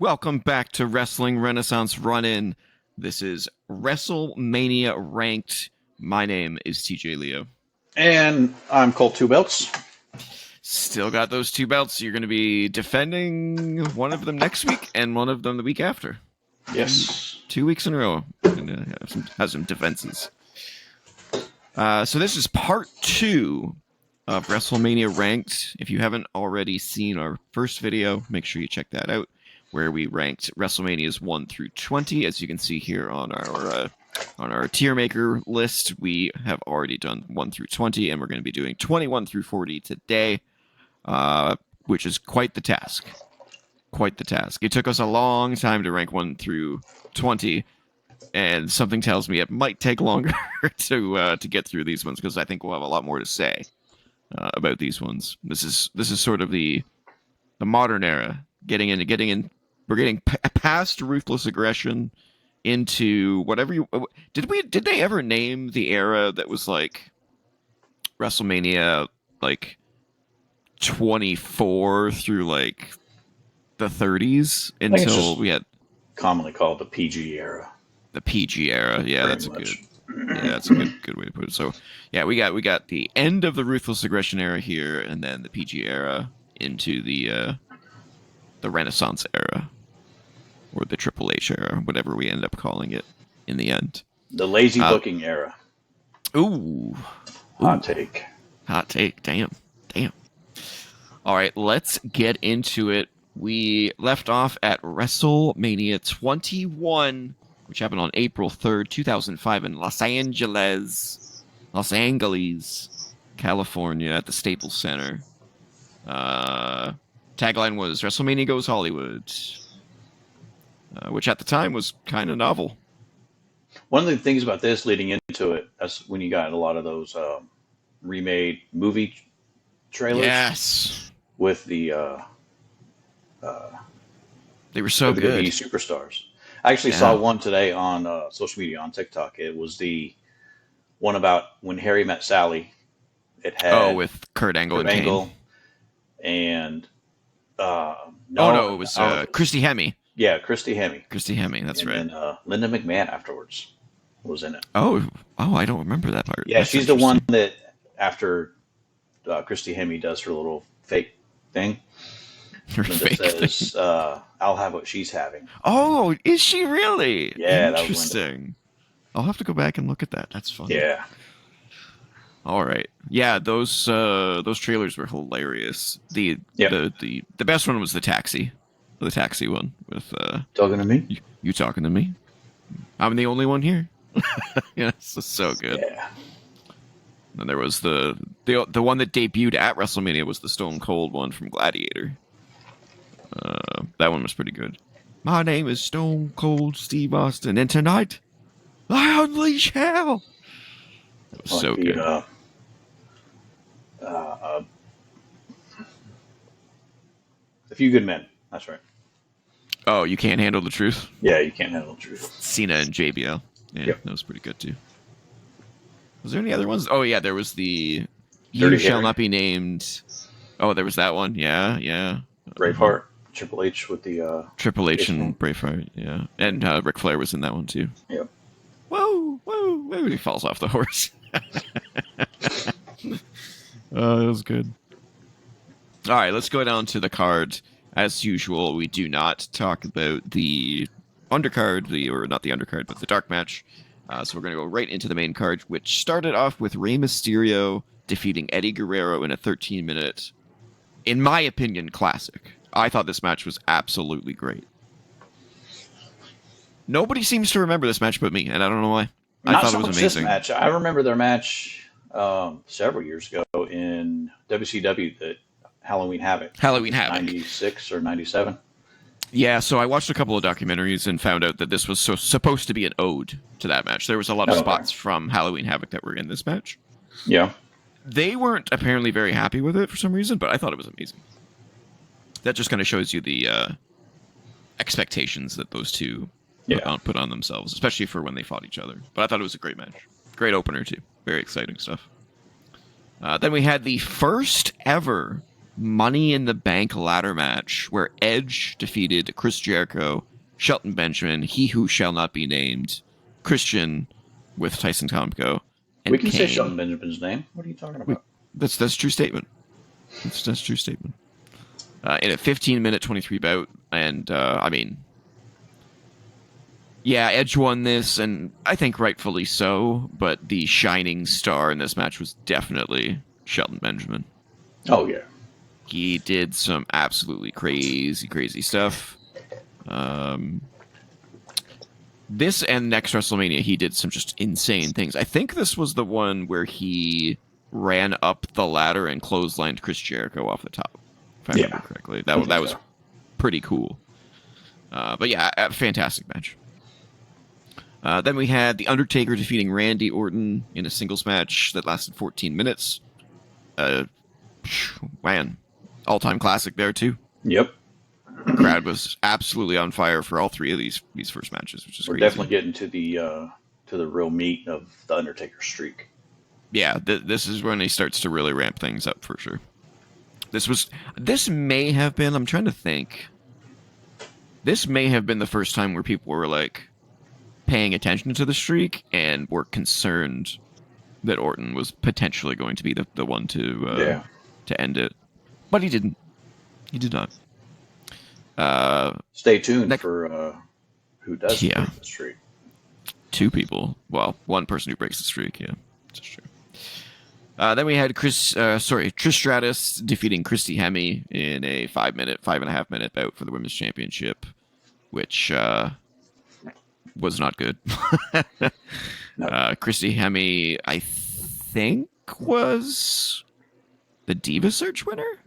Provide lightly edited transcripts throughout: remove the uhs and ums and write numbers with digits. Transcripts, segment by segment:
Welcome back to Wrestling Renaissance Run In. This is Wrestlemania Ranked. My name is TJ Leo. And I'm Colt Two Belts. Still got those two belts. You're going to be defending one of them next week and one of them the week after. Yes. 2 weeks in a row. And have some defenses. So this is part 2 of Wrestlemania Ranked. If you haven't already seen our first video, make sure you check that out, where we ranked WrestleManias 1 through 20. As you can see here on our TierMaker list, we have already done 1 through 20, and we're going to be doing 21 through 40 today, which is quite the task. Quite the task. It took us a long time to rank 1 through 20, and something tells me it might take longer to get through these ones, because I think we'll have a lot more to say about these ones. This is sort of the modern era, getting in. We're getting past ruthless aggression into whatever you did they ever name the era that was like WrestleMania like 24 through like the 30s until we had commonly called the PG era. The PG era, yeah, that's a good way to put it. So, yeah, we got the end of the ruthless aggression era here, and then the PG era into the Renaissance era, or the Triple H era, whatever we end up calling it in the end. The lazy booking era. Ooh. Hot take. Hot take. Damn. All right, let's get into it. We left off at WrestleMania 21, which happened on April 3rd, 2005 in Los Angeles, California at the Staples Center. Tagline was WrestleMania Goes Hollywood, which at the time was kind of novel. One of the things about this leading into it, that's when you got a lot of those remade movie trailers. Yes. With the they were so good. Superstars. I actually saw one today on social media, on TikTok. It was the one about When Harry Met Sally. It had with Kurt Angle and Kane. And it was Christy Hemme. Yeah, Christy Hemme. That's right. And Linda McMahon afterwards was in it. Oh, I don't remember that part. Yeah, she's the one that after Christy Hemme does her little fake thing. Linda says, I'll have what she's having. Oh, is she really? Yeah, interesting. I'll have to go back and look at that. That's fun. Yeah. All right. Yeah, those trailers were hilarious. The best one was the taxi one with talking to me. You talking to me? I'm the only one here. Yeah, it's so good. Yeah. And there was the one that debuted at WrestleMania was the Stone Cold one from Gladiator. That one was pretty good. My name is Stone Cold Steve Austin, and tonight I unleash hell. That was so good. A Few Good Men. That's right. Oh, You Can't Handle the Truth? Yeah, You Can't Handle the Truth. Cena and JBL. Yeah, yep. That was pretty good too. Was there any other ones? Oh yeah, there was the Dirty You Shall Not Be Named. Oh, there was that one. Yeah. Braveheart. Triple H with the Triple H and Braveheart, yeah. And Ric Flair was in that one too. Yep. Whoa, he falls off the horse. Oh, that was good. All right, let's go down to the card. As usual, we do not talk about the undercard, not the undercard, but the dark match. So we're going to go right into the main card, which started off with Rey Mysterio defeating Eddie Guerrero in a 13-minute, in my opinion, classic. I thought this match was absolutely great. Nobody seems to remember this match but me, and I don't know why. I thought it was amazing. This match. I remember their match several years ago in WCW, the Halloween Havoc. 96 or 97. Yeah, so I watched a couple of documentaries and found out that this was supposed to be an ode to that match. There was a lot of spots from Halloween Havoc that were in this match. Yeah. They weren't apparently very happy with it for some reason, but I thought it was amazing. That just kind of shows you the expectations that those two put on themselves, especially for when they fought each other. But I thought it was a great match. Great opener, too. Very exciting stuff. Then we had the first ever Money in the Bank ladder match where Edge defeated Chris Jericho, Shelton Benjamin, He Who Shall Not Be Named, Christian with Tyson Tomko, and We can say Kane. Shelton Benjamin's name. What are you talking about? That's a true statement. That's a true statement. In a 15-minute 23 bout, and I mean, yeah, Edge won this, and I think rightfully so. But the shining star in this match was definitely Shelton Benjamin. Oh yeah, he did some absolutely crazy stuff. This and next WrestleMania, he did some just insane things. I think this was the one where he ran up the ladder and clotheslined Chris Jericho off the top, if I remember correctly. That was pretty cool. But yeah, a fantastic match. Then we had The Undertaker defeating Randy Orton in a singles match that lasted 14 minutes. Man, all-time classic there too. Yep. The crowd was absolutely on fire for all three of these first matches, which is We're crazy. definitely getting to the real meat of the Undertaker streak. Yeah, this is when he starts to really ramp things up for sure. This may have been, I'm trying to think. This may have been the first time where people were like paying attention to the streak and were concerned that Orton was potentially going to be the one to end it, but he didn't. He did not. Stay tuned for who does break the streak. Two people. Well, one person who breaks the streak. Yeah, that's true. Then we had Trish Stratus defeating Christy Hemme in a 5.5 minute bout for the Women's Championship, which was not good. No. Christy Hemme, I think, was the Diva Search winner?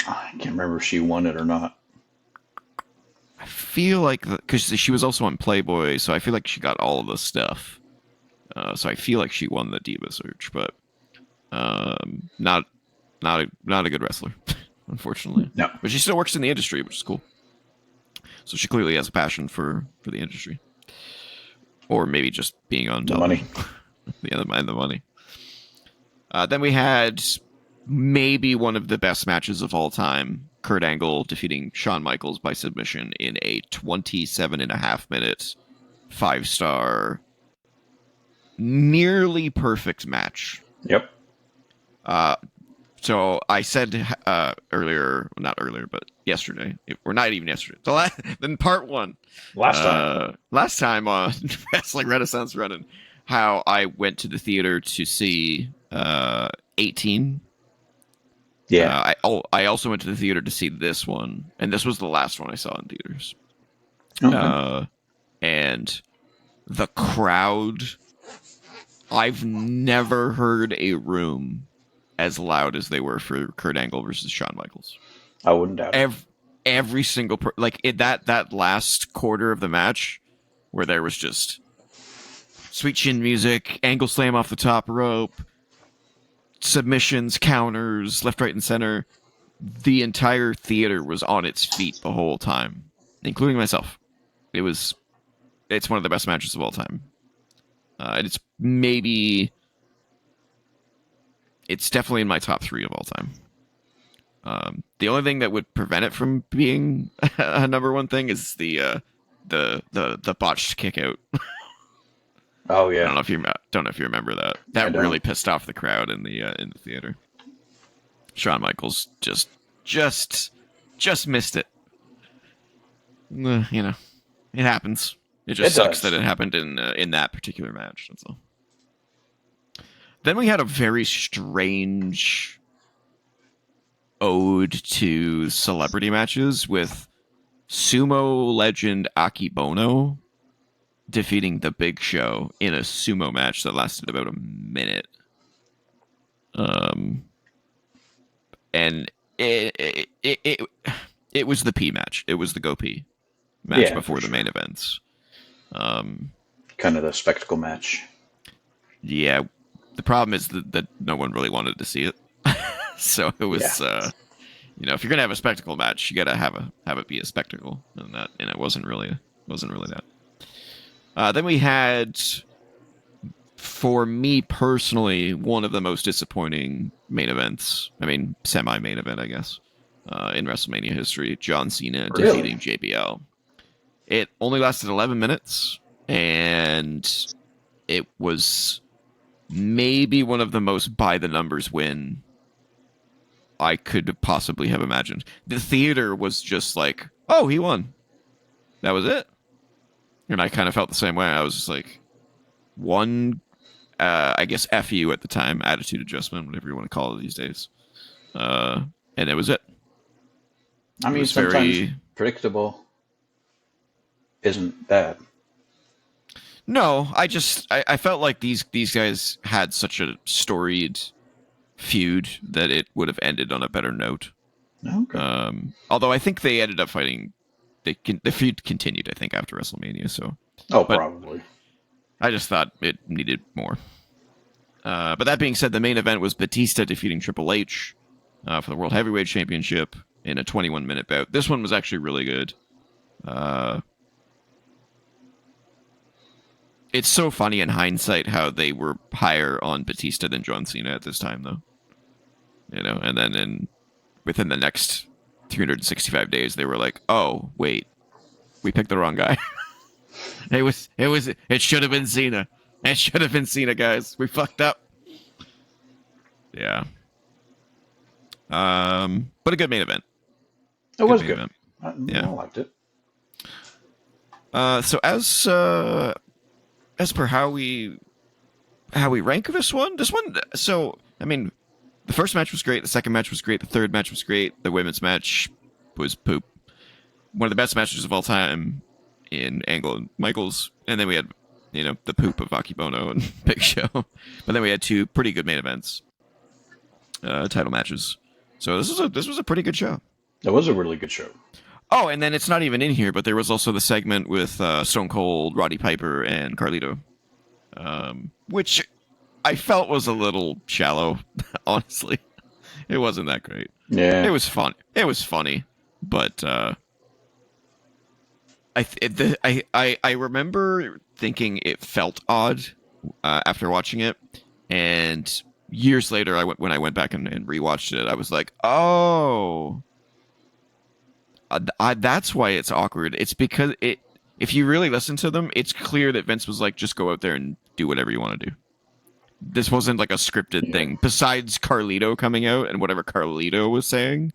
I can't remember if she won it or not. I feel like, because she was also on Playboy, so I feel like she got all of the stuff. So I feel like she won the Diva Search, but not a good wrestler, unfortunately. No. But she still works in the industry, which is cool. So she clearly has a passion for the industry. Or maybe just being on television. The money. Then we had maybe one of the best matches of all time. Kurt Angle defeating Shawn Michaels by submission in a 27.5 minute 5-star nearly perfect match. Yep. So I said not earlier, but yesterday, or not even yesterday. Then part one. Last time on Wrestling Wrenaissance Wrun In, how I went to the theater to see 18. Yeah. I also went to the theater to see this one, and this was the last one I saw in theaters. Okay. And the crowd, I've never heard a room as loud as they were for Kurt Angle versus Shawn Michaels. I wouldn't doubt it. Every single that last quarter of the match where there was just sweet chin music, Angle slam off the top rope, submissions, counters, left, right, and center. The entire theater was on its feet the whole time, including myself. It's one of the best matches of all time. It's definitely in my top 3 of all time. The only thing that would prevent it from being a number one thing is the botched kick out. Oh yeah. I don't know if you remember that. That really pissed off the crowd in the theater. Shawn Michaels just missed it. It happens. It just sucks that it happened in that particular match. That's all. Then we had a very strange ode to celebrity matches with sumo legend Akebono defeating The Big Show in a sumo match that lasted about a minute. And it was the P match. It was the Go P match before the main events. Kind of the spectacle match. Yeah. The problem is that no one really wanted to see it. So it was, if you're going to have a spectacle match, you got to have it be a spectacle. And it wasn't really that. Then we had for me personally, one of the most disappointing main events. I mean, semi-main event, I guess, in WrestleMania history. John Cena Really? defeating JBL. It only lasted 11 minutes, and it was maybe one of the most by-the-numbers win I could possibly have imagined. The theater was just like, oh, he won. That was it. And I kind of felt the same way. I was just like, one, I guess, FU at the time, attitude adjustment, whatever you want to call it these days. And it was it. I mean, sometimes predictable isn't bad. No, I felt like these guys had such a storied feud that it would have ended on a better note. Okay. Although I think they ended up fighting. The feud continued, I think, after WrestleMania. So, probably. I just thought it needed more. But that being said, the main event was Batista defeating Triple H for the World Heavyweight Championship in a 21-minute bout. This one was actually really good. It's so funny in hindsight how they were higher on Batista than John Cena at this time, though. And then within the next 365 days, they were like, "Oh, wait, we picked the wrong guy. It should have been Cena. It should have been Cena, guys. We fucked up." Yeah. But a good main event. It was good. Yeah, I liked it. So as per how we rank this one. So I mean, the first match was great. The second match was great. The third match was great. The women's match was poop. One of the best matches of all time in Angle and Michaels. And then we had, the poop of Akibono and Big Show. But then we had two pretty good main events, title matches. So this was a pretty good show. It was a really good show. Oh, and then it's not even in here, but there was also the segment with Stone Cold, Roddy Piper, and Carlito, which I felt was a little shallow, honestly. It wasn't that great. Yeah. It was fun. It was funny, but I remember thinking it felt odd after watching it, and years later, when I went back and rewatched it, I was like, oh, that's why it's awkward. It's because if you really listen to them, it's clear that Vince was like, just go out there and do whatever you want to do. This wasn't like a scripted thing. Besides Carlito coming out and whatever Carlito was saying,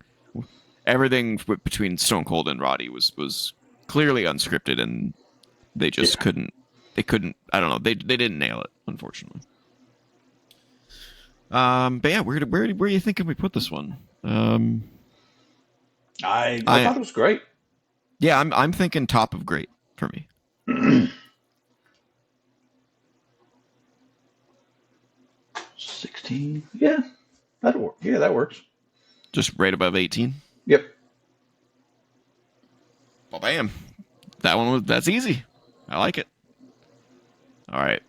everything between Stone Cold and Roddy was clearly unscripted, and they just couldn't. They couldn't. I don't know. They didn't nail it, unfortunately. But yeah, where are you thinking we put this one? I thought it was great. Yeah, I'm thinking top of great for me. 16. Yeah, that'll work. Yeah, that works. Just right above 18. Yep. Well, bam. That's easy. I like it. All right.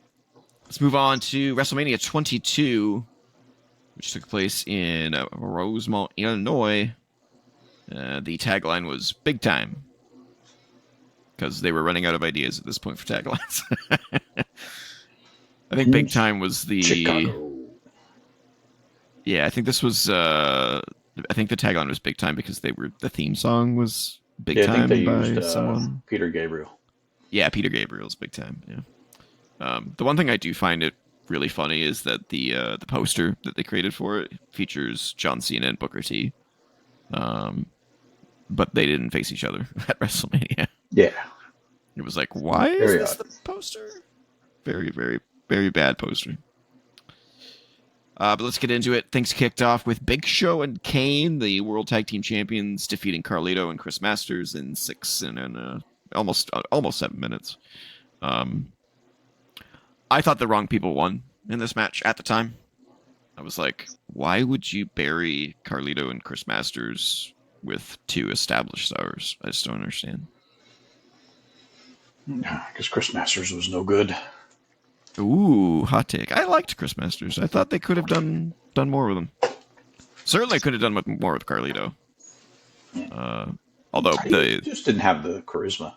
Let's move on to WrestleMania 22, which took place in Rosemont, Illinois. The tagline was "Big Time," because they were running out of ideas at this point for taglines. I think "Big Time" was the Chicago. Yeah, I think this was. I think the tagline was "Big Time" because the theme song was "Big Time" I think they by used, someone. Peter Gabriel. Yeah, Peter Gabriel's "Big Time." Yeah. The one thing I do find it really funny is that the poster that they created for it features John Cena and Booker T. But they didn't face each other at WrestleMania. Yeah. It was like, why is this the poster? Very, very, very bad poster. But let's get into it. Things kicked off with Big Show and Kane, the World Tag Team Champions, defeating Carlito and Chris Masters in 6 and almost 7 minutes. I thought the wrong people won in this match at the time. I was like, why would you bury Carlito and Chris Masters with two established stars? I just don't understand. Because Chris Masters was no good. Ooh, hot take. I liked Chris Masters. I thought they could have done more with him. Certainly could have done more with Carlito. Although he just didn't have the charisma.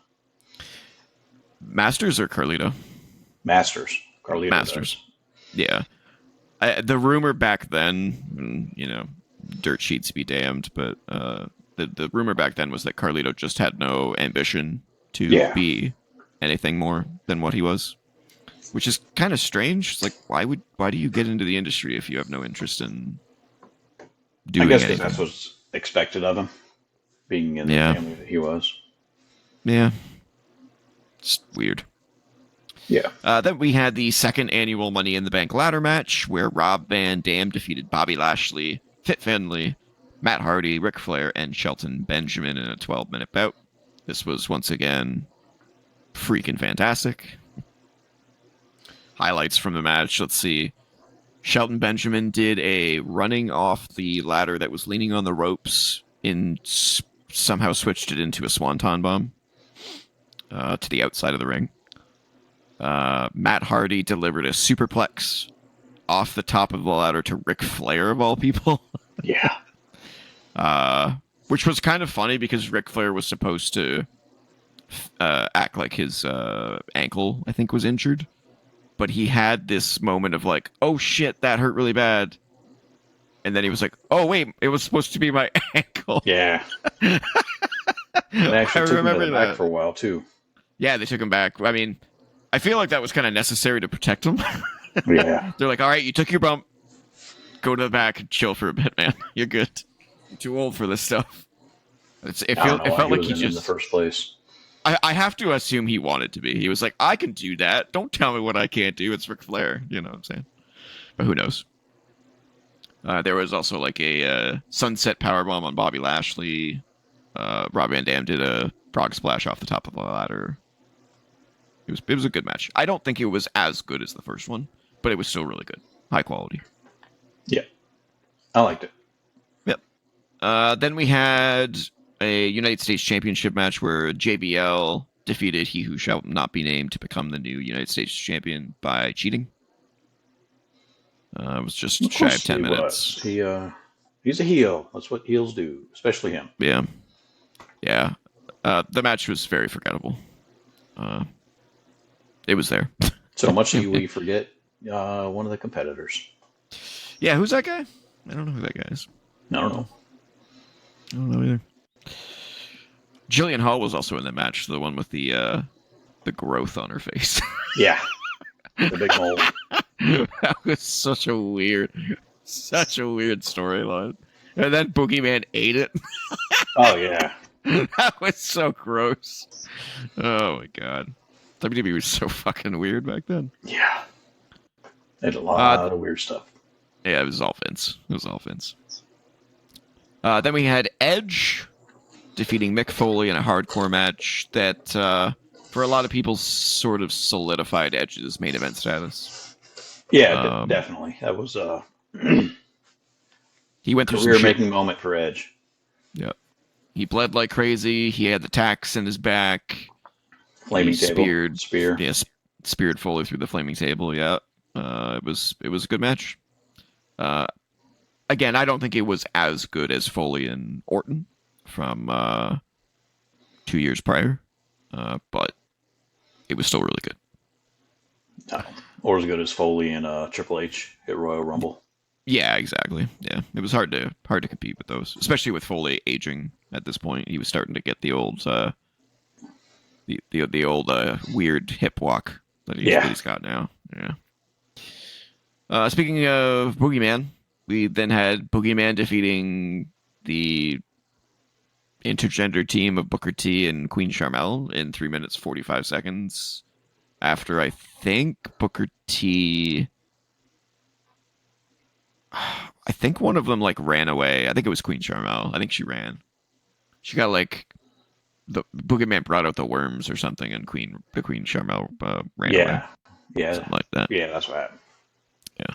Masters or Carlito? Masters. Carlito Masters. does. Yeah. The rumor back then, dirt sheets be damned, but the rumor back then was that Carlito just had no ambition to Yeah. be anything more than what he was, which is kind of strange. It's like, why do you get into the industry if you have no interest in I doing guess because that's anything? what's expected of him, being in the Yeah, family that he was. yeah, it's weird. Yeah. Then we had the second annual Money in the Bank ladder match where Rob Van Dam defeated Bobby Lashley, Fit Finlay, Matt Hardy, Ric Flair, and Shelton Benjamin in a 12-minute bout. This was once again freaking fantastic. Highlights from the match. Let's see. Shelton Benjamin did a running off the ladder that was leaning on the ropes and somehow switched it into a swanton bomb to the outside of the ring. Matt Hardy delivered a superplex off the top of the ladder to Ric Flair, of all people. Yeah. Which was kind of funny because Ric Flair was supposed to act like his ankle, I think, was injured. But he had this moment of like, oh shit, that hurt really bad. And then he was like, oh wait, it was supposed to be my ankle. Yeah. They actually took him to the back that. for a while, too. Yeah, they took him back. I mean, I feel like that was kind of necessary to protect him. Yeah. They're like, all right, you took your bump. Go to the back and chill for a bit, man. You're good. You're too old for this stuff. It felt like he in the first place. I have to assume he wanted to be. He was like, I can do that. Don't tell me what I can't do. It's Ric Flair. You know what I'm saying? But who knows? There was also like a sunset powerbomb on Bobby Lashley. Rob Van Dam did a frog splash off the top of the ladder. It was a good match. I don't think it was as good as the first one, but it was still really good. High quality. Yeah. I liked it. Yep. Then we had a United States Championship match where JBL defeated He Who Shall Not Be Named to become the new United States Champion by cheating. It was just shy of 10 minutes. He's a heel. That's what heels do, especially him. Yeah. Yeah. The match was very forgettable. It was there. So much that we forget one of the competitors. Yeah, who's that guy? I don't know who that guy is. I don't know. I don't know either. Jillian Hall was also in that match, the one with the growth on her face. Yeah. The big mole. That was such a weird storyline. And then Boogeyman ate it. Oh, yeah. That was so gross. Oh, my God. WWE was so fucking weird back then. Yeah. They had a lot of weird stuff. Yeah, it was all Vince. Then we had Edge defeating Mick Foley in a hardcore match that, for a lot of people, sort of solidified Edge's main event status. Yeah, definitely. That was he went through career-making moment for Edge. Yep. He bled like crazy. He had the tacks in his back. Flaming table. Spear. Yeah, speared Foley through the flaming table. Yeah. It was a good match. Again, I don't think it was as good as Foley and Orton from 2 years prior, but it was still really good. Or as good as Foley and Triple H at Royal Rumble. Yeah, exactly. Yeah, it was hard to compete with those, especially with Foley aging at this point. He was starting to get the old the old weird hip walk that he's got now. Yeah. Speaking of Boogeyman, we then had Boogeyman defeating the intergender team of Booker T and Queen Sharmell in 3 minutes 45 seconds. After I think Booker T, I think one of them like ran away. I think it was Queen Sharmell. I think she ran. She got like the Boogeyman brought out the worms or something, and Queen Sharmell ran away. Yeah, something like that. Yeah, that's what happened. Yeah,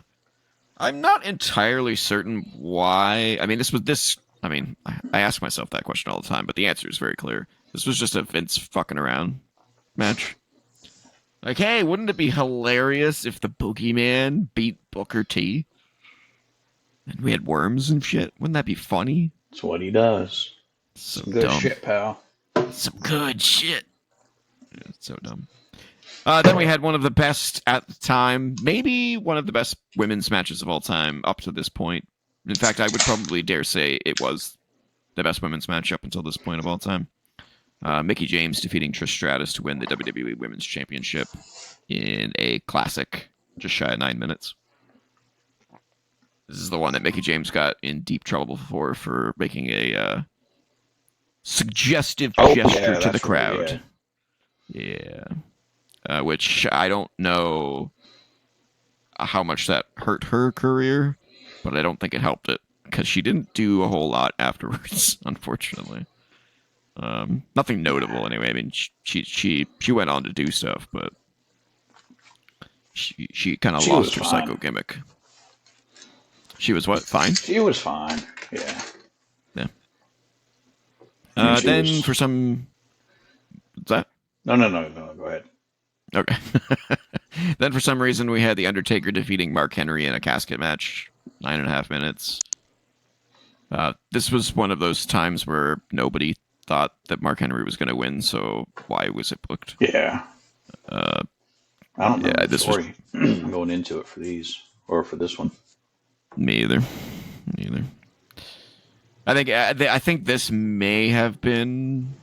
I'm not entirely certain why. I mean, I ask myself that question all the time, but the answer is very clear. This was just a Vince fucking around match. Like, hey, wouldn't it be hilarious if the Boogeyman beat Booker T? And we had worms and shit. Wouldn't that be funny? That's what he does. So some good dumb. shit, pal. Some good shit. Yeah, it's so dumb. Then we had one of the best at the time, maybe one of the best women's matches of all time up to this point. In fact, I would probably dare say it was the best women's match up until this point of all time. Mickie James defeating Trish Stratus to win the WWE Women's Championship in a classic, just shy of 9 minutes. This is the one that Mickie James got in deep trouble for making a suggestive gesture to the crowd. Which I don't know how much that hurt her career, but I don't think it helped it because she didn't do a whole lot afterwards, unfortunately. Nothing notable anyway. I mean, she went on to do stuff, but she kind of lost her psycho gimmick. She was what? Fine? She was fine. Yeah. Then for some... What's that? No. Go ahead. Okay. Then for some reason we had The Undertaker defeating Mark Henry in a casket match. 9.5 minutes. This was one of those times where nobody thought that Mark Henry was going to win, so why was it booked? Yeah. I don't know the story going into it for these, or for this one. Me either. I think this may have been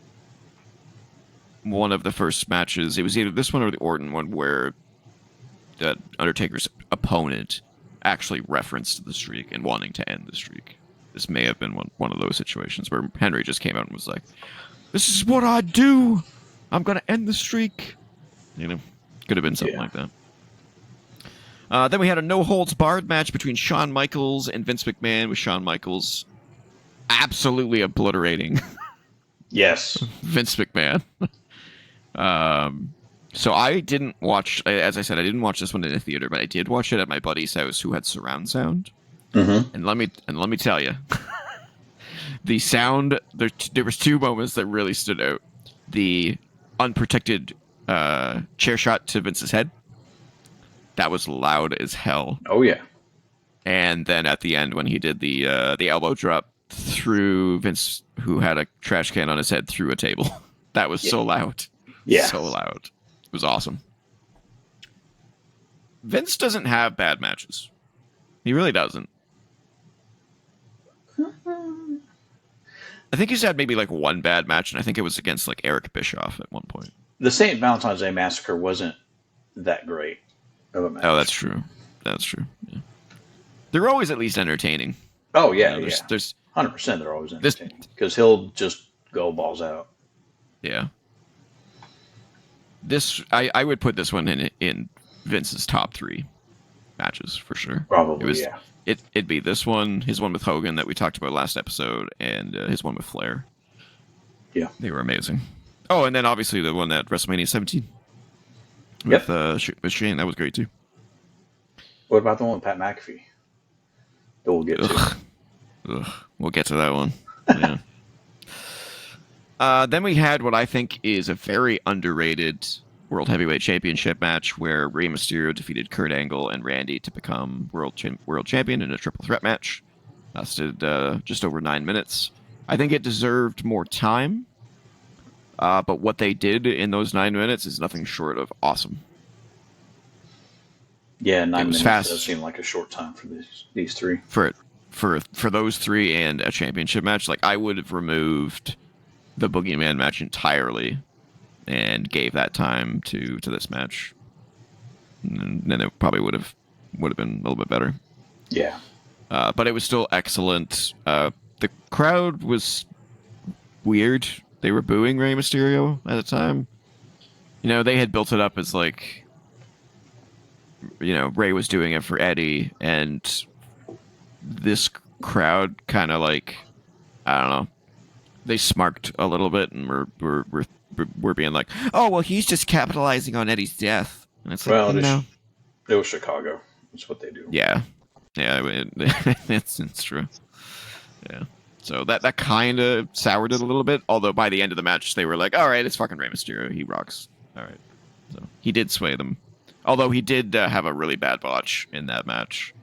one of the first matches. It was either this one or the Orton one where the Undertaker's opponent actually referenced the streak and wanting to end the streak. This may have been one of those situations where Henry just came out and was like, "This is what I do. I'm going to end the streak." Could have been something like that. Then we had a no-holds-barred match between Shawn Michaels and Vince McMahon, with Shawn Michaels absolutely obliterating Vince McMahon. So I didn't watch, as I said, I didn't watch this one in the theater, but I did watch it at my buddy's house who had surround sound. Mm-hmm. And let me tell you, the sound, there was two moments that really stood out. The unprotected chair shot to Vince's head. That was loud as hell. Oh, yeah. And then at the end when he did the elbow drop through Vince, who had a trash can on his head, through a table. That was so loud. Yeah. So loud. It was awesome. Vince doesn't have bad matches. He really doesn't. I think he's had maybe like one bad match, and I think it was against like Eric Bischoff at one point. The St. Valentine's Day Massacre wasn't that great of a match. Oh, that's true. Yeah. They're always at least entertaining. Oh, yeah, there's 100% they're always entertaining. Because he'll just go balls out. Yeah. I would put this one in Vince's top 3 matches for sure. Probably, yeah. It'd be this one, his one with Hogan that we talked about last episode, and his one with Flair. Yeah. They were amazing. Oh, and then obviously the one at WrestleMania 17 with Shane. That was great too. What about the one with Pat McAfee that we'll get to? We'll get to that one. Yeah. Then we had what I think is a very underrated World Heavyweight Championship match where Rey Mysterio defeated Kurt Angle and Randy to become world champion in a triple threat match. Lasted just over 9 minutes. I think it deserved more time, but what they did in those 9 minutes is nothing short of awesome. Yeah, 9 minutes does seem like a short time for these three. For those three and a championship match, like I would have removed the Boogeyman match entirely and gave that time to this match, and then it probably would have been a little bit better. Yeah, but it was still excellent. The crowd was weird. They were booing Rey Mysterio at the time. They had built it up as like, Rey was doing it for Eddie, and this crowd kind of like, I don't know, they smirked a little bit and were being like, "Oh, well, he's just capitalizing on Eddie's death." And it's like, it was Chicago. That's what they do. Yeah, it's true. Yeah, so that kind of soured it a little bit. Although by the end of the match, they were like, "All right, it's fucking Rey Mysterio. He rocks." All right, so he did sway them. Although he did have a really bad botch in that match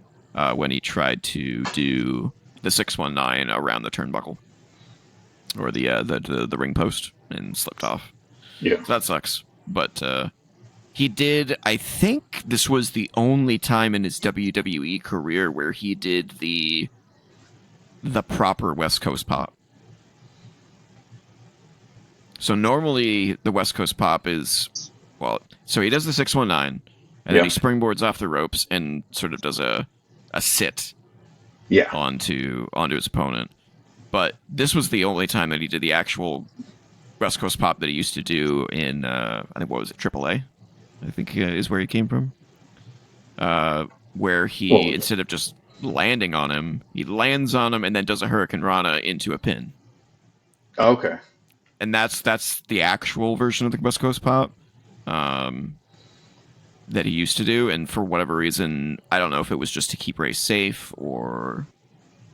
when he tried to do the 619 around the turnbuckle or the ring post and slipped off. Yeah, so that sucks. But He did. I think this was the only time in his WWE career where he did the proper West Coast pop. So normally the West Coast pop is, well, so he does the 619, and then he springboards off the ropes and sort of does a sit onto his opponent. But this was the only time that he did the actual West Coast pop that he used to do in, I think, what was it, AAA? I think is where he came from. Where he, instead of just landing on him, he lands on him and then does a Hurricane Rana into a pin. Okay. And that's the actual version of the West Coast pop that he used to do. And for whatever reason, I don't know if it was just to keep Ray safe or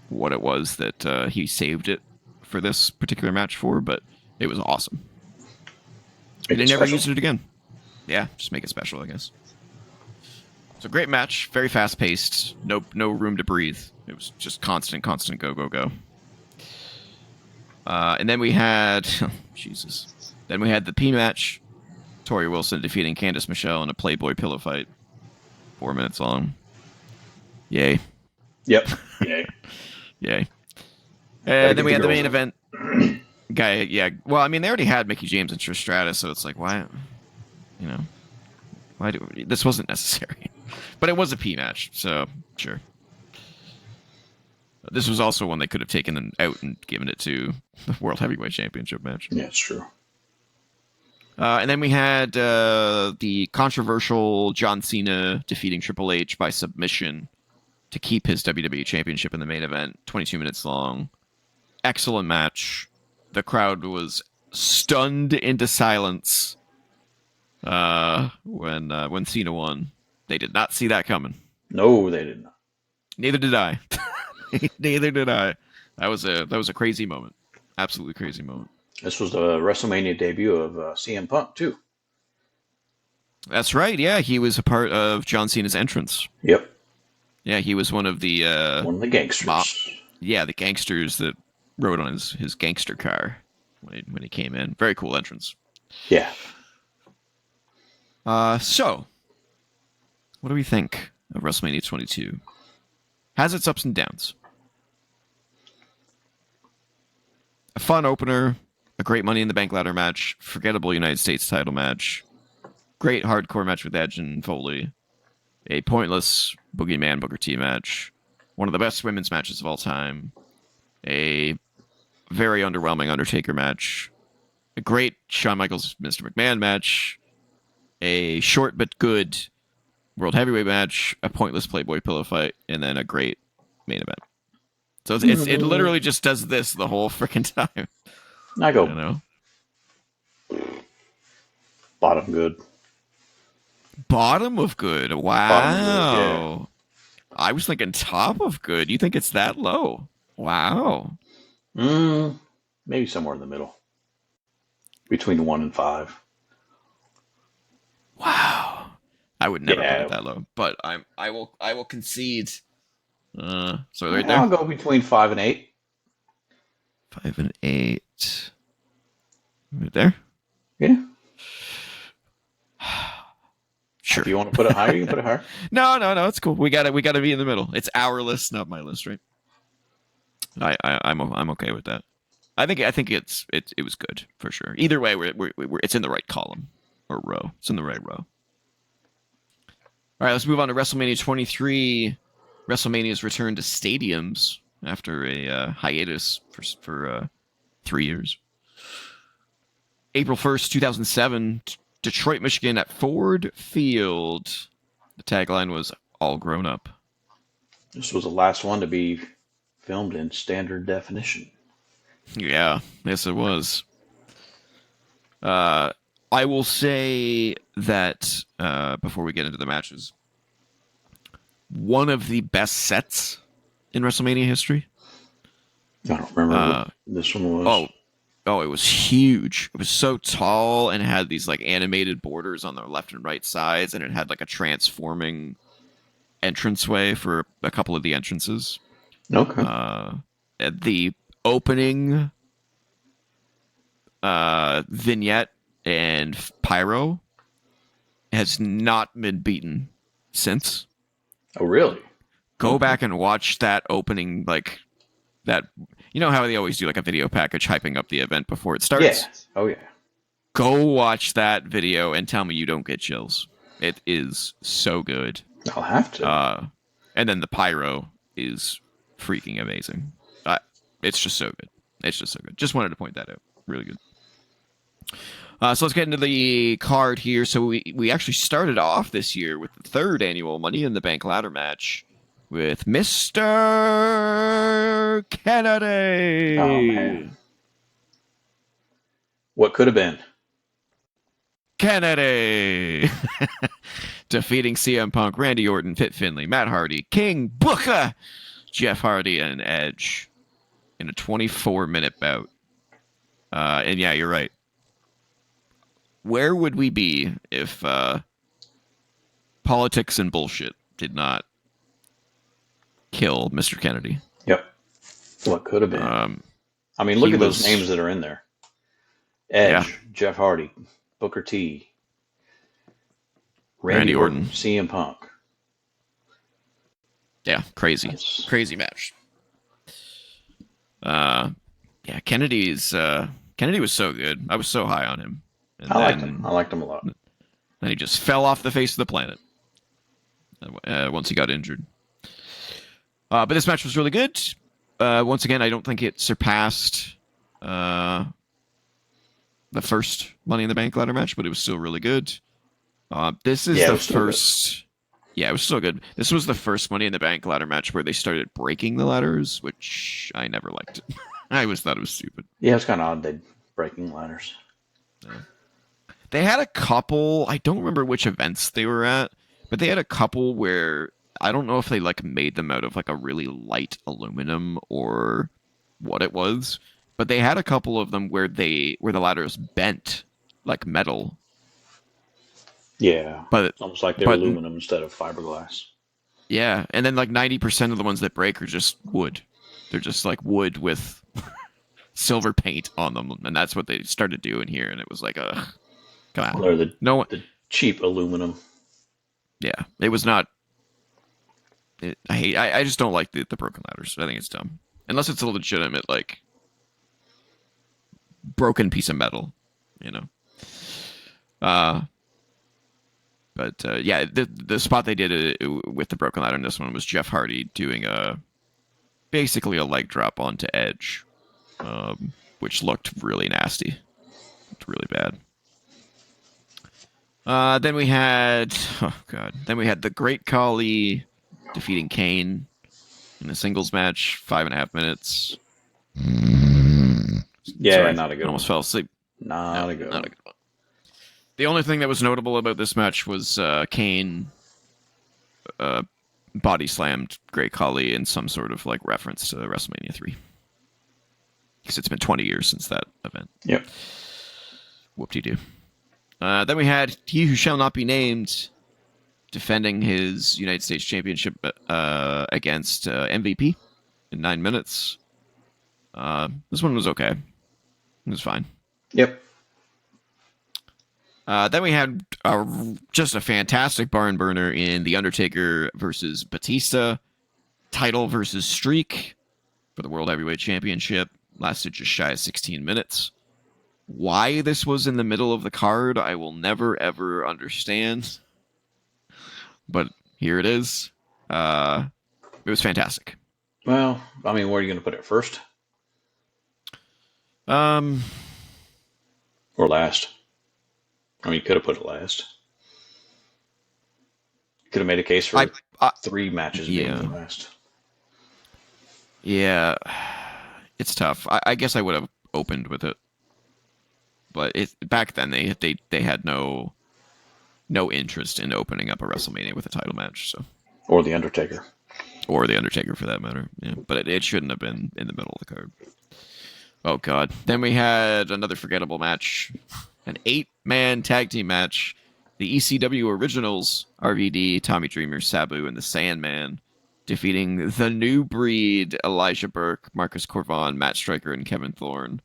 what it was that he saved it for this particular match for, but it was awesome. And they never used it again. Yeah, just make it special, I guess. So great match, very fast paced, no room to breathe. It was just constant go. And then we had Then we had the P match. Tori Wilson defeating Candice Michelle in a Playboy pillow fight. 4 minutes long. Yay. Yep. Yay. Yay. And then we had the main event. Well, I mean, they already had Mickie James and Trish Stratus, so it's like, why? This wasn't necessary. But it was a P match, so sure. This was also one they could have taken them out and given it to the World Heavyweight Championship match. Yeah, it's true. And then we had the controversial John Cena defeating Triple H by submission to keep his WWE Championship in the main event. 22 minutes long. Excellent match. The crowd was stunned into silence when Cena won. They did not see that coming. No, they did not. Neither did I. Neither did I. That was a crazy moment. Absolutely crazy moment. This was the WrestleMania debut of CM Punk too. That's right. Yeah, he was a part of John Cena's entrance. Yep. Yeah, he was one of the gangsters. The gangsters that rode on his gangster car when he came in. Very cool entrance. Yeah. So, what do we think of WrestleMania 22? Has its ups and downs. A fun opener, a great Money in the Bank ladder match, forgettable United States title match, great hardcore match with Edge and Foley, a pointless Boogeyman Booker T match, one of the best women's matches of all time, a very underwhelming Undertaker match, a great Shawn Michaels Mr. McMahon match, a short but good World Heavyweight match, a pointless Playboy pillow fight, and then a great main event. So it literally just does this the whole freaking time. I go. Bottom good. Bottom of good. Wow. Bottom of good, yeah. I was thinking top of good. You think it's that low? Wow. Maybe somewhere in the middle. Between 1 and 5. Wow. I would never put it that low, but I will concede. So right there. I'll go between 5 and 8. 5 and 8. Right there. Yeah. Sure. If you want to put it higher, you can put it higher. No, it's cool. We got to be in the middle. It's our list, not my list, right? I'm okay with that. I think it was good for sure. Either way, we're it's in the right column or row. It's in the right row. All right, let's move on to WrestleMania 23. WrestleMania's return to stadiums after a hiatus for 3 years. April 1st, 2007, Detroit, Michigan at Ford Field. The tagline was "All Grown Up." This was the last one to be filmed in standard definition. Yeah, yes, it was. I will say that before we get into the matches, one of the best sets in WrestleMania history. I don't remember what this one was. Oh, it was huge. It was so tall and it had these like animated borders on the left and right sides, and it had like a transforming entranceway for a couple of the entrances. Okay. The opening vignette and pyro has not been beaten since. Oh, really? Go back and watch that opening, like that. You know how they always do like a video package hyping up the event before it starts? Yeah. Oh, yeah. Go watch that video and tell me you don't get chills. It is so good. I'll have to. And then the pyro is freaking amazing. It's just so good. It's just so good. Just wanted to point that out. Really good. So let's get into the card here. So we actually started off this year with the third annual Money in the Bank ladder match with Mr. Kennedy. Oh, man. What could have been? Kennedy defeating CM Punk, Randy Orton, Fit Finlay, Matt Hardy, King Booker, Jeff Hardy, and Edge in a 24-minute bout. And yeah, you're right. Where would we be if politics and bullshit did not kill Mr. Kennedy? Yep. What could have been? I mean, look at those names that are in there. Edge, Jeff Hardy, Booker T, Randy Orton, CM Punk. Yeah, crazy. Crazy match. Yeah, Kennedy was so good. I was so high on him. And I liked him a lot. Then he just fell off the face of the planet once he got injured. But this match was really good. Once again, I don't think it surpassed the first Money in the Bank ladder match, but it was still really good. This is the first. Yeah, it was so good. This was the first Money in the Bank ladder match where they started breaking the ladders, which I never liked. I always thought it was stupid. Yeah, it's kind of odd they breaking ladders. Yeah. They had a couple. I don't remember which events they were at, but they had a couple where I don't know if they like made them out of like a really light aluminum or what it was, but they had a couple of them where the ladders bent like metal. Yeah, but almost like they're aluminum instead of fiberglass. Yeah, and then like 90% of the ones that break are just wood. They're just like wood with silver paint on them, and that's what they started doing here. And it was like, come on, or the cheap aluminum. Yeah, it was not. I just don't like the broken ladders. I think it's dumb, unless it's a legitimate like broken piece of metal, you know. But yeah, the spot they did it with the broken ladder in this one was Jeff Hardy doing basically a leg drop onto Edge, which looked really nasty. Looked really bad. Then we had the Great Khali defeating Kane in a singles match, 5.5 minutes. Yeah, Sorry, not a good. Almost fell asleep. Not a good one. The only thing that was notable about this match was Kane body slammed Great Khali in some sort of like reference to WrestleMania 3. Because it's been 20 years since that event. Yep. Whoop-de-doo. Then we had He Who Shall Not Be Named defending his United States Championship against MVP in 9 minutes. This one was okay. It was fine. Yep. Then we had just a fantastic barn burner in The Undertaker versus Batista. Title versus streak for the World Heavyweight Championship. Lasted just shy of 16 minutes. Why this was in the middle of the card, I will never, ever understand. But here it is. It was fantastic. Well, I mean, where are you going to put it first? Or last? I mean, you could have put it last. Could have made a case for 3 matches being last. Yeah, it's tough. I guess I would have opened with it, but back then they had no interest in opening up a WrestleMania with a title match. So, or the Undertaker, for that matter. Yeah, but it shouldn't have been in the middle of the card. Oh God! Then we had another forgettable match. An 8-man tag team match. The ECW Originals, RVD, Tommy Dreamer, Sabu, and the Sandman, defeating the New Breed, Elijah Burke, Marcus Corvon, Matt Striker, and Kevin Thorne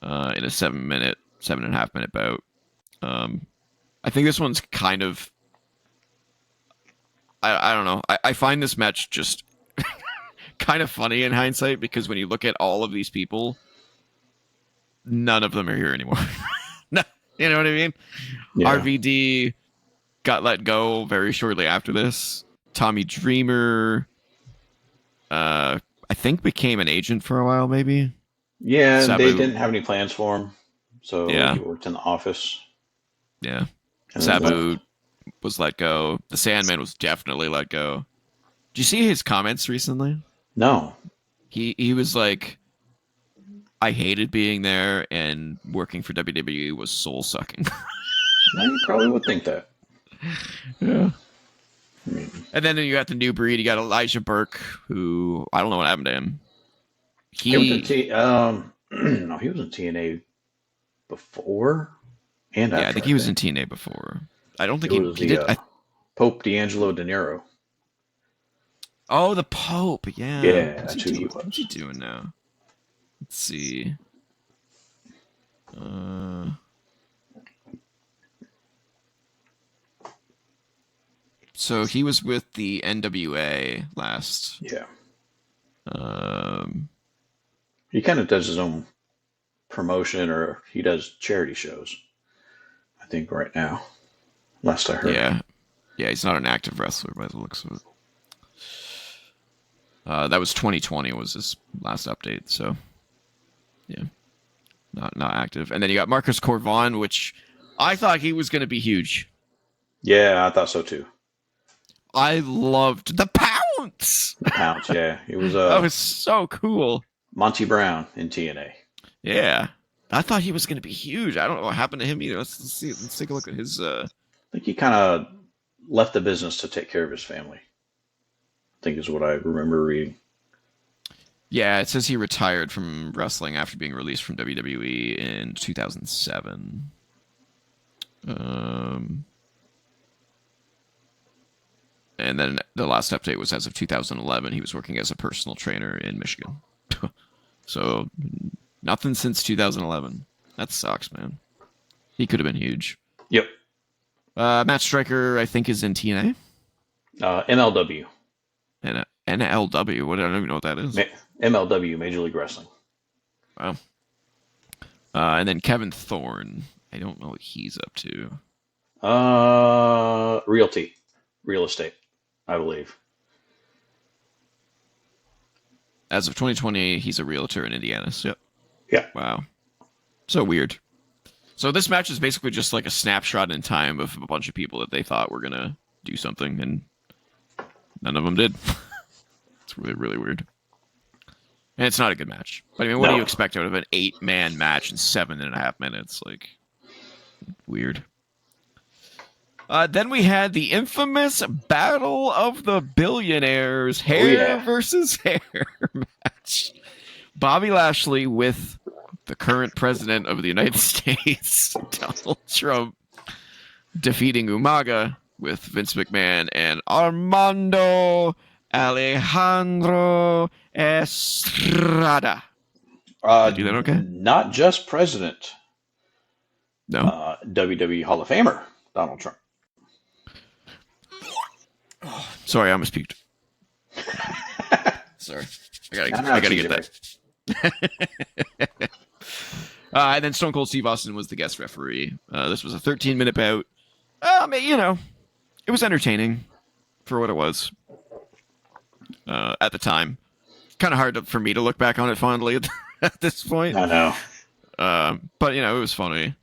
in a 7.5 minute bout. I think this one's kind of. I don't know. I find this match just kind of funny in hindsight because when you look at all of these people, none of them are here anymore. No, you know what I mean? Yeah. RVD got let go very shortly after this. Tommy Dreamer, I think became an agent for a while, maybe. Yeah, they Sabu, didn't have any plans for him, so yeah, he worked in the office. yeah. And then Sabu was let go. The Sandman was definitely let go. Did you see his comments recently? no, He was like, I hated being there, and working for WWE was soul sucking. you probably would think that. Yeah. I mean, And then you got the new breed. You got Elijah Burke, who I don't know what happened to him. he went to He, no, he was in TNA before and yeah, I after. think I he was in think TNA before. I don't it think was he the did. Pope D'Angelo De Niro. Oh, the Pope. Yeah. Yeah, What's he that's who he doing? What's he was. doing now? Let's see. Uh, so he was with the NWA last. Yeah, Um, he kind of does his own promotion, or he does charity shows. I think right now, last I heard. yeah, yeah. He's not an active wrestler by the looks of it. That was 2020 was his last update. So yeah, not active. And then you got Marcus Corvon, which I thought he was going to be huge. Yeah, I thought so too. I loved the pounce. The Pounce, yeah, he was That was so cool. Monty Brown in TNA. Yeah. I thought he was going to be huge. I don't know what happened to him either. Let's see. Let's take a look at his. I think he kind of left the business to take care of his family. I think is what I remember reading. Yeah, it says he retired from wrestling after being released from WWE in 2007. And then the last update was as of 2011. He was working as a personal trainer in Michigan. So nothing since 2011. That sucks, man. He could have been huge. Yep. Matt Striker, I think, is in TNA. MLW. And NLW. What I don't even know what that is. MLW, Major League Wrestling. Wow. And then Kevin Thorne. I don't know what he's up to. Real estate, I believe. As of 2020, he's a realtor in Indiana. So, Yeah. wow. So weird. So this match is basically just like a snapshot in time of a bunch of people that they thought were going to do something, and none of them did. It's really, really weird. And it's not a good match. But I mean, what do you expect out of an 8-man match in 7.5 minutes? Like, weird. Then we had the infamous Battle of the Billionaires, hair versus hair match. Bobby Lashley with the current president of the United States, Donald Trump, defeating Umaga with Vince McMahon and Armando Alejandro Estrada. Did I do that okay? Not just president. No. WWE Hall of Famer, Donald Trump. Sorry, I almost puked. Sorry. I gotta get that. And then Stone Cold Steve Austin was the guest referee. This was a 13-minute bout. It was entertaining for what it was at the time. Kind of hard for me to look back on it fondly at this point. I know. But, it was funny.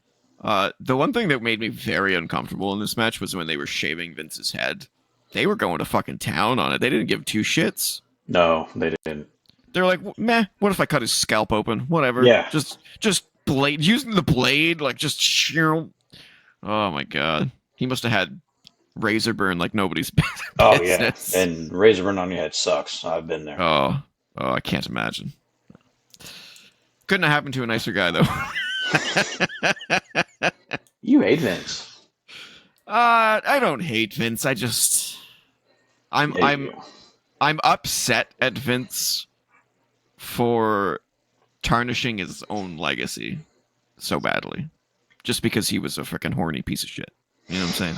The one thing that made me very uncomfortable in this match was when they were shaving Vince's head. They were going to fucking town on it. They didn't give two shits. No, they didn't. They're like, meh, what if I cut his scalp open? Whatever. Yeah. Just blade, using the blade, like just sheer. Oh my god. He must have had razor burn like nobody's business. Oh, yeah. And razor burn on your head sucks. I've been there. Oh, I can't imagine. Couldn't have happened to a nicer guy, though. You hate Vince. I don't hate Vince. I'm upset at Vince for tarnishing his own legacy so badly, just because he was a freaking horny piece of shit. You know what I'm saying?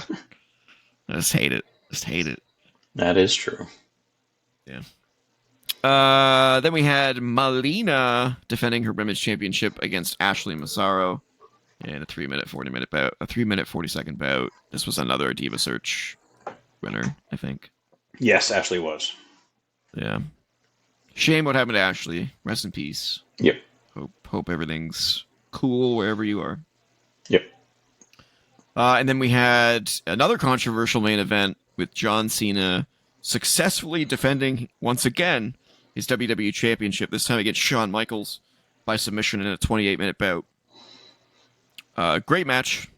I just hate it. Just hate it. That is true. Yeah. Then we had Melina defending her women's championship against Ashley Massaro in a 3-minute, 40-minute bout. A 3-minute, 40-second bout. This was another Diva Search winner, I think. Yes, Ashley was. Yeah. Shame what happened to Ashley. Rest in peace. Yep. Hope everything's cool wherever you are. Yep. And then we had another controversial main event with John Cena successfully defending, once again, his WWE Championship, this time against Shawn Michaels by submission in a 28-minute bout. Great match.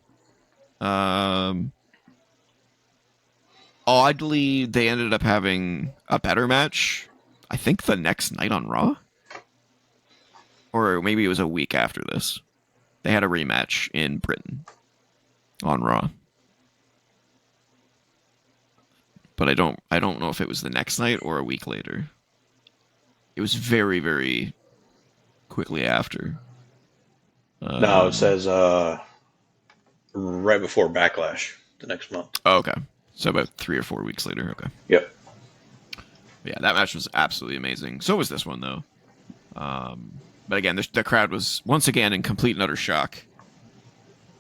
Oddly, they ended up having a better match, I think the next night on Raw? Or maybe it was a week after this. They had a rematch in Britain on Raw. But I don't know if it was the next night or a week later. It was very, very quickly after. No, it says right before Backlash the next month. Oh, okay. So about 3 or 4 weeks later. Okay. Yep. Yeah, that match was absolutely amazing. So was this one, though. But again, the crowd was once again in complete and utter shock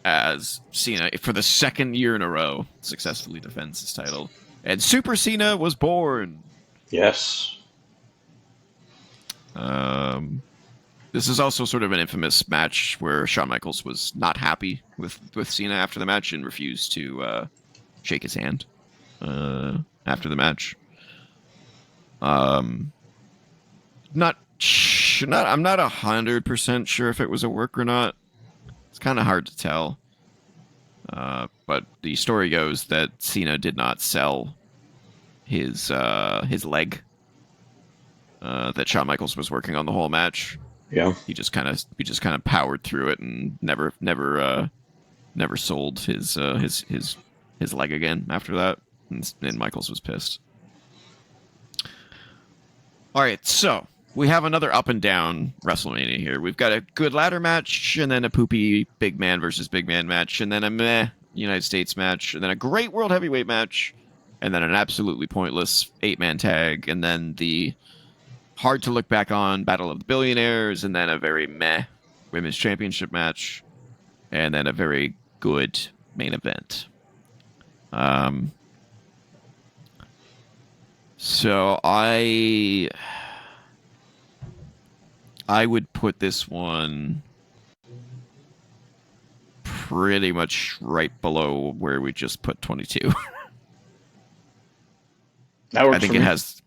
as Cena, for the second year in a row, successfully defends his title. And Super Cena was born. Yes. This is also sort of an infamous match where Shawn Michaels was not happy with Cena after the match and refused to shake his hand after the match. I'm not 100% sure if it was a work or not. It's kind of hard to tell. But the story goes that Cena did not sell his leg that Shawn Michaels was working on the whole match. Yeah. He just kind of powered through it and never sold his leg again after that. And Michaels was pissed. All right, so we have another up and down WrestleMania here. We've got a good ladder match, and then a poopy big man versus big man match, and then a meh United States match, and then a great World Heavyweight match, and then an absolutely pointless 8-man tag, and then the hard to look back on Battle of the Billionaires, and then a very meh Women's Championship match, and then a very good main event. So I would put this one pretty much right below where we just put 22. That works I think for it me. has.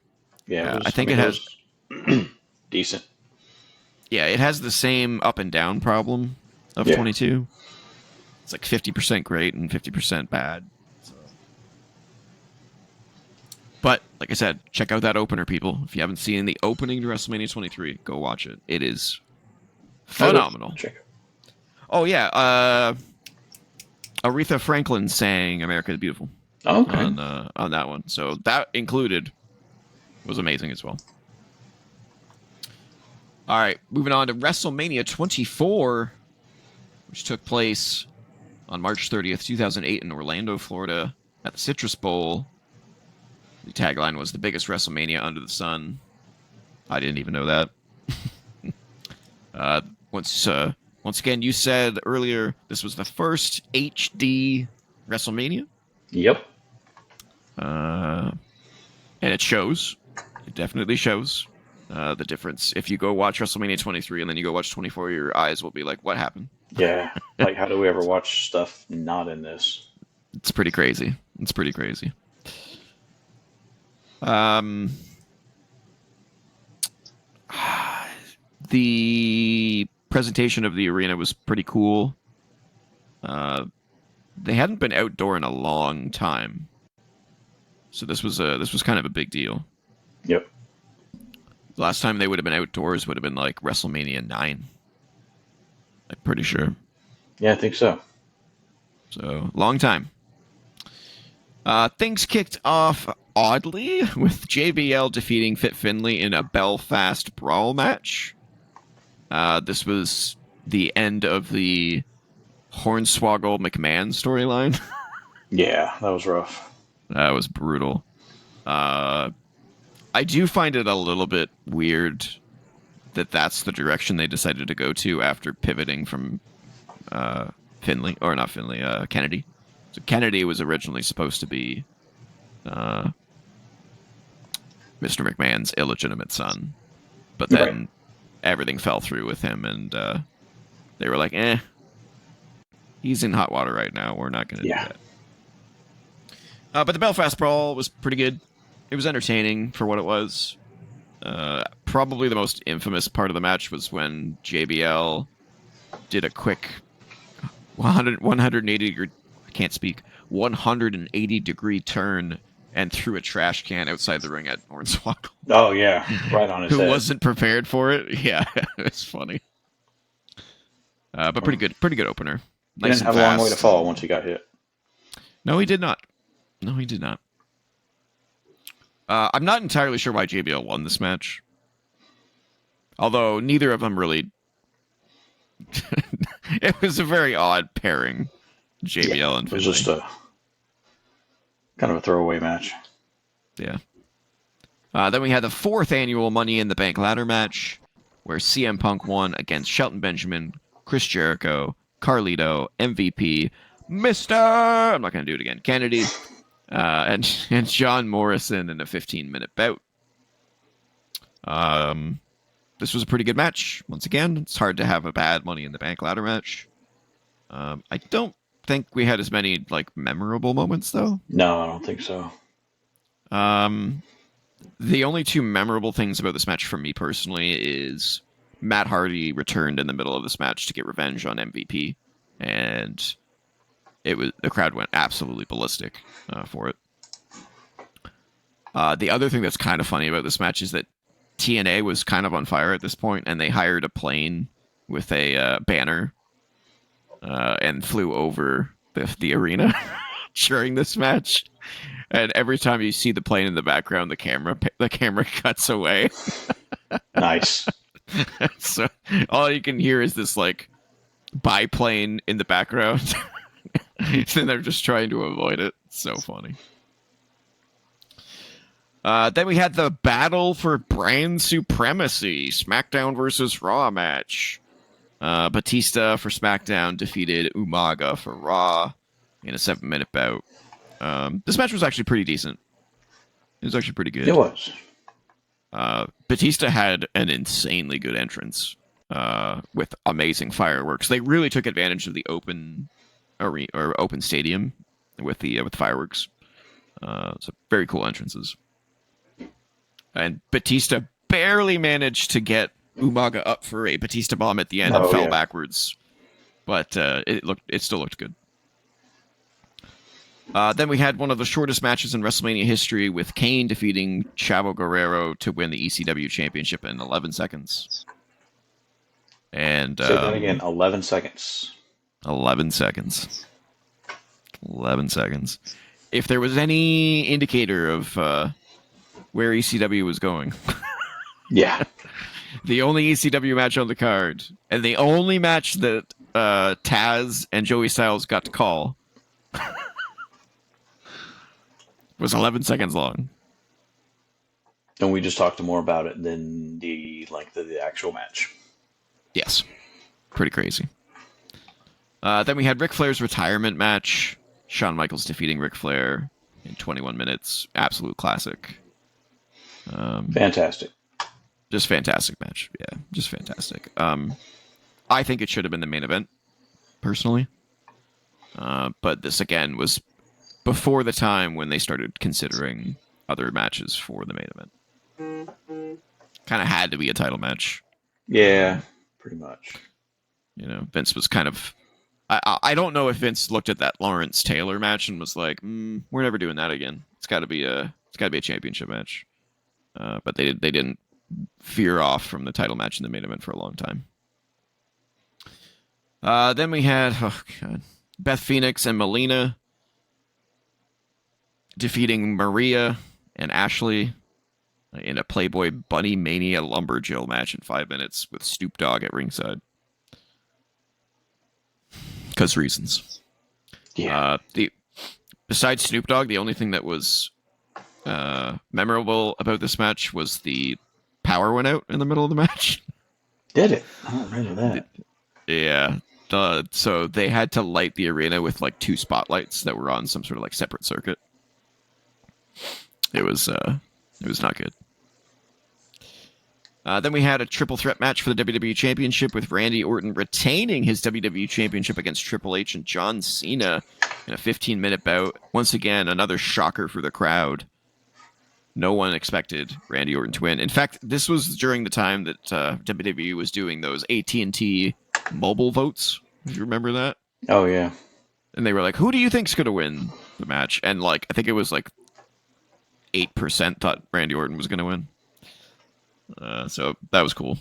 Yeah, I think it has. Decent. Yeah, it has the same up and down problem of 22. It's like 50% great and 50% bad. So. But, like I said, check out that opener, people. If you haven't seen the opening to WrestleMania 23, go watch it. It is phenomenal. Check it. Oh, yeah. Aretha Franklin sang America the Beautiful on that one. So that included was amazing as well. All right, moving on to WrestleMania 24, which took place on March 30th, 2008 in Orlando, Florida at the Citrus Bowl. The tagline was the biggest WrestleMania under the sun. I didn't even know that. Once again, you said earlier this was the first HD WrestleMania. Yep. And it shows. It definitely shows the difference. If you go watch WrestleMania 23 and then you go watch 24, your eyes will be like, what happened? Yeah. Like, how do we ever watch stuff not in this? It's pretty crazy. It's pretty crazy. The presentation of the arena was pretty cool. They hadn't been outdoor in a long time, so this was kind of a big deal. Yep. The last time they would have been outdoors would have been like WrestleMania 9. I'm pretty sure. Yeah, I think so. So, long time. Things kicked off oddly with JBL defeating Fit Finlay in a Belfast brawl match. This was the end of the Hornswoggle McMahon storyline. Yeah, that was rough. That was brutal. I do find it a little bit weird that that's the direction they decided to go to after pivoting from Finley, or not Finley, Kennedy. So Kennedy was originally supposed to be Mr. McMahon's illegitimate son, but Right. then everything fell through with him, and they were like, he's in hot water right now. We're not going to do Yeah. that. But the Belfast Brawl was pretty good. It was entertaining for what it was. Probably the most infamous part of the match was when JBL did a quick 180 degree, I can't speak, 180 degree turn and threw a trash can outside the ring at Hornswoggle. Oh yeah, right on his Who head. wasn't prepared for it? Yeah, it's funny. But pretty good opener. He Nice didn't and have a long way fast. to fall once he got hit. No, he did not. I'm not entirely sure why JBL won this match. Although neither of them really... It was a very odd pairing, JBL and Finley. It was just a kind of a throwaway match. Yeah. Then we had the 4th annual Money in the Bank ladder match, where CM Punk won against Shelton Benjamin, Chris Jericho, Carlito, MVP, Mr. I'm not going to do it again, Kennedy, and John Morrison in a 15-minute bout. This was a pretty good match. Once again, it's hard to have a bad Money in the Bank ladder match. I don't think we had as many memorable moments though. No, I don't think so. The only 2 memorable things about this match for me personally is Matt Hardy returned in the middle of this match to get revenge on MVP, and the crowd went absolutely ballistic for it. The other thing that's kind of funny about this match is that TNA was kind of on fire at this point, and they hired a plane with a banner and flew over the arena during this match. And every time you see the plane in the background, the camera cuts away. Nice. So all you can hear is this biplane in the background. And they're just trying to avoid it. It's so funny. Then we had the battle for brand supremacy, SmackDown versus Raw match. Batista for SmackDown defeated Umaga for Raw in a 7-minute bout. This match was actually pretty decent. It was actually pretty good. It was. Batista had an insanely good entrance with amazing fireworks. They really took advantage of the open arena or open stadium with fireworks. So very cool entrances. And Batista barely managed to get Umaga up for a Batista bomb at the end and fell backwards. But it still looked good. Then we had one of the shortest matches in WrestleMania history with Kane defeating Chavo Guerrero to win the ECW championship in 11 seconds. And say that again, 11 seconds. 11 seconds. 11 seconds. If there was any indicator of where ECW was going. Yeah. The only ECW match on the card, and the only match that Taz and Joey Styles got to call was 11 seconds long. And we just talked more about it than the length of the actual match. Yes. Pretty crazy. Then we had Ric Flair's retirement match. Shawn Michaels defeating Ric Flair in 21 minutes. Absolute classic. Fantastic. Just fantastic match. Yeah, just fantastic. I think it should have been the main event, personally. But this, again, was before the time when they started considering other matches for the main event. Kind of had to be a title match. Yeah, pretty much. You know, Vince was kind of... I don't know if Vince looked at that Lawrence Taylor match and was like, we're never doing that again. It's got to be a championship match. But they didn't veer off from the title match in the main event for a long time. Then we had Beth Phoenix and Melina defeating Maria and Ashley in a Playboy Bunny Mania Lumberjill match in 5 minutes with Snoop Dogg at ringside. Because reasons. Yeah. besides Snoop Dogg, the only thing that was memorable about this match was the power went out in the middle of the match. Did it? I don't remember that. Yeah. So they had to light the arena with like 2 spotlights that were on some sort of like separate circuit. It was not good. Then we had a triple threat match for the WWE Championship with Randy Orton retaining his WWE Championship against Triple H and John Cena in a 15-minute bout. Once again, another shocker for the crowd. No one expected Randy Orton to win. In fact, this was during the time that WWE was doing those AT&T mobile votes. Do you remember that? Oh, yeah. And they were like, who do you think's going to win the match? And like, I think it was like 8% thought Randy Orton was going to win. So that was cool.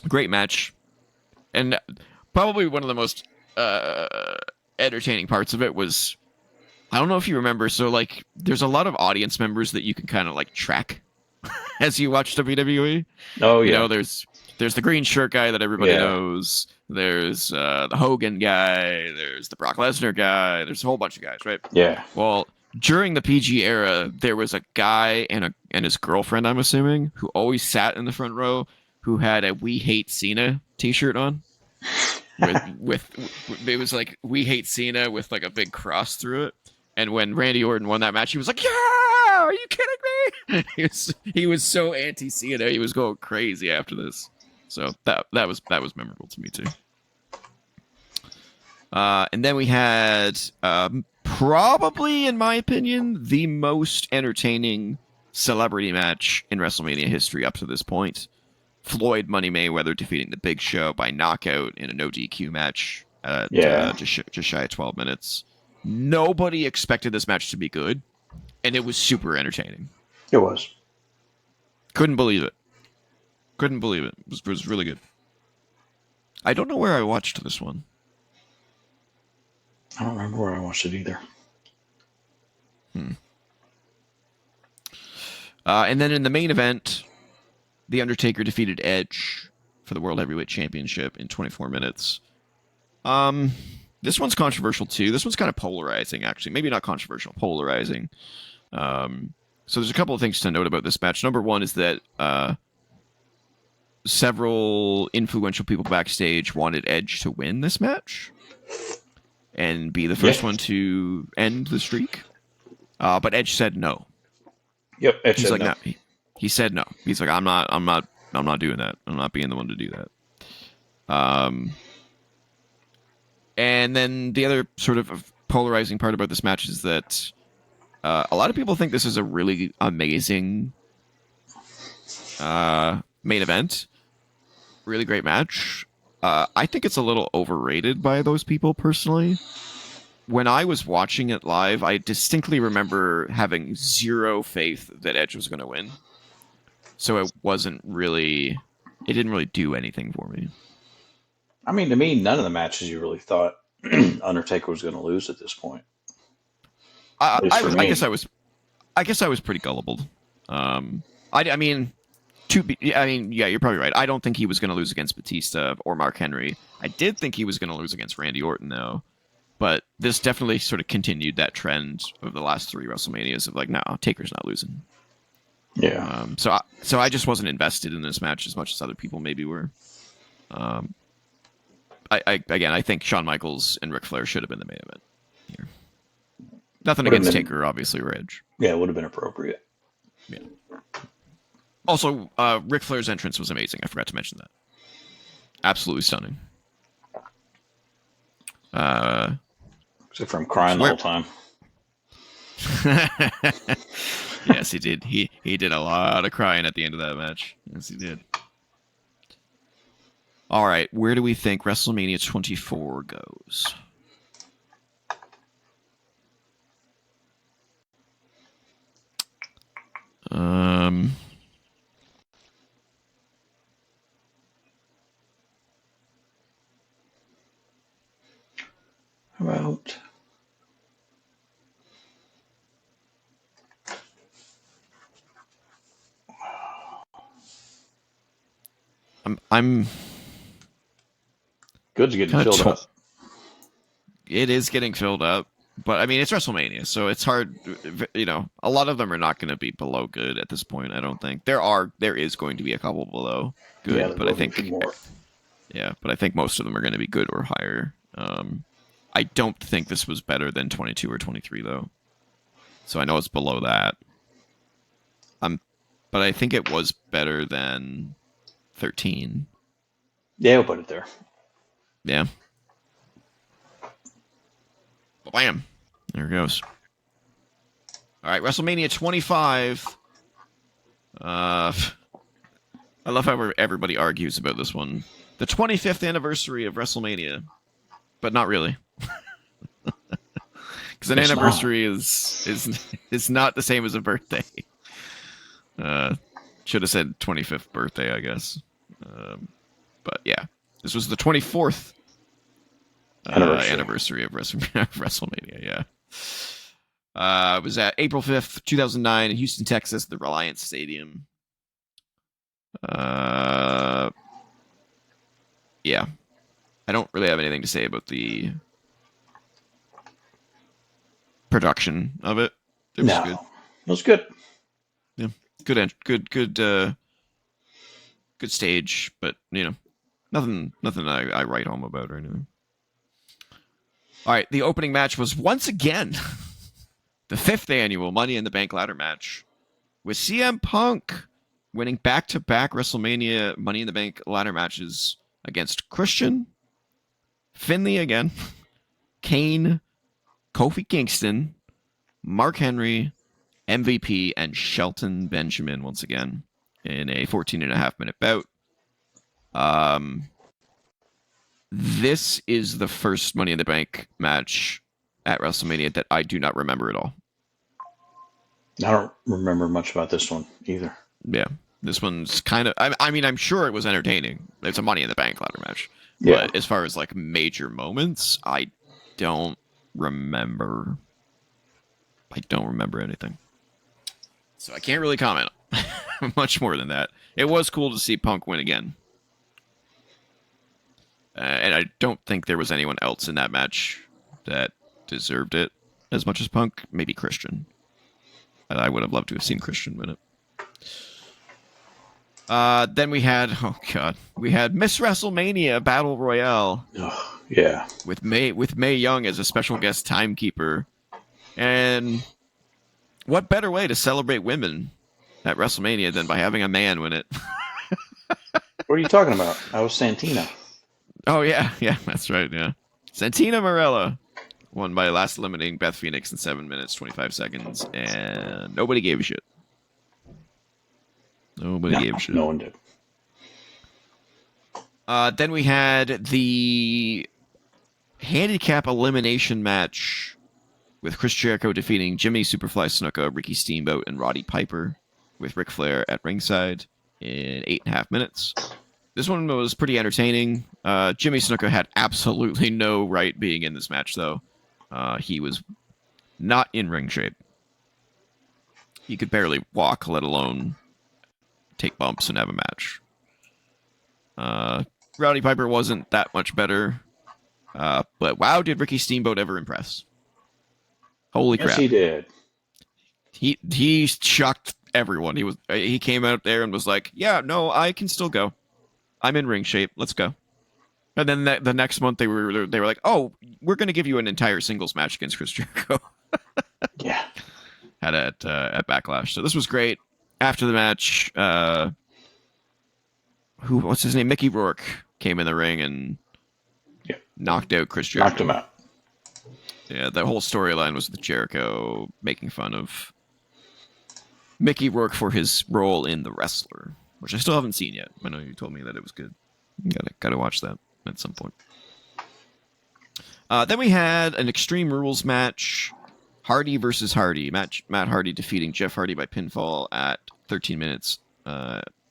Great match. And probably one of the most entertaining parts of it was, I don't know if you remember, so like there's a lot of audience members that you can kind of like track as you watch WWE. Oh, yeah. You know, there's the green shirt guy that everybody knows. There's the Hogan guy. There's the Brock Lesnar guy. There's a whole bunch of guys, right? Yeah. Well, during the PG era, there was a guy and his girlfriend, I'm assuming, who always sat in the front row, who had a "We Hate Cena" T-shirt on. with it was like "We Hate Cena" with like a big cross through it. And when Randy Orton won that match, he was like, "Yeah, are you kidding me?" he was so anti-Cena, he was going crazy after this. So that was memorable to me too. And then we had probably, in my opinion, the most entertaining celebrity match in WrestleMania history up to this point. Floyd Money Mayweather defeating the Big Show by knockout in a no DQ match at just shy of 12 minutes. Nobody expected this match to be good, and it was super entertaining. It was. Couldn't believe it. It was really good. I don't know where I watched this one. I don't remember where I watched it either. And then in the main event, The Undertaker defeated Edge for the World Heavyweight Championship in 24 minutes. This one's controversial too. This one's kind of polarizing, actually. Maybe not controversial, polarizing. So there's a couple of things to note about this match. Number one is that several influential people backstage wanted Edge to win this match and be the first one to end the streak. But Edge said no. Yep, Edge He's said like, no. nah. He said no. He's like, I'm not doing that. I'm not being the one to do that. And then the other sort of polarizing part about this match is that a lot of people think this is a really amazing main event. Really great match. I think it's a little overrated by those people personally. When I was watching it live, I distinctly remember having zero faith that Edge was going to win. So it didn't really do anything for me. I mean, to me, none of the matches you really thought Undertaker was going to lose at this point. I guess I was pretty gullible. I mean, yeah, you're probably right. I don't think he was going to lose against Batista or Mark Henry. I did think he was going to lose against Randy Orton, though. But this definitely sort of continued that trend of the last 3 WrestleManias of like, no, Taker's not losing. Yeah. So I just wasn't invested in this match as much as other people maybe were. I think Shawn Michaels and Ric Flair should have been the main event here. Nothing against Taker, obviously, or Edge. Yeah, it would have been appropriate. Yeah. Also, Ric Flair's entrance was amazing. I forgot to mention that. Absolutely stunning. Except for him crying the whole time. Yes, he did. He did a lot of crying at the end of that match. Yes, he did. All right, where do we think WrestleMania 24 goes? About I'm Good's getting filled up. It is getting filled up. But I mean, it's WrestleMania, so it's hard. You know, a lot of them are not going to be below good at this point. I don't think there is going to be a couple below Yeah, good, there but I will be a few think more. yeah, but I think most of them are going to be good or higher. I don't think this was better than 22 or 23 though, so I know it's below that. But I think it was better than 13. Yeah, we'll put it there. Yeah. Bam. There it goes. All right, WrestleMania 25. I love how everybody argues about this one. The 25th anniversary of WrestleMania, but not really, because an anniversary is not the same as a birthday. Should have said 25th birthday, I guess. But yeah, this was the 24th anniversary of WrestleMania. Yeah. It was at April 5th, 2009 in Houston, Texas, the Reliance Stadium. Yeah. I don't really have anything to say about the production of it. It was good. It was good. Yeah. Good stage, but you know, nothing I write home about or anything. All right, the opening match was once again the 5th annual Money in the Bank ladder match, with CM Punk winning back-to-back WrestleMania Money in the Bank ladder matches against Christian, Finley again, Kane, Kofi Kingston, Mark Henry, MVP, and Shelton Benjamin once again in a 14.5-minute bout. This is the first Money in the Bank match at WrestleMania that I do not remember at all. I don't remember much about this one either. Yeah, this one's kind of. I mean, I'm sure it was entertaining. It's a Money in the Bank ladder match, Yeah. but as far as like major moments, I don't remember. I don't remember anything, so I can't really comment much more than that. It was cool to see Punk win again, and I don't think there was anyone else in that match that deserved it as much as Punk. Maybe Christian. I would have loved to have seen Christian win it. Then we had Miss WrestleMania Battle Royale. Oh, yeah. With Mae Young as a special guest timekeeper. And what better way to celebrate women at WrestleMania than by having a man win it? What are you talking about? I was Santina. Oh yeah, that's right, yeah. Santina Marella won by last eliminating Beth Phoenix in 7 minutes 25 seconds, and nobody gave a shit. Nobody gave a shit. No one did. Then we had the handicap elimination match with Chris Jericho defeating Jimmy Superfly Snuka, Ricky Steamboat, and Roddy Piper, with Ric Flair at ringside in 8.5 minutes. This one was pretty entertaining. Jimmy Snuka had absolutely no right being in this match, though. He was not in ring shape. He could barely walk, let alone take bumps and have a match. Roddy Piper wasn't that much better. But wow, did Ricky Steamboat ever impress? Holy crap. Yes, he did. He shocked everyone. He came out there and was like, yeah, no, I can still go. I'm in ring shape. Let's go. And then the next month they were like, oh, we're going to give you an entire singles match against Chris Jericho. Yeah. Had at Backlash. So this was great. After the match, what's his name? Mickey Rourke came in the ring and knocked out Chris Jericho. Knocked him out. Yeah, the whole storyline was with Jericho making fun of Mickey Rourke for his role in The Wrestler, which I still haven't seen yet. I know you told me that it was good. Gotta watch that at some point. Then we had an Extreme Rules match. Hardy versus Hardy. Matt Hardy defeating Jeff Hardy by pinfall at 13 minutes.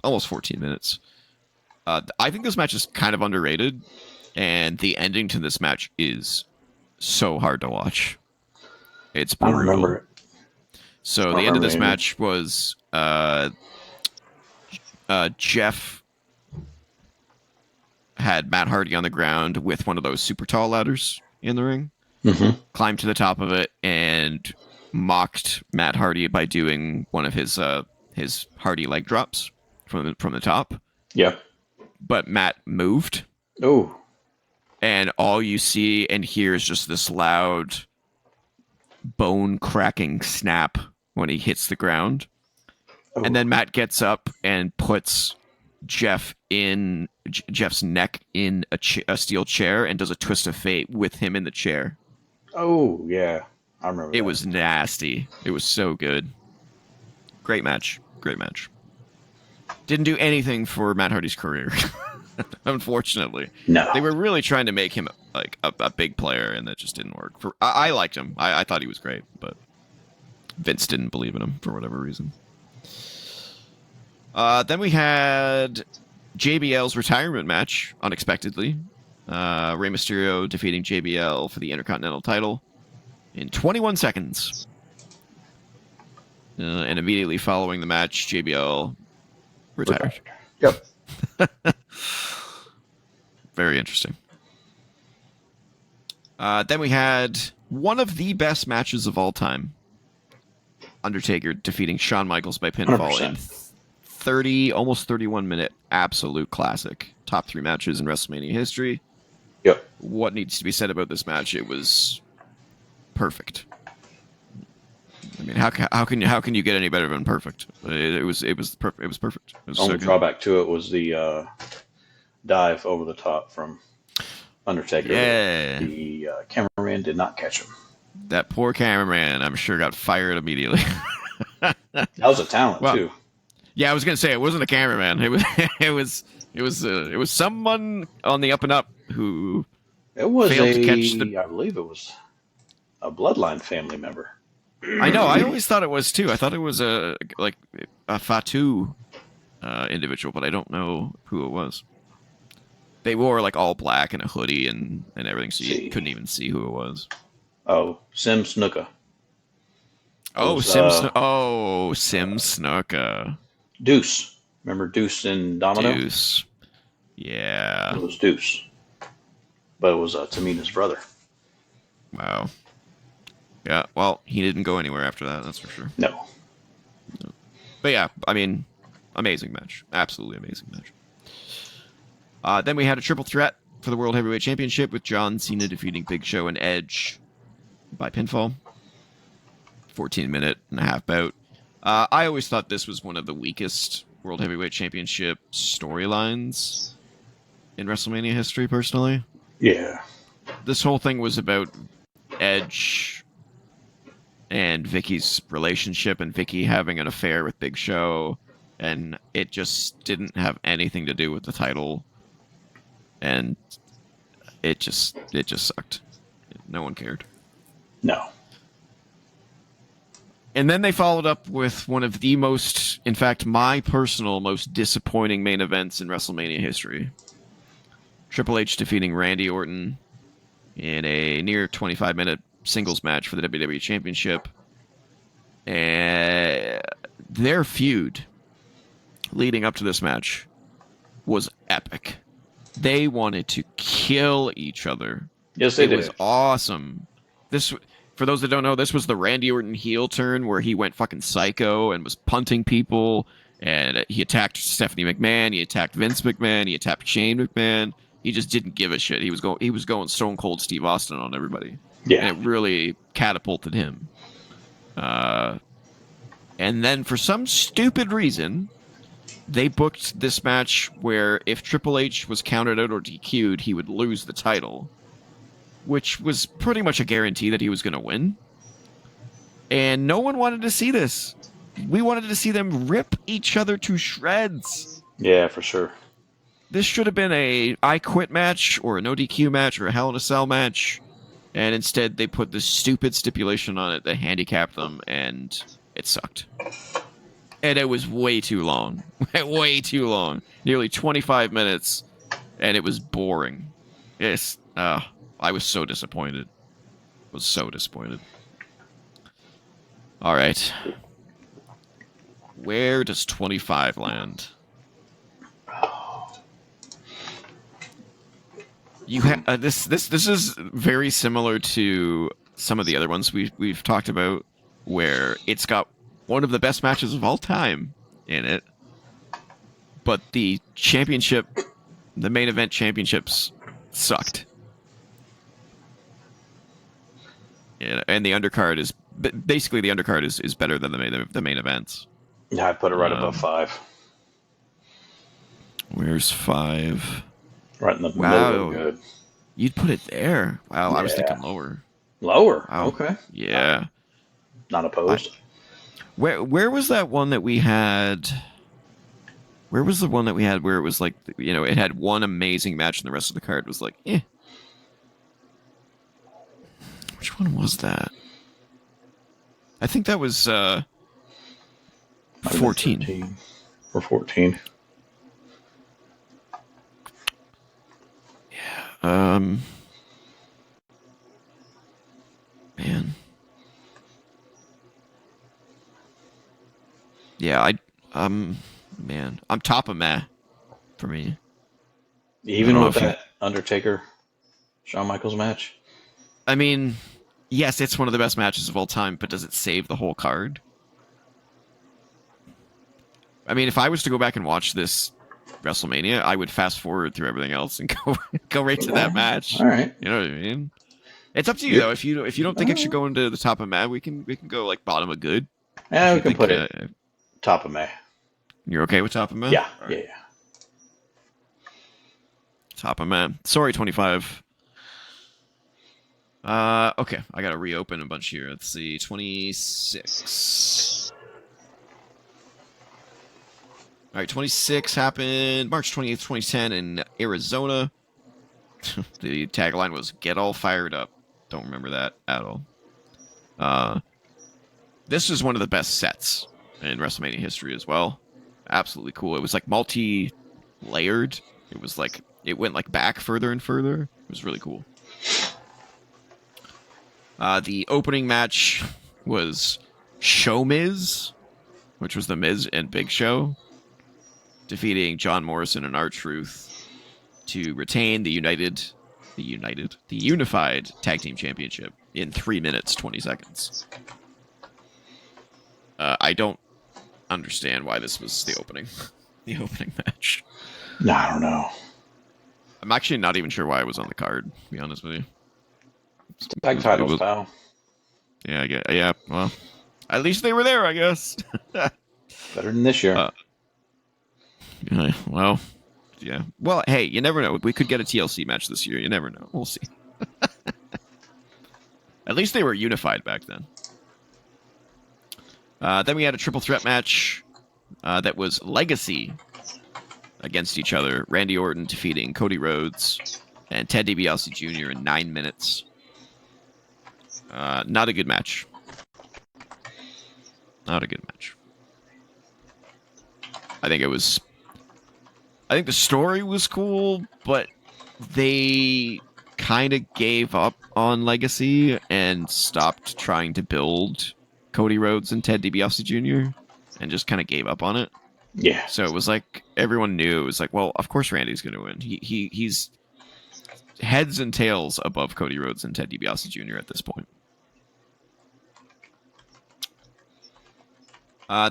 Almost 14 minutes. I think this match is kind of underrated. And the ending to this match is so hard to watch. It's brutal. I remember it. So the end of this match was Jeff had Matt Hardy on the ground with one of those super tall ladders in the ring. climbed to the top of it, and mocked Matt Hardy by doing one of his Hardy leg drops from the top. Yeah. But Matt moved. Oh. And all you see and hear is just this loud bone cracking snap when he hits the ground. Oh. And then Matt gets up and puts Jeff's neck in a steel chair and does a twist of fate with him in the chair. Oh, yeah. I remember It was nasty. It was so good. Great match. Great match. Didn't do anything for Matt Hardy's career. Unfortunately. No. They were really trying to make him like a big player, and that just didn't work. I liked him. I thought he was great, but Vince didn't believe in him for whatever reason. Then we had JBL's retirement match, unexpectedly. Rey Mysterio defeating JBL for the Intercontinental title in 21 seconds. And immediately following the match, JBL retired. Yep. Very interesting. Then we had one of the best matches of all time. Undertaker defeating Shawn Michaels by pinfall 100%. in 30, almost 31 minute absolute classic. Top 3 matches in WrestleMania history. Yep. What needs to be said about this match? It was perfect. I mean, how can you get any better than perfect? It was perfect. It was Only so good. drawback to it was the dive over the top from Undertaker. Yeah. The cameraman did not catch him. That poor cameraman, I'm sure, got fired immediately. That was a talent too. Yeah, I was gonna say it wasn't a cameraman. It was someone on the up and up who It was failed to catch I believe it was a bloodline family member. I know. I always thought it was too. I thought it was a Fatu individual, but I don't know who it was. They wore like all black and a hoodie and everything, so you couldn't even see who it was. Oh, Sim Snuka. Sim Snuka. Deuce. Remember Deuce in Domino? Deuce. Yeah. It was Deuce. But it was Tamina's brother. Wow. Yeah, well, he didn't go anywhere after that, that's for sure. No. But yeah, I mean, amazing match. Absolutely amazing match. Then we had a triple threat for the World Heavyweight Championship with John Cena defeating Big Show and Edge by pinfall. 14-minute-and-a-half bout. I always thought this was one of the weakest World Heavyweight Championship storylines in WrestleMania history, personally. Yeah. This whole thing was about Edge and Vicky's relationship and Vicky having an affair with Big Show, and it just didn't have anything to do with the title, and it just sucked. No one cared. No. And then they followed up with one of the most, in fact, my personal most disappointing main events in WrestleMania history. Triple H defeating Randy Orton in a near 25-minute singles match for the WWE Championship. And their feud leading up to this match was epic. They wanted to kill each other. Yes, they did. It was awesome. For those that don't know, this was the Randy Orton heel turn where he went fucking psycho and was punting people, and he attacked Stephanie McMahon, he attacked Vince McMahon, he attacked Shane McMahon. He just didn't give a shit. He was going Stone Cold Steve Austin on everybody. Yeah. And it really catapulted him. And then for some stupid reason, they booked this match where if Triple H was counted out or DQ'd, he would lose the title, which was pretty much a guarantee that he was going to win. And no one wanted to see this. We wanted to see them rip each other to shreds. Yeah, for sure. This should have been a I Quit match or a no DQ match or a Hell in a Cell match. And instead they put this stupid stipulation on it that handicapped them, and it sucked. And it was way too long. Way too long. Nearly 25 minutes. And it was boring. I was so disappointed. Was so disappointed. All right. Where does 25 land? You this is very similar to some of the other ones we've talked about, where it's got one of the best matches of all time in it, but the main event championships sucked. And the undercard is basically is better than the main events. Yeah, I put it right above 5. Where's 5? Right in the middle of good. You'd put it there. Wow, Yeah. I was thinking lower. Lower? Wow. Okay. Yeah. Not opposed. Where was that one that we had? Where was the one that we had where it was like, it had one amazing match and the rest of the card was like, eh. Which one was that? I think that was 14. Or 14. Yeah. Man. Yeah, man, I'm top of meh for me. Even with that Undertaker Shawn Michaels match? I mean, yes, it's one of the best matches of all time, but does it save the whole card? I mean, if I was to go back and watch this WrestleMania, I would fast forward through everything else and go right to that match. All right. You know what I mean? It's up to you though. If you don't think it should go into the top of meh, we can go like bottom of good. Yeah, we can put it top of meh. You're okay with top of meh? Yeah, right. Yeah. Top of meh. Sorry, 25. Okay, I gotta reopen a bunch here. Let's see, 26. All right, 26 happened March 28th, 2010 in Arizona. The tagline was "Get all fired up." Don't remember that at all. This is one of the best sets in WrestleMania history as well. Absolutely cool. It was like multi-layered. It was like it went like back further and further. It was really cool. The opening match was Show Miz, which was the Miz and Big Show, defeating John Morrison and R-Truth to retain the unified tag team championship in 3 minutes 20 seconds. I don't understand why this was the opening match. No, I don't know. I'm actually not even sure why it was on the card, to be honest with you. Tag titles, pal. Yeah, well, at least they were there, I guess. Better than this year. Well, yeah. Well, hey, you never know. We could get a TLC match this year. You never know. We'll see. At least they were unified back then. Then we had a triple threat match that was Legacy against each other. Randy Orton defeating Cody Rhodes and Ted DiBiase Jr. in 9 minutes. Not a good match. Not a good match. I think the story was cool, but they kind of gave up on Legacy and stopped trying to build Cody Rhodes and Ted DiBiase Jr. and just kind of gave up on it. Yeah. So it was like everyone knew it was like, well, of course Randy's going to win. He's heads and tails above Cody Rhodes and Ted DiBiase Jr. at this point.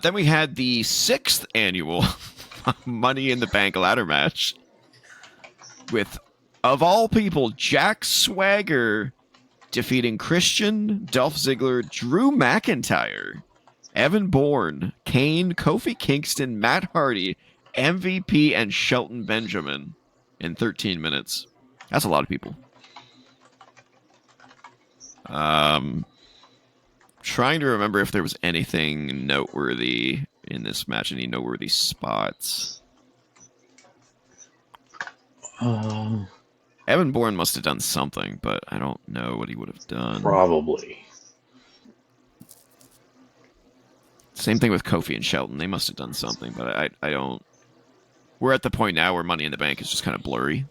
Then we had the 6th annual Money in the Bank ladder match with, of all people, Jack Swagger defeating Christian, Dolph Ziggler, Drew McIntyre, Evan Bourne, Kane, Kofi Kingston, Matt Hardy, MVP, and Shelton Benjamin in 13 minutes. That's a lot of people. Trying to remember if there was anything noteworthy in this match, any noteworthy spots. Evan Bourne must have done something, but I don't know what he would have done. Probably. Same thing with Kofi and Shelton. They must have done something, but I don't... We're at the point now where Money in the Bank is just kind of blurry.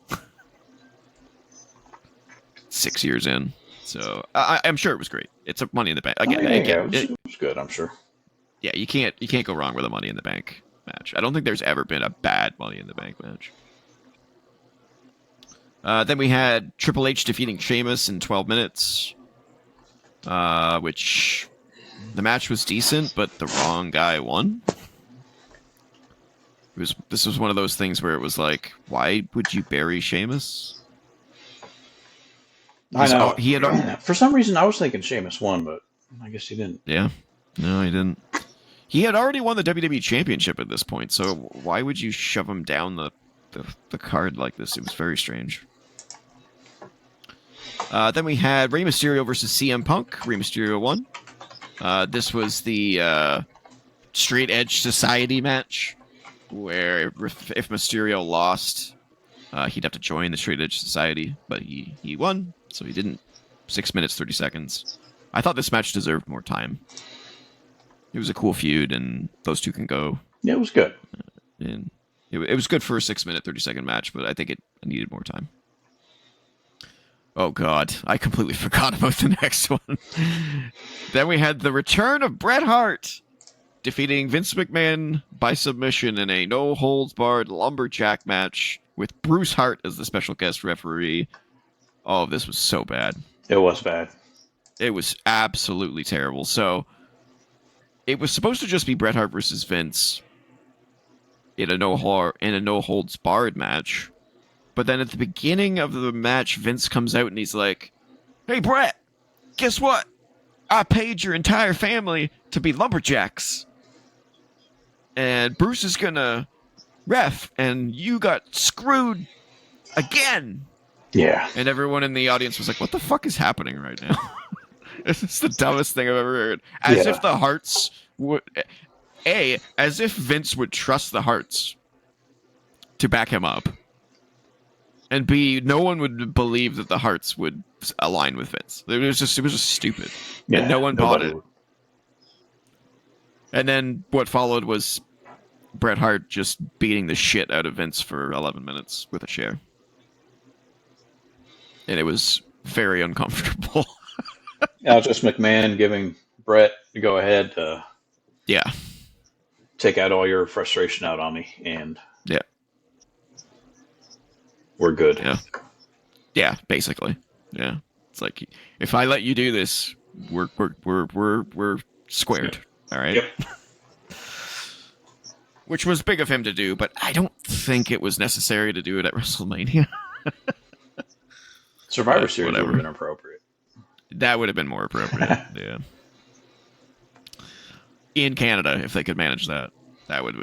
6 years in. So I'm sure it was great. It's a Money in the Bank. Again, it was good, I'm sure. Yeah, you can't go wrong with a Money in the Bank match. I don't think there's ever been a bad Money in the Bank match. Then we had Triple H defeating Sheamus in 12 minutes, which the match was decent, but the wrong guy won. This was one of those things where it was like, why would you bury Sheamus? I know. For some reason, I was thinking Sheamus won, but I guess he didn't. Yeah. No, he didn't. He had already won the WWE Championship at this point, so why would you shove him down the card like this? It was very strange. Then we had Rey Mysterio versus CM Punk. Rey Mysterio won. This was the Straight Edge Society match, where if Mysterio lost, he'd have to join the Straight Edge Society, but he won, so he didn't. 6 minutes, 30 seconds. I thought this match deserved more time. It was a cool feud, and those two can go. Yeah, it was good. And it was good for a 6 minute, 30-second match, but I think it needed more time. Oh, God. I completely forgot about the next one. Then we had the return of Bret Hart, defeating Vince McMahon by submission in a no-holds-barred lumberjack match with Bruce Hart as the special guest referee. Oh, this was so bad. It was bad. It was absolutely terrible. So, it was supposed to just be Bret Hart versus Vince in a no-holds-barred match. But then at the beginning of the match, Vince comes out and he's like, "Hey, Bret, guess what? I paid your entire family to be lumberjacks. And Bruce is gonna ref, and you got screwed again." Yeah. And everyone in the audience was like, what the fuck is happening right now? This is the dumbest thing I've ever heard. As if the Harts would... as if Vince would trust the Harts to back him up. And B, no one would believe that the Harts would align with Vince. It was just stupid. Yeah, and no one bought it. And then what followed was Bret Hart just beating the shit out of Vince for 11 minutes with a chair. And it was very uncomfortable. Just McMahon giving Bret the go ahead to take out all your frustration out on me, and we're good. Yeah, basically. Yeah, it's like, if I let you do this, we're squared. All right. Yep. Which was big of him to do, but I don't think it was necessary to do it at WrestleMania. Survivor Series would have been appropriate. That would have been more appropriate. Yeah. In Canada, if they could manage that, that would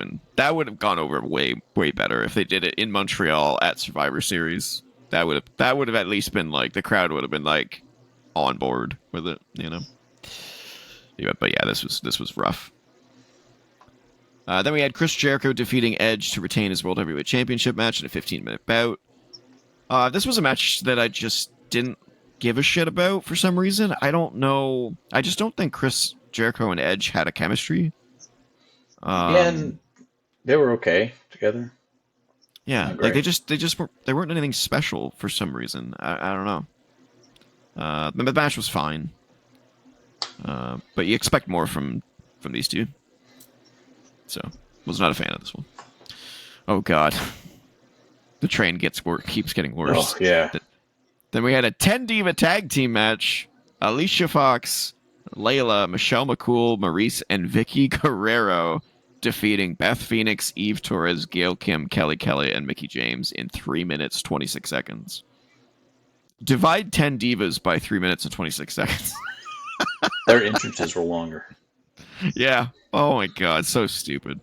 have gone over way better if they did it in Montreal at Survivor Series. That would have at least been like, the crowd would have been like on board with it, you know. Yeah, but yeah, this was rough. Then we had Chris Jericho defeating Edge to retain his World Heavyweight Championship match in a 15-minute bout. This was a match that I just didn't give a shit about for some reason. I don't know. I just don't think Chris Jericho and Edge had a chemistry. And they were okay together. Yeah, like they weren't anything special for some reason. I don't know. The match was fine, but you expect more from these two. So, was not a fan of this one. Oh God. The train keeps getting worse. Oh, yeah. Then we had a 10-diva tag team match. Alicia Fox, Layla, Michelle McCool, Maurice, and Vicky Guerrero defeating Beth Phoenix, Eve Torres, Gail Kim, Kelly Kelly, and Mickie James in 3 minutes, 26 seconds. Divide 10 divas by 3 minutes and 26 seconds. Their entrances were longer. Yeah. Oh my God, so stupid.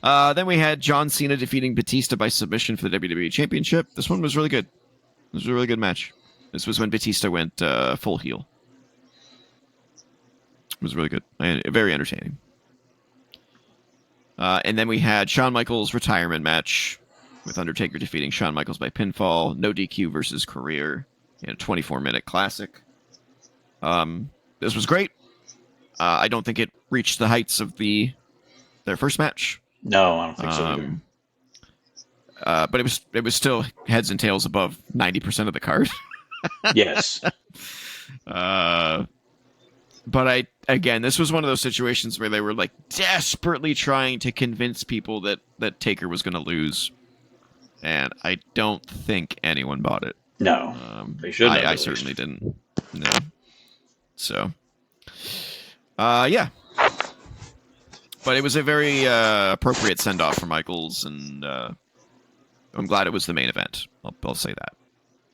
Then we had John Cena defeating Batista by submission for the WWE Championship. This one was really good. It was a really good match. This was when Batista went full heel. It was really good. And very entertaining. And then we had Shawn Michaels' retirement match with Undertaker defeating Shawn Michaels by pinfall. No DQ versus career in a 24-minute classic. This was great. I don't think it reached the heights of their first match. No, I don't think so either. But it was still heads and tails above 90% of the card. Yes. But this was one of those situations where they were like desperately trying to convince people that Taker was going to lose. and I don't think anyone bought it. No, they should. I certainly didn't. No. So, yeah. But it was a very appropriate send-off for Michaels, and I'm glad it was the main event. I'll say that.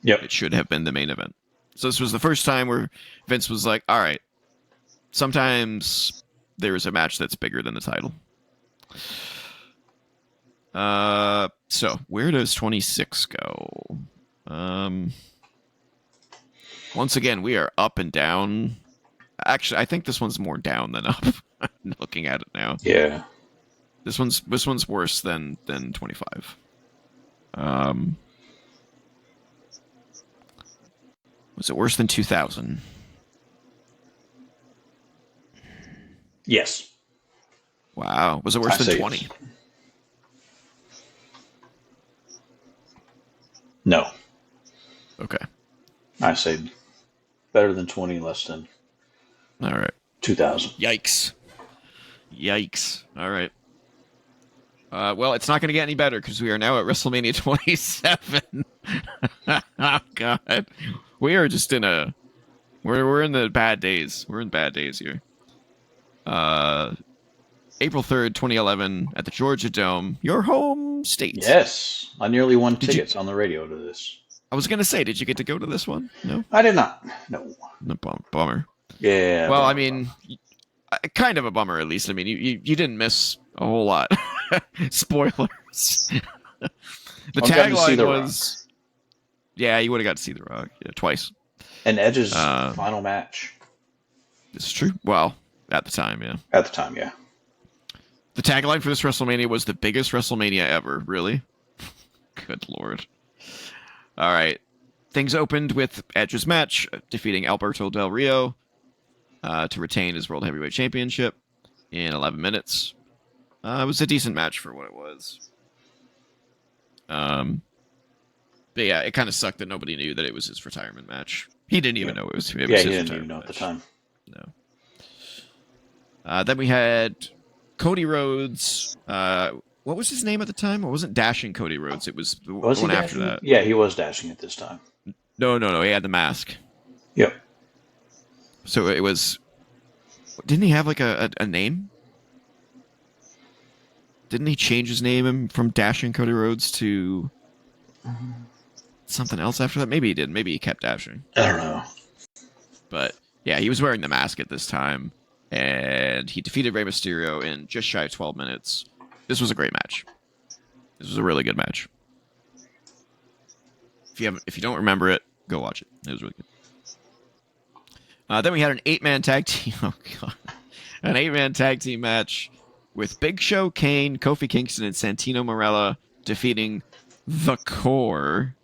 Yep. It should have been the main event. So this was the first time where Vince was like, all right, sometimes there is a match that's bigger than the title. So where does 26 go? Once again, we are up and down. Actually, I think this one's more down than up. Looking at it now. Yeah. This one's worse than 25. Was it worse than 2000? Yes. Wow. Was it worse than 20? Yes. No. Okay. I say better than 20, less than. All right. 2000. Yikes. All right. Well, it's not going to get any better because we are now at WrestleMania 27. Oh, God. We are just in a... We're in the bad days. We're in bad days here. April 3rd, 2011, at the Georgia Dome, your home state. Yes. I nearly won tickets on the radio to this. I was going to say, did you get to go to this one? No? I did not. No. Bummer. Yeah. Well, I mean, kind of a bummer, at least. I mean, you didn't miss a whole lot. Spoilers. The tagline was... Yeah, you would have got to see The Rock. Yeah, twice. And Edge's final match. This is true. Well, at the time, yeah. At the time, yeah. The tagline for this WrestleMania was the biggest WrestleMania ever. Really? Good Lord. All right. Things opened with Edge's match, defeating Alberto Del Rio to retain his World Heavyweight Championship in 11 minutes. It was a decent match for what it was. But yeah, it kind of sucked that nobody knew that it was his retirement match. He didn't even know it was his retirement match. Yeah, he didn't even know at the time. No. Then we had Cody Rhodes. What was his name at the time? It wasn't Dashing Cody Rhodes. It was the one after that. Yeah, he was dashing at this time. No. He had the mask. Yep. So it was... Didn't he have like a name? Didn't he change his name from Dashing Cody Rhodes to... something else after that? Maybe he did. Maybe he kept dashing. I don't know. But yeah, he was wearing the mask at this time, and he defeated Rey Mysterio in just shy of 12 minutes. This was a great match. This was a really good match. If you don't remember it, go watch it. It was really good. Then we had an 8-man tag team. Oh God, an 8-man tag team match with Big Show, Kane, Kofi Kingston, and Santino Marella defeating The Core,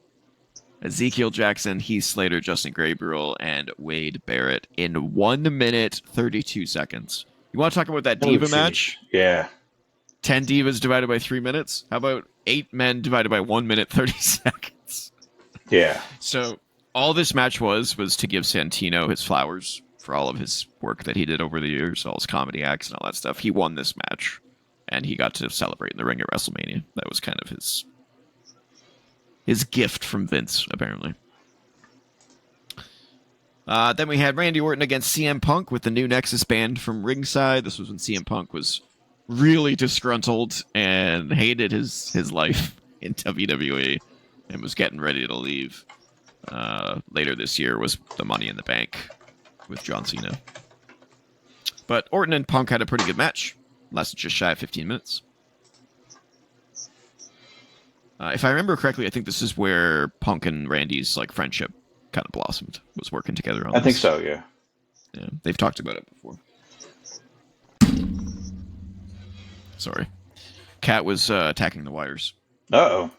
Ezekiel Jackson, Heath Slater, Justin Gabriel, and Wade Barrett in 1 minute 32 seconds. You want to talk about that Diva match? Yeah. 10 Divas divided by 3 minutes? How about 8 men divided by 1 minute 30 seconds? Yeah. So all this match was to give Santino his flowers for all of his work that he did over the years, all his comedy acts and all that stuff. He won this match, and he got to celebrate in the ring at WrestleMania. That was kind of his gift from Vince, apparently. Then we had Randy Orton against CM Punk with the new Nexus band from ringside. This was when CM Punk was really disgruntled and hated his life in WWE and was getting ready to leave. Later this year was the Money in the Bank with John Cena. But Orton and Punk had a pretty good match. Lasted just shy of 15 minutes. If I remember correctly, I think this is where Punk and Randy's friendship kind of blossomed. Was working together on this. I think so, yeah. Yeah, they've talked about it before. Sorry. Cat was attacking the wires. Uh-oh.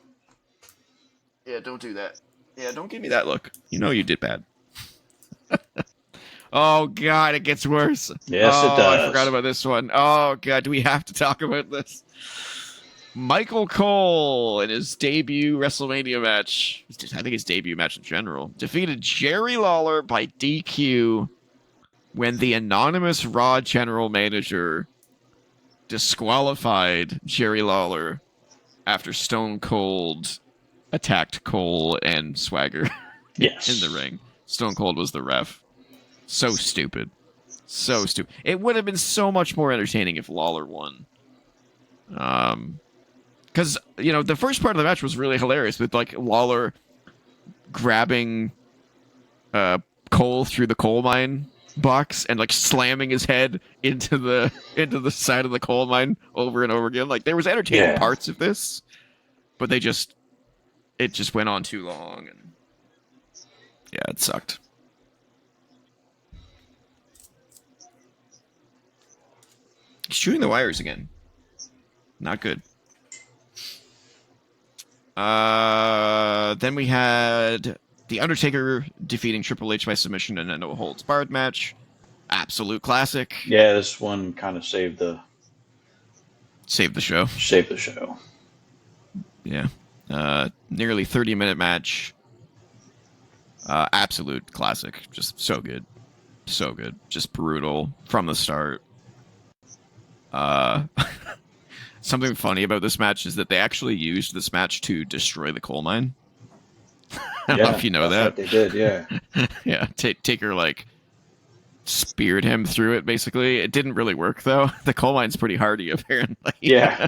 Yeah, don't do that. Yeah, don't give me that look. You know you did bad. Oh, God, it gets worse. Yes, it does. I forgot about this one. Oh, God, do we have to talk about this? Michael Cole in his debut WrestleMania match, I think his debut match in general, defeated Jerry Lawler by DQ when the anonymous Raw general manager disqualified Jerry Lawler after Stone Cold attacked Cole and Swagger Yes. in the ring. Stone Cold was the ref. So stupid. So stupid. It would have been so much more entertaining if Lawler won. Because, the first part of the match was really hilarious with, like, Lawler grabbing Cole through the coal mine box and, like, slamming his head into the side of the coal mine over and over again. Like, there was entertaining parts of this, but it just went on too long, and yeah, it sucked. He's shooting the wires again. Not good. Then we had The Undertaker defeating Triple H by submission in a no-holds-barred match. Absolute classic. Yeah, this one kind of saved the show. Saved the show. Yeah. Nearly 30-minute match. Absolute classic. Just so good. So good. Just brutal from the start. Something funny about this match is that they actually used this match to destroy the coal mine. I don't know if you know that. What they did, yeah. Yeah, Taker, like, speared him through it, basically. It didn't really work, though. The coal mine's pretty hardy, apparently. Yeah.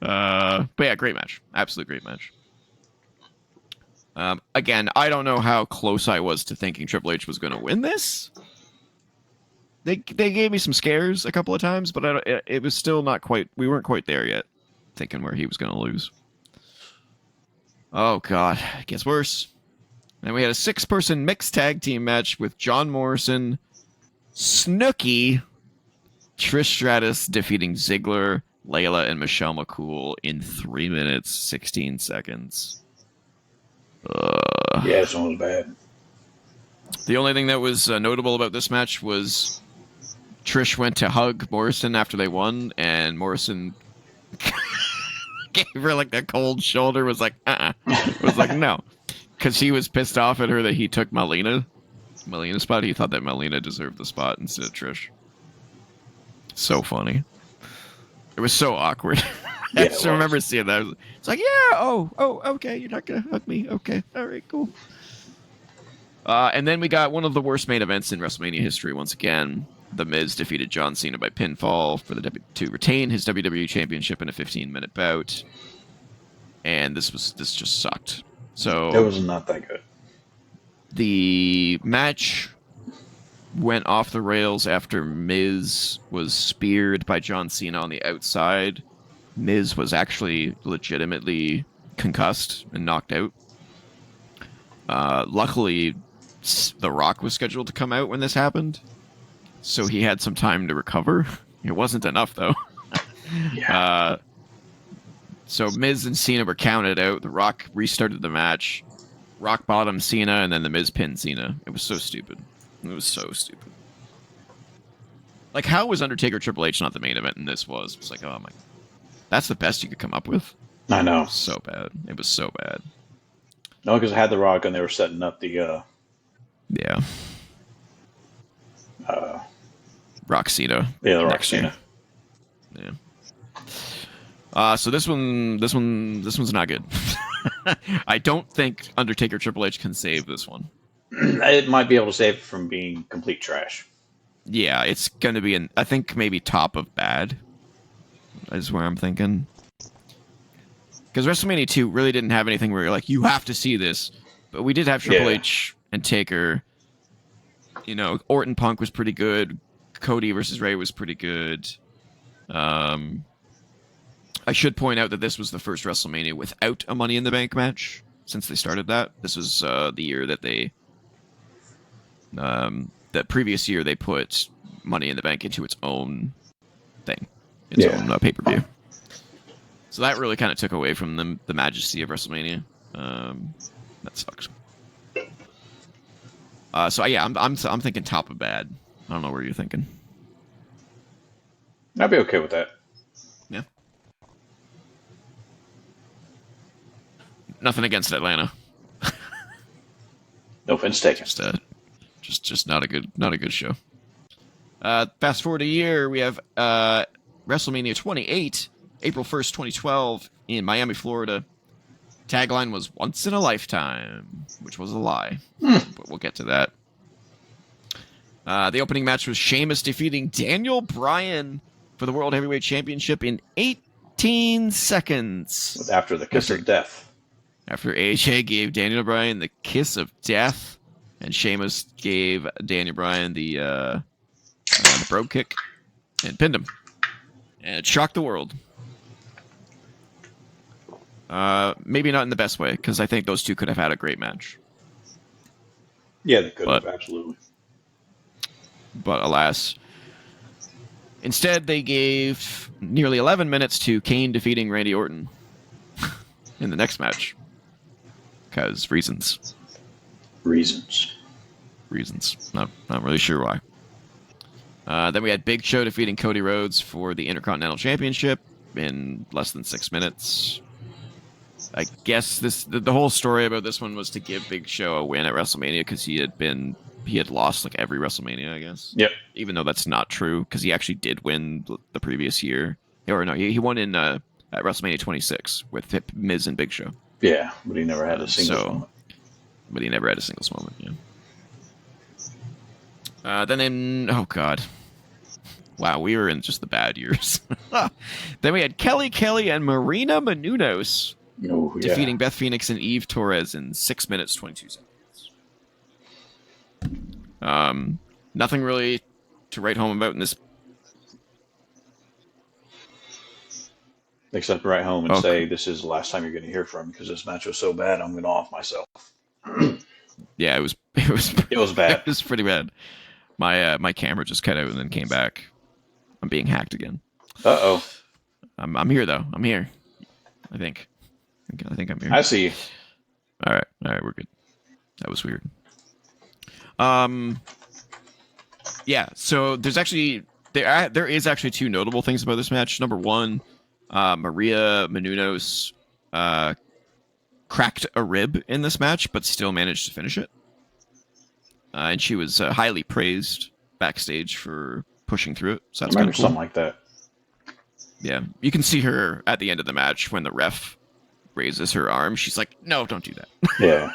But yeah, great match. Absolute great match. Again, I don't know how close I was to thinking Triple H was going to win this. They gave me some scares a couple of times, but it was still not quite... We weren't quite there yet, thinking where he was going to lose. Oh, God. It gets worse. And we had a 6-person mixed tag team match with John Morrison, Snooki, Trish Stratus defeating Ziggler, Layla, and Michelle McCool in 3 minutes, 16 seconds. Yeah, this one was bad. The only thing that was notable about this match was Trish went to hug Morrison after they won, and Morrison gave her like a cold shoulder, was like, was like, no. Because he was pissed off at her that he took Melina's spot. He thought that Melina deserved the spot instead of Trish. So funny. It was so awkward. Yeah, I just remember seeing that. It's like, yeah, okay, you're not going to hug me. Okay, all right, cool. And then we got one of the worst main events in WrestleMania history once again. The Miz defeated John Cena by pinfall to retain his WWE Championship in a 15-minute bout. And this just sucked. So it was not that good. The match went off the rails after Miz was speared by John Cena on the outside. Miz was actually legitimately concussed and knocked out. Luckily, The Rock was scheduled to come out when this happened, so he had some time to recover. It wasn't enough, though. Yeah. So Miz and Cena were counted out. The Rock restarted the match. Rock bottomed Cena, and then the Miz pinned Cena. It was so stupid. It was so stupid. Like, how was Undertaker Triple H not the main event and this was? It's like, oh my... That's the best you could come up with? I know. It was so bad. It was so bad. No, because I had The Rock and they were setting up the... Yeah. Rock Cena. Yeah, the Rock Cena. Yeah. So this one's not good. I don't think Undertaker Triple H can save this one. It might be able to save it from being complete trash. Yeah, it's going to be I think maybe top of bad is where I'm thinking. Because WrestleMania 2 really didn't have anything where you're like, you have to see this. But we did have Triple H and Taker. You know, Orton Punk was pretty good. Cody versus Ray was pretty good. I should point out that this was the first WrestleMania without a Money in the Bank match since they started that. This was the year that they... that previous year they put Money in the Bank into its own thing. Its own pay-per-view. So that really kind of took away from the majesty of WrestleMania. That sucks. So yeah, I'm thinking top of bad. I don't know where you're thinking. I'd be okay with that. Yeah. Nothing against Atlanta. No offense taken. Just not a good show. Fast forward a year, we have WrestleMania 28, April 1st, 2012, in Miami, Florida. Tagline was "Once in a Lifetime," which was a lie, but we'll get to that. The opening match was Sheamus defeating Daniel Bryan for the World Heavyweight Championship in 18 seconds. After the kiss of death. After AJ gave Daniel Bryan the kiss of death, and Sheamus gave Daniel Bryan the brogue kick and pinned him. And it shocked the world. Maybe not in the best way, because I think those two could have had a great match. Yeah, they could have, absolutely. But alas, instead they gave nearly 11 minutes to Kane defeating Randy Orton in the next match. Because reasons. Reasons. Not really sure why. Then we had Big Show defeating Cody Rhodes for the Intercontinental Championship in less than 6 minutes. I guess the whole story about this one was to give Big Show a win at WrestleMania because he had lost like every WrestleMania, I guess. Yep. Even though that's not true, because he actually did win the previous year. Or no, he won in at WrestleMania 26 with Miz and Big Show. Yeah, but he never had a singles moment. But he never had a singles moment, yeah. Oh god. Wow, we were in just the bad years. Then we had Kelly and Marina Menounos defeating Beth Phoenix and Eve Torres in 6 minutes, 22 seconds. Nothing really to write home about in this. Except write home and say, this is the last time you're going to hear from me because this match was so bad, I'm going to off myself. Yeah, it was bad. It was pretty bad. My camera just cut out and then came back. I'm being hacked again. Uh-oh. I'm here, though. I'm here. I think I'm here. I see you. All right, we're good. That was weird. Yeah, so there is actually two notable things about this match. Number one, Maria Menounos cracked a rib in this match, but still managed to finish it. And she was highly praised backstage for pushing through it. So that's kind of cool. Something like that. Yeah, you can see her at the end of the match when the ref raises her arm. She's like, "No, don't do that." Yeah.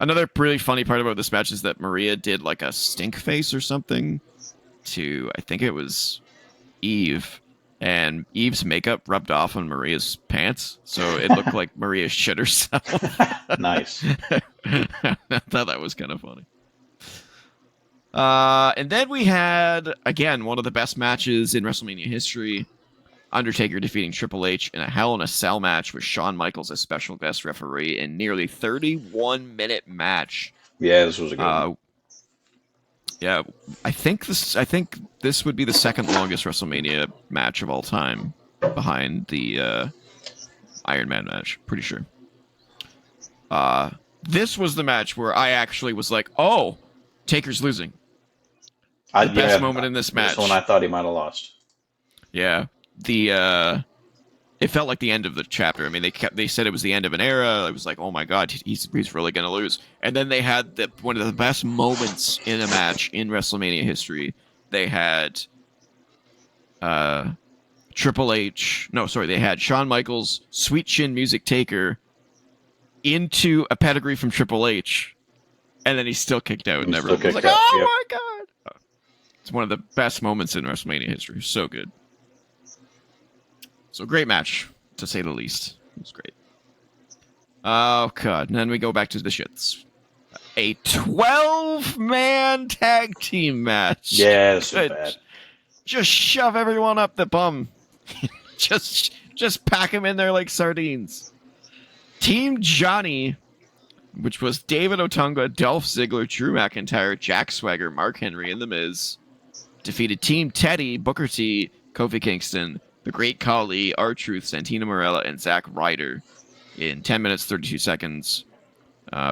Another really funny part about this match is that Maria did like a stink face or something to, I think it was Eve, and Eve's makeup rubbed off on Maria's pants, so it looked like Maria shit herself. Nice. I thought that was kind of funny. And then we had, again, one of the best matches in WrestleMania history. Undertaker defeating Triple H in a Hell in a Cell match with Shawn Michaels as special guest referee in nearly 31-minute match. Yeah, this was a good one. Yeah, I think this would be the second longest WrestleMania match of all time, behind the Iron Man match. Pretty sure. This was the match where I actually was like, "Oh, Taker's losing." The best moment in this match. This one I thought he might have lost. Yeah. It felt like the end of the chapter. I mean, they said it was the end of an era. I was like, oh my god, he's really gonna lose. And then they had one of the best moments in a match in WrestleMania history. They had they had Shawn Michaels Sweet Chin Music Taker into a pedigree from Triple H, and then he's still kicked out, and everyone was like, oh my god. It's one of the best moments in WrestleMania history. So good. So great match, to say the least. It was great. Oh, God. And then we go back to the shits. A 12-man tag team match. Yeah, this was bad. Just shove everyone up the bum. just pack them in there like sardines. Team Johnny, which was David Otunga, Dolph Ziggler, Drew McIntyre, Jack Swagger, Mark Henry, and The Miz, defeated Team Teddy, Booker T, Kofi Kingston, The Great Khali, R-Truth, Santino Marella, and Zack Ryder in 10 minutes, 32 seconds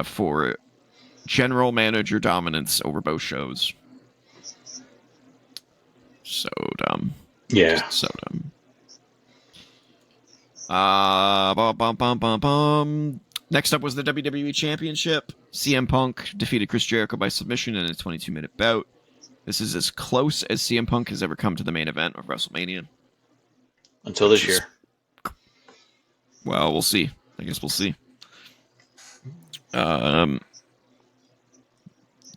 for general manager dominance over both shows. So dumb. Yeah. Just so dumb. Next up was the WWE Championship. CM Punk defeated Chris Jericho by submission in a 22-minute bout. This is as close as CM Punk has ever come to the main event of WrestleMania. Until this year. Well, we'll see. I guess we'll see.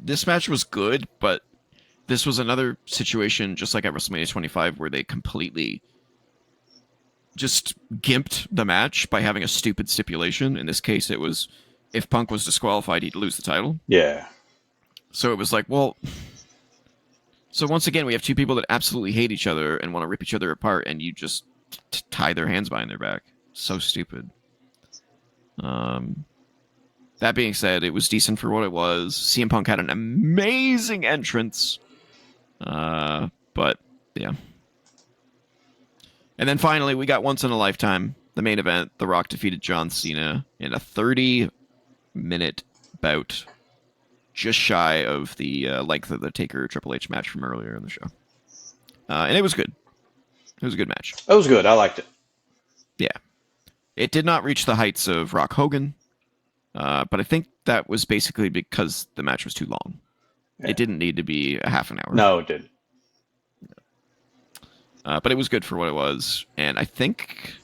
This match was good, but this was another situation, just like at WrestleMania 25, where they completely just gimped the match by having a stupid stipulation. In this case, it was if Punk was disqualified, he'd lose the title. Yeah. So it was like, well... So once again, we have two people that absolutely hate each other and want to rip each other apart, and you just tie their hands behind their back. So stupid. That being said, it was decent for what it was. CM Punk had an amazing entrance. But, yeah. And then finally, we got once in a lifetime, the main event. The Rock defeated John Cena in a 30-minute bout. Just shy of the length of the Taker Triple H match from earlier in the show. And it was good. It was a good match. It was good. I liked it. Yeah. It did not reach the heights of Rock Hogan, but I think that was basically because the match was too long. Yeah. It didn't need to be a half an hour. No, it didn't. But it was good for what it was. And I think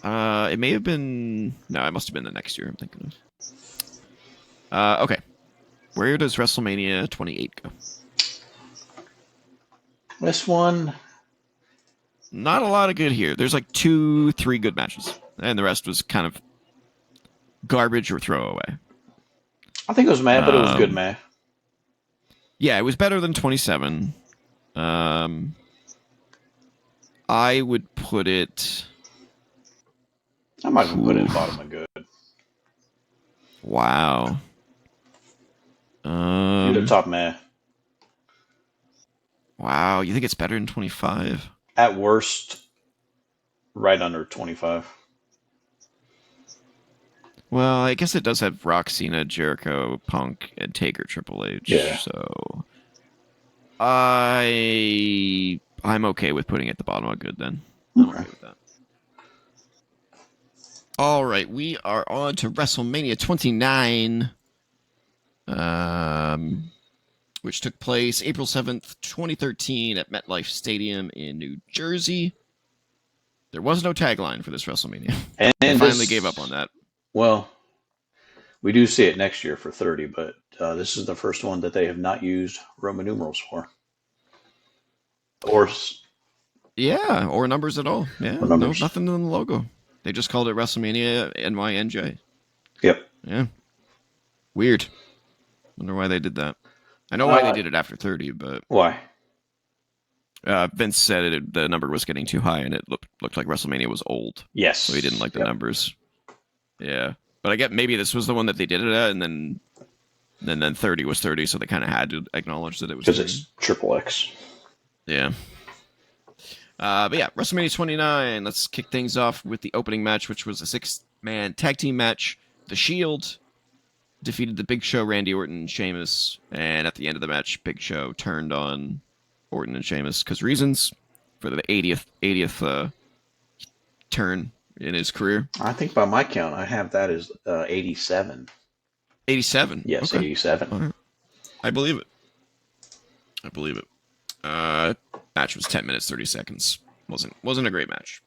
it may have been... No, it must have been the next year I'm thinking of. Okay. Where does WrestleMania 28 go? This one... Not a lot of good here. There's like 2-3 good matches. And the rest was kind of garbage or throwaway. I think it was meh, but it was good meh. Yeah, it was better than 27. I would put it... I might even put it bottom of good. Wow. You're the top meh. Wow, you think it's better than 25? At worst, right under 25. Well, I guess it does have Rock, Cena, Jericho, Punk, and Taker, Triple H. Yeah. So I'm okay with putting it at the bottom of good then. I'm okay with that. All right, we are on to WrestleMania 29, which took place April 7th, 2013 at MetLife Stadium in New Jersey. There was no tagline for this WrestleMania. And they finally gave up on that. Well, we do see it next year for 30, but this is the first one that they have not used Roman numerals for. Or numbers at all. Yeah, no, nothing in the logo. They just called it WrestleMania NYNJ. Yep. Yeah. Weird. Wonder why they did that. I know why they did it after 30, but... Why? Vince said the number was getting too high, and it looked like WrestleMania was old. Yes. So he didn't like the numbers. Yeah. But I get maybe this was the one that they did it at, and then 30 was 30, so they kind of had to acknowledge that it was 30. Because it's triple X. Yeah. But yeah, WrestleMania 29. Let's kick things off with the opening match, which was a 6-man tag team match. The Shield defeated the Big Show, Randy Orton, and Sheamus. And at the end of the match, Big Show turned on Orton and Sheamus because reasons for the 80th turn in his career. I think by my count, I have that as 87. 87? Yes, okay. 87. Right. I believe it. Match was 10 minutes, 30 seconds. Wasn't a great match.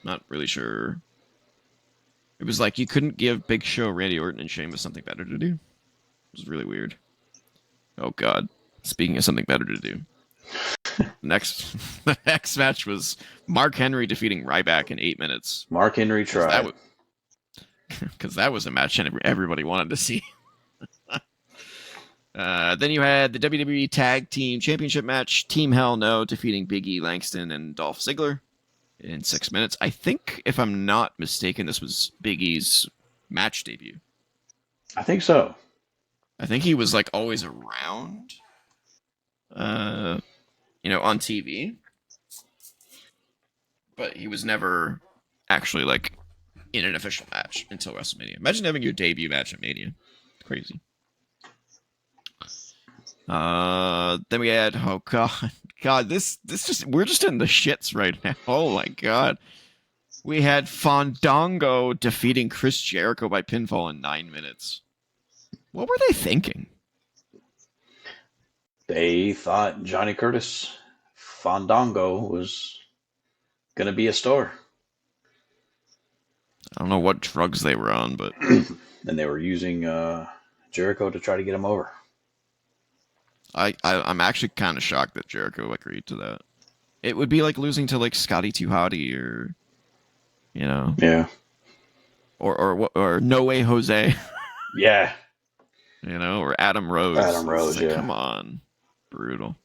Not really sure. It was like you couldn't give Big Show, Randy Orton, and Sheamus something better to do. It was really weird. Oh, God. Speaking of something better to do. The next match was Mark Henry defeating Ryback in 8 minutes. Mark Henry tried. Because that was a match everybody wanted to see. Then you had the WWE Tag Team Championship match. Team Hell No defeating Big E, Langston, and Dolph Ziggler in 6 minutes. I think, if I'm not mistaken, this was Big E's match debut. I think so. I think he was like always around, on TV, but he was never actually like in an official match until WrestleMania. Imagine having your debut match at Mania. Crazy. Then we had, oh God, this just, we're just in the shits right now. Oh my God. We had Fandango defeating Chris Jericho by pinfall in 9 minutes. What were they thinking? They thought Johnny Curtis Fandango was going to be a star. I don't know what drugs they were on, but And they were using Jericho to try to get him over. I'm actually kind of shocked that Jericho agreed to that. It would be like losing to like Scotty 2 Hotty or, you know, Yeah. or No Way Jose, Yeah. you know, or Adam Rose. Adam Rose, Like, yeah. come on, brutal.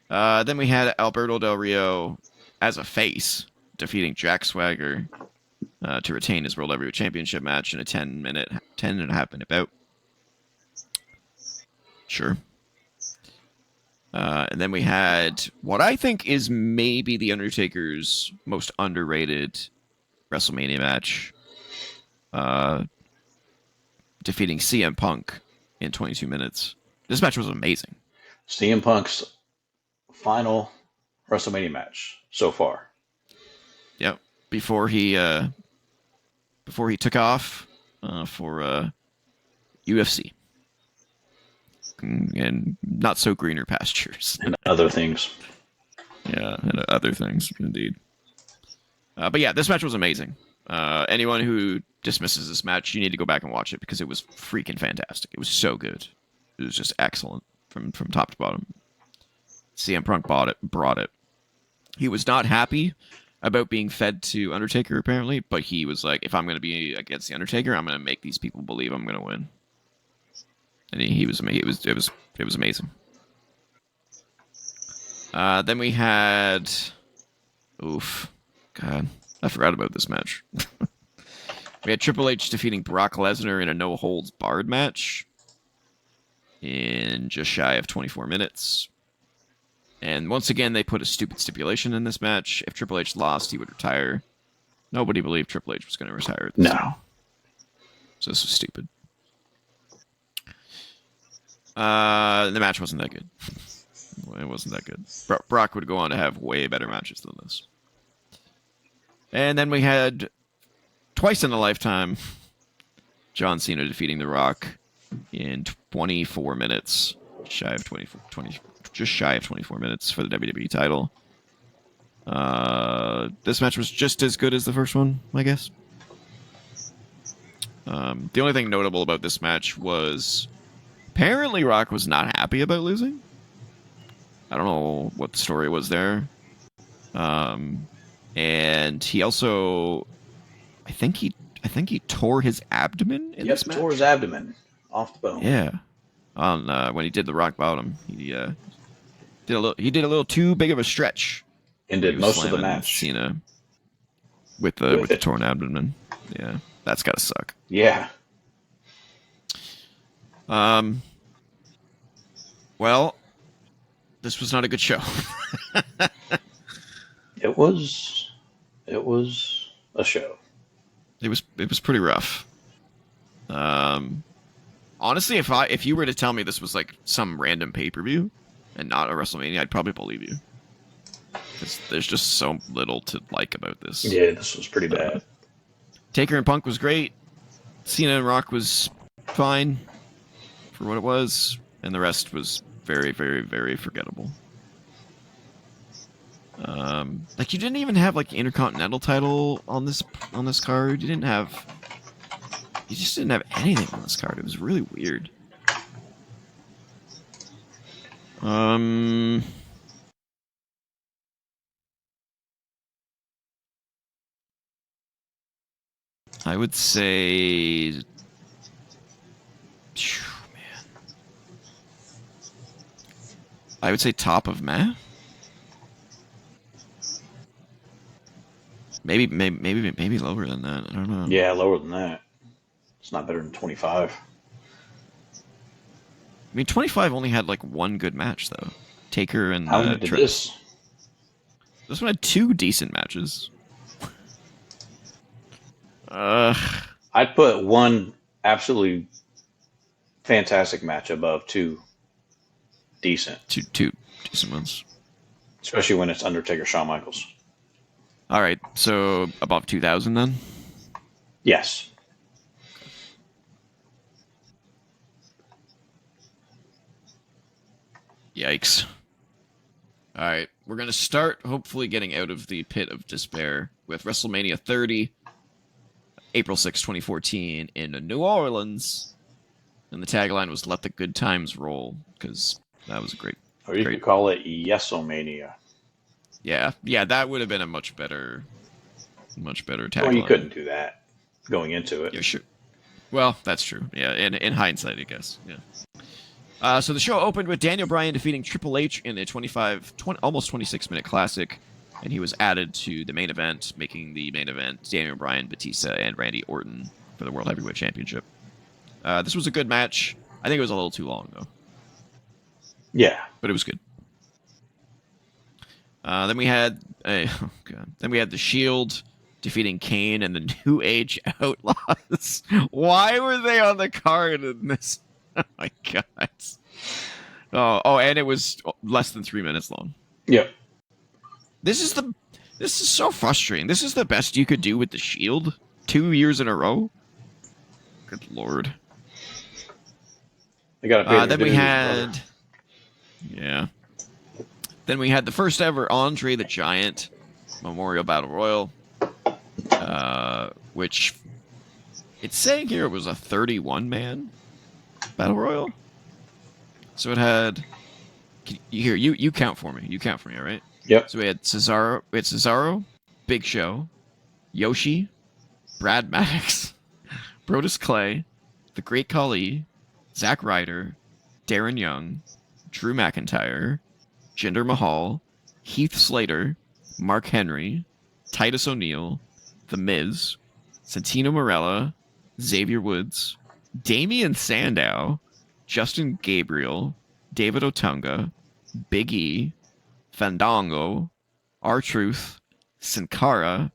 Then we had Alberto Del Rio as a face defeating Jack Swagger to retain his World Heavyweight Championship match in a 10 and a half minute bout. Sure. And then we had what I think is maybe The Undertaker's most underrated WrestleMania match, defeating CM Punk in 22 minutes. This match was amazing. CM Punk's final WrestleMania match so far. Yep. Before he took off for UFC and not so greener pastures and other things. Yeah, and other things indeed. But yeah, this match was amazing. Anyone who dismisses this match, you need to go back and watch it because it was freaking fantastic. It was so good. It was just excellent from top to bottom. CM Punk brought it. He was not happy about being fed to Undertaker apparently, but he was like, if I'm going to be against the Undertaker, I'm going to make these people believe I'm going to win. And he was amazing. It was amazing. Then we had, God, I forgot about this match. We had Triple H defeating Brock Lesnar in a no holds barred match in just shy of 24 minutes. And once again, they put a stupid stipulation in this match. If Triple H lost, he would retire. Nobody believed Triple H was going to retire at this time. So this was stupid. The match wasn't that good. It wasn't that good. Brock would go on to have way better matches than this. And then we had, twice in a lifetime, John Cena defeating The Rock in 24 minutes. Just shy of 24 minutes for the WWE title. This match was just as good as the first one, I guess. The only thing notable about this match was apparently Rock was not happy about losing. I don't know what the story was there. And he also, I think he tore his abdomen in this match. Tore his abdomen off the bone. Yeah, on when he did the rock bottom, he did a little too big of a stretch. And did most of the match. Cena with the torn abdomen. Yeah, that's gotta suck. Yeah. Well, this was not a good show. It was a show. It was pretty rough. Honestly, if you were to tell me this was like some random pay-per-view and not a WrestleMania, I'd probably believe you. Because there's just so little to like about this. Yeah, this was pretty bad. Taker and Punk was great. Cena and Rock was fine for what it was, and the rest was very, very, very forgettable. Like you didn't even have like Intercontinental title on this card. You just didn't have anything on this card. It was really weird. I would say, man, I would say top of Meh. Maybe lower than that. I don't know. Yeah, lower than that. It's not better than 25. I mean, 25 only had like one good match though. Taker and How many did this? This one had two decent matches. I'd put one absolutely fantastic match above two decent. Two decent ones. Especially when it's Undertaker, Shawn Michaels. All right, so above 2,000 then? Yes. Yikes. All right, we're going to start hopefully getting out of the pit of despair with WrestleMania 30, April 6, 2014 in New Orleans. And the tagline was "Let the good times roll," because that was a great. Or you could call it Yesomania. Yeah, that would have been a much better tagline. Well, you couldn't do that going into it. Yeah, sure. Well, that's true. Yeah, in hindsight, I guess. Yeah. So the show opened with Daniel Bryan defeating Triple H in a almost 26-minute classic, and he was added to the main event, making the main event Daniel Bryan, Batista, and Randy Orton for the World Heavyweight Championship. This was a good match. I think it was a little too long, though. Yeah. But it was good. Then we had the Shield defeating Kane and the New Age Outlaws. Why were they on the card in this? Oh my god. And it was less than 3 minutes long. Yep. This is so frustrating. This is the best you could do with the Shield 2 years in a row. Good lord. They got to then we had, yeah. Then we had the first ever Andre the Giant Memorial Battle Royal, which it's saying here it was a 31-man Battle Royal. So it had, you count for me. You count for me, all right? Yep. So we had Cesaro, Big Show, Yoshi, Brad Maddox, Brodus Clay, The Great Khali, Zack Ryder, Darren Young, Drew McIntyre, Jinder Mahal, Heath Slater, Mark Henry, Titus O'Neil, The Miz, Santino Marella, Xavier Woods, Damian Sandow, Justin Gabriel, David Otunga, Big E, Fandango, R-Truth, Sin Cara,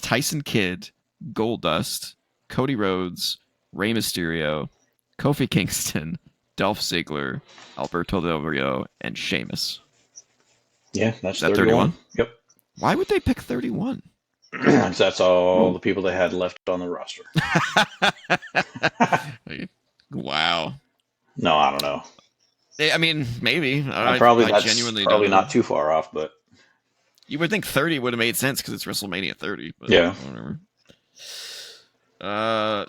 Tyson Kidd, Goldust, Cody Rhodes, Rey Mysterio, Kofi Kingston, Dolph Ziggler, Alberto Del Rio, and Sheamus. Yeah, that's 31. Yep. Why would they pick 31? That's all the people they had left on the roster. Wow. No, I don't know. I mean, maybe. I genuinely probably not too far off, but you would think 30 would have made sense because it's WrestleMania 30. But yeah. Whatever.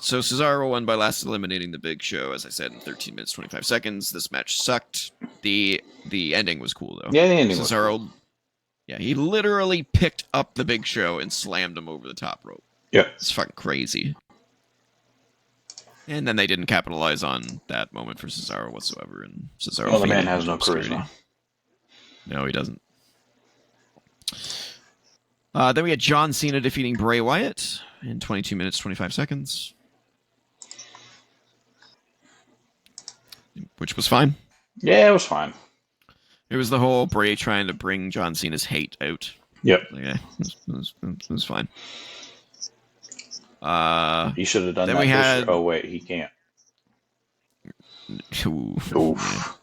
So Cesaro won by last eliminating the Big Show, as I said, in 13 minutes 25 seconds. This match sucked. The ending was cool though. Yeah, the ending Cesaro, was cool. Yeah, he literally picked up the Big Show and slammed him over the top rope. Yeah, it's fucking crazy. And then they didn't capitalize on that moment for Cesaro whatsoever. And Cesaro, well, the man has no charisma. No, he doesn't. Then we had John Cena defeating Bray Wyatt in 22 minutes, 25 seconds. Which was fine. Yeah, it was fine. It was the whole Bray trying to bring John Cena's hate out. Yep. Yeah, it was fine. He should have done then that. We had... Oh, wait, he can't. Oof.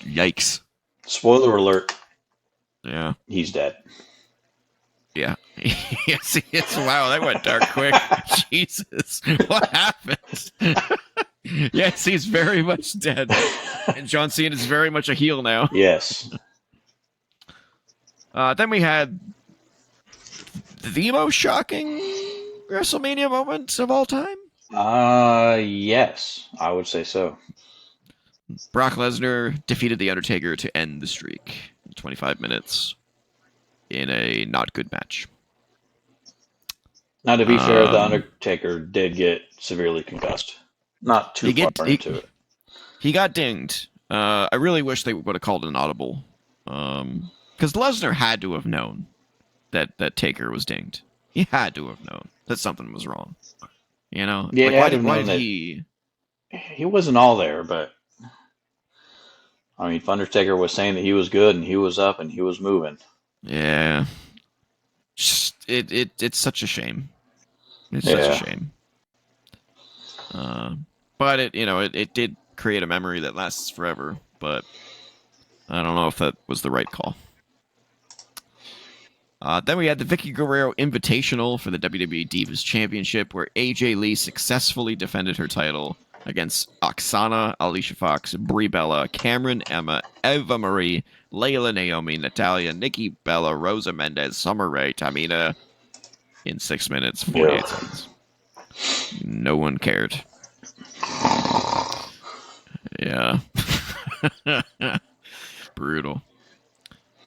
Yikes. Spoiler alert. Yeah. He's dead. Yeah. Yes, he is. Wow, that went dark quick. Jesus. What happened? Yes, he's very much dead. And John Cena is very much a heel now. Yes. Then we had the most shocking WrestleMania moment of all time. Yes, I would say so. Brock Lesnar defeated The Undertaker to end the streak in 25 minutes in a not good match. Now, to be fair, The Undertaker did get severely concussed. Not too far into it. He got dinged. I really wish they would have called an audible. Because Lesnar had to have known that Taker was dinged. He had to have known that something was wrong. You know? Yeah, like, why did he... He wasn't all there, but... I mean, Undertaker was saying that he was good, and he was up, and he was moving. Yeah. It's such a shame. It's such a shame. But it did create a memory that lasts forever, but I don't know if that was the right call. Then we had the Vicky Guerrero Invitational for the WWE Divas Championship, where AJ Lee successfully defended her title against Oksana, Alicia Fox, Brie Bella, Cameron, Emma, Eva Marie, Layla Naomi, Natalia, Nikki Bella, Rosa Mendez, Summer Rae, Tamina, in 6 minutes, 48 seconds. No one cared. Yeah. Brutal.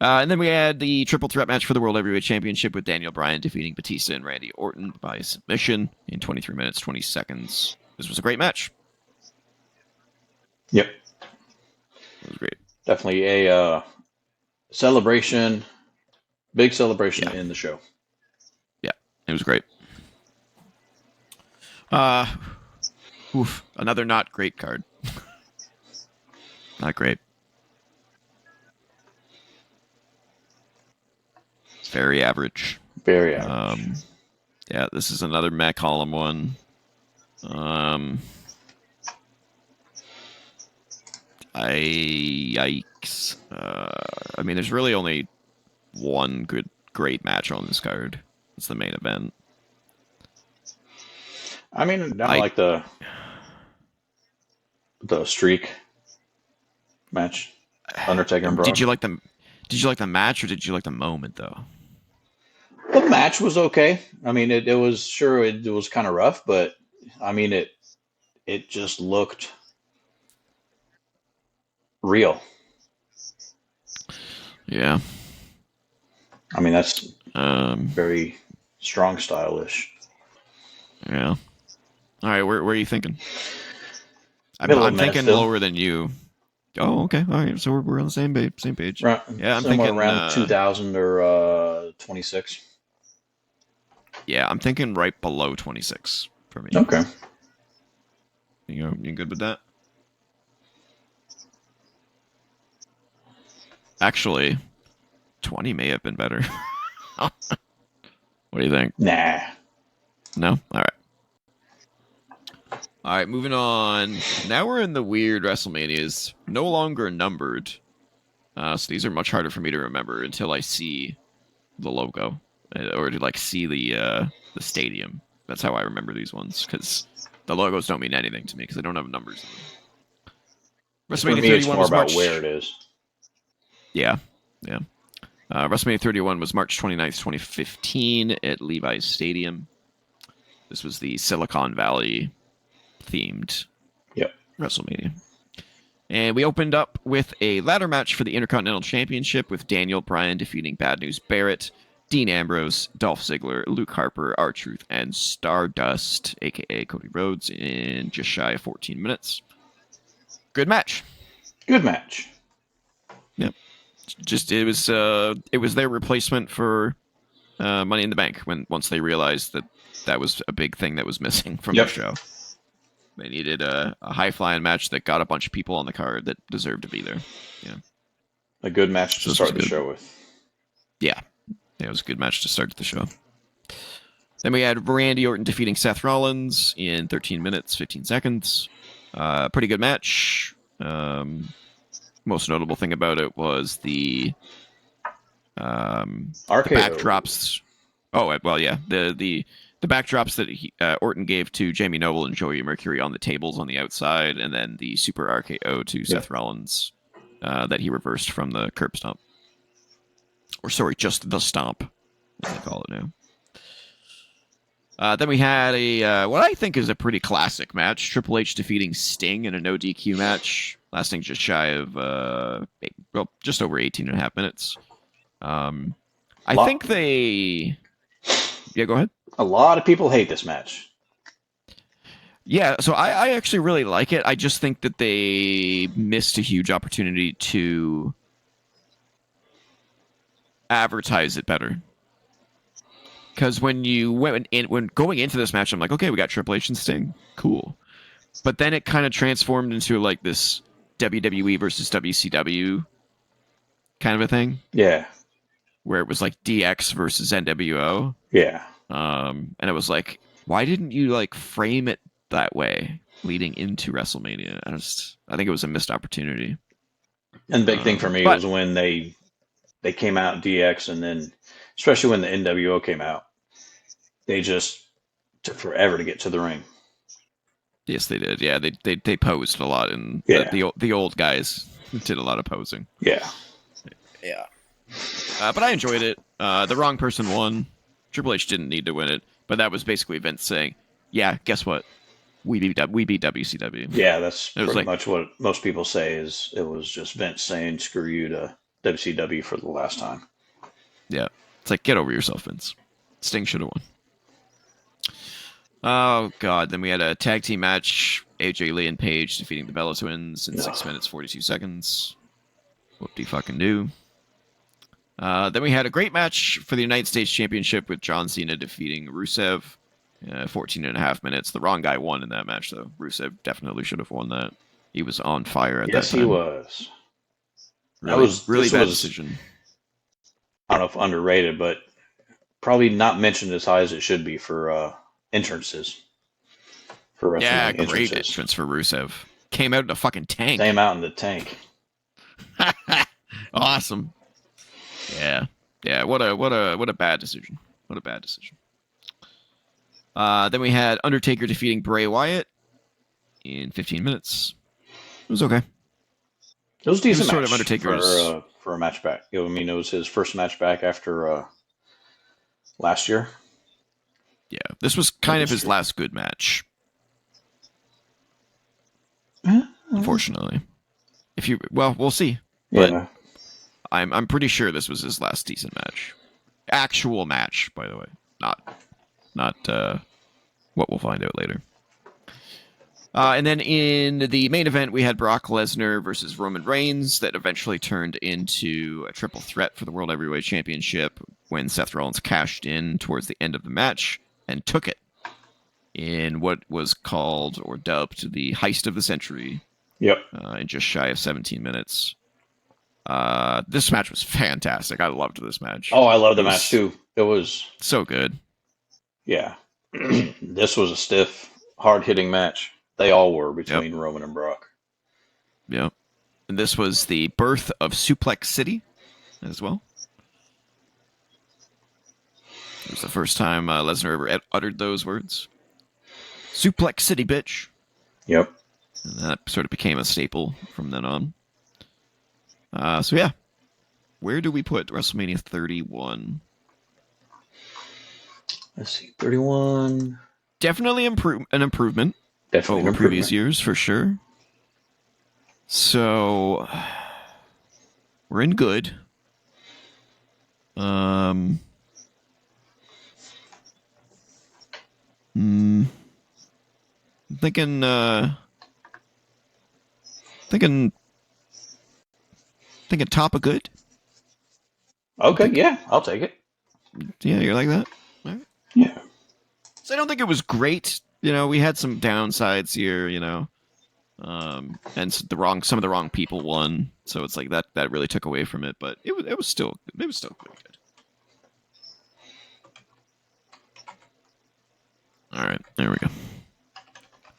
And then we had the triple threat match for the World Heavyweight Championship with Daniel Bryan defeating Batista and Randy Orton by submission in 23 minutes, 20 seconds. This was a great match. Yep. It was great. Definitely a celebration, big celebration in the show. Yeah, it was great. Another not great card. Not great. It's very average. Very average. Yeah, this is another Matt Column one. Yikes. I mean, there's really only one great match on this card. It's the main event. I mean, I like the streak match, Undertaker and Braun. Did you like the match, or did you like the moment though? The match was okay. I mean, it was kind of rough, but I mean, it just looked real. Yeah. I mean, that's very strong stylish. Yeah. All right, where are you thinking? I'm thinking still. lower than you. Oh, okay. All right, so we're on the same page. Right. Yeah, I'm somewhere thinking around 2000 or 26. Yeah, I'm thinking right below 26 for me. Okay. You good with that? Actually, 20 may have been better. What do you think? Nah. No? All right. All right, moving on. Now we're in the weird WrestleManias, no longer numbered. So these are much harder for me to remember until I see the logo or to see the stadium. That's how I remember these ones, because the logos don't mean anything to me because they don't have numbers in them. WrestleMania 31 it's more was about March. where it is. Yeah. WrestleMania 31 was March 29th, 2015 at Levi's Stadium. This was the Silicon Valley themed WrestleMania. And we opened up with a ladder match for the Intercontinental Championship with Daniel Bryan defeating Bad News Barrett, Dean Ambrose, Dolph Ziggler, Luke Harper, R-Truth, and Stardust, a.k.a. Cody Rhodes, in just shy of 14 minutes. Good match. Good match. Yep. It was their replacement for Money in the Bank once they realized that was a big thing that was missing from the show. They needed a high-flying match that got a bunch of people on the card that deserved to be there. Yeah. A good match to start the show with. Yeah. It was a good match to start the show. Then we had Randy Orton defeating Seth Rollins in 13 minutes, 15 seconds. Pretty good match. Most notable thing about it was the backdrops. Oh, well, yeah. The backdrops that Orton gave to Jamie Noble and Joey Mercury on the tables on the outside, and then the super RKO to Seth Rollins that he reversed from the curb stomp. Or sorry, just the stomp, as they call it now. Then we had what I think is a pretty classic match. Triple H defeating Sting in a no DQ match, lasting just shy of, just over 18 and a half minutes. I think they... Yeah, go ahead. A lot of people hate this match. Yeah, so I actually really like it. I just think that they missed a huge opportunity to advertise it better. Because when going into this match, I'm like, okay, we got Triple H and Sting, cool. But then it kind of transformed into like this WWE versus WCW kind of a thing. Yeah. Where it was like DX versus NWO. Yeah. And it was like, why didn't you like frame it that way leading into WrestleMania? I think it was a missed opportunity. And the big thing for me was when they came out DX, and then especially when the NWO came out, they just took forever to get to the ring. Yes, they did. Yeah, they posed a lot, and the old guys did a lot of posing. Yeah. Yeah. But I enjoyed it. The wrong person won. Triple H didn't need to win it, but that was basically Vince saying, "Yeah, guess what? We beat WCW." Yeah, that's It was pretty like, much what most people say is it was just Vince saying screw you to WCW for the last time. yeah, it's like, get over yourself, Vince. Sting should have won. Oh god! Then we had a tag team match: AJ Lee and Paige defeating the Bella Twins in 6 minutes 42 seconds. Whoop de fucking do. Then we had a great match for the United States Championship with John Cena defeating Rusev. 14 and a half minutes. The wrong guy won in that match, though. Rusev definitely should have won that. He was on fire at that Yes, time. he was. Really, That was really this bad was, decision. I don't know if underrated, but probably not mentioned as high as it should be for entrances. For wrestling Yeah, entrances. great entrance for Rusev. Came out in a fucking tank. Came out in the tank. Awesome. Yeah. Yeah, what a bad decision. What a bad decision. Then we had Undertaker defeating Bray Wyatt in 15 minutes. It was okay. It was a decent sort match of Undertaker's for a match back. I mean, it was his first match back after last year. Yeah, this was kind of his last good match. Unfortunately. We'll see. But Yeah. I'm pretty sure this was his last decent match. Actual match, by the way. Not what we'll find out later. And then in the main event, we had Brock Lesnar versus Roman Reigns that eventually turned into a triple threat for the World Heavyweight Championship when Seth Rollins cashed in towards the end of the match and took it in what was called or dubbed the heist of the century. Yep. In just shy of 17 minutes. This match was fantastic. I loved this match. Oh, I love the match too. It was so good. Yeah. This was a stiff, hard-hitting match. They all were between Roman and Brock. Yep. And this was the birth of Suplex City as well. It was the first time Lesnar ever uttered those words. Suplex City, bitch. Yep. And that sort of became a staple from then on. So yeah. Where do we put WrestleMania 31? Let's see. 31. Definitely an improvement. Definitely over previous years, for sure. So we're in good. Thinking top of good. Okay, yeah, I'll take it. Yeah, you're like that? All right. Yeah. So I don't think it was great. You know, we had some downsides here, you know. And some of the wrong people won. So it's like that really took away from it, but it was still pretty good. All right, there we go.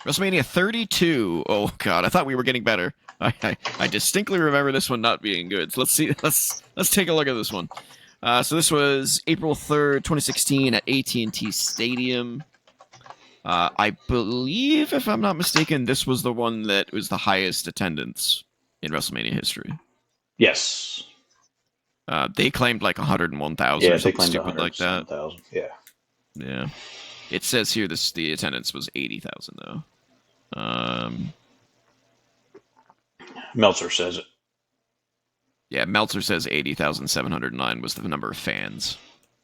WrestleMania 32. Oh god, I thought we were getting better. I distinctly remember this one not being good. So let's take a look at this one. So this was April 3rd, 2016 at AT&T Stadium. I believe, if I'm not mistaken, this was the one that was the highest attendance in WrestleMania history. Yes. They claimed like 101,000 or something stupid like that. Yeah. Yeah. It says here the attendance was 80,000 though. Meltzer says it. Yeah, Meltzer says 80,709 was the number of fans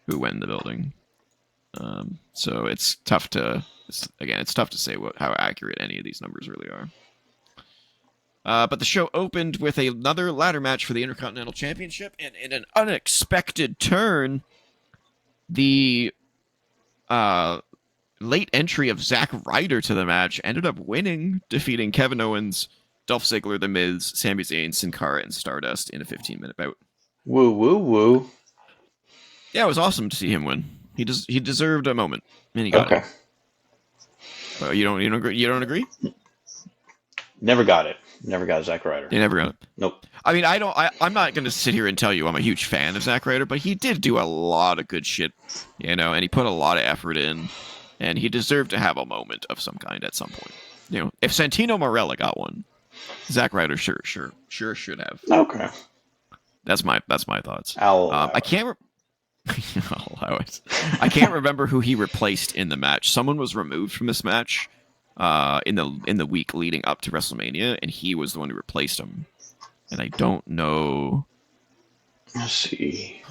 who went in the building. So it's tough to say how accurate any of these numbers really are. But the show opened with another ladder match for the Intercontinental Championship, and in an unexpected turn, the late entry of Zack Ryder to the match ended up winning, defeating Kevin Owens, Dolph Ziggler, The Miz, Sami Zayn, Sin Cara, and Stardust in a 15-minute bout. Woo, woo, woo. Yeah, it was awesome to see him win. He deserved a moment, and he got it. You don't agree? Never got it. Never got Zack Ryder. You never got it. Nope. I mean, I'm not going to sit here and tell you I'm a huge fan of Zack Ryder, but he did do a lot of good shit, you know, and he put a lot of effort in, and he deserved to have a moment of some kind at some point. You know, if Santino Marella got one, Zack Ryder sure should have. Okay. That's my thoughts. I I'll allow it. I can't remember who he replaced in the match. Someone was removed from this match in the week leading up to WrestleMania, and he was the one who replaced him. And I don't know. Let's see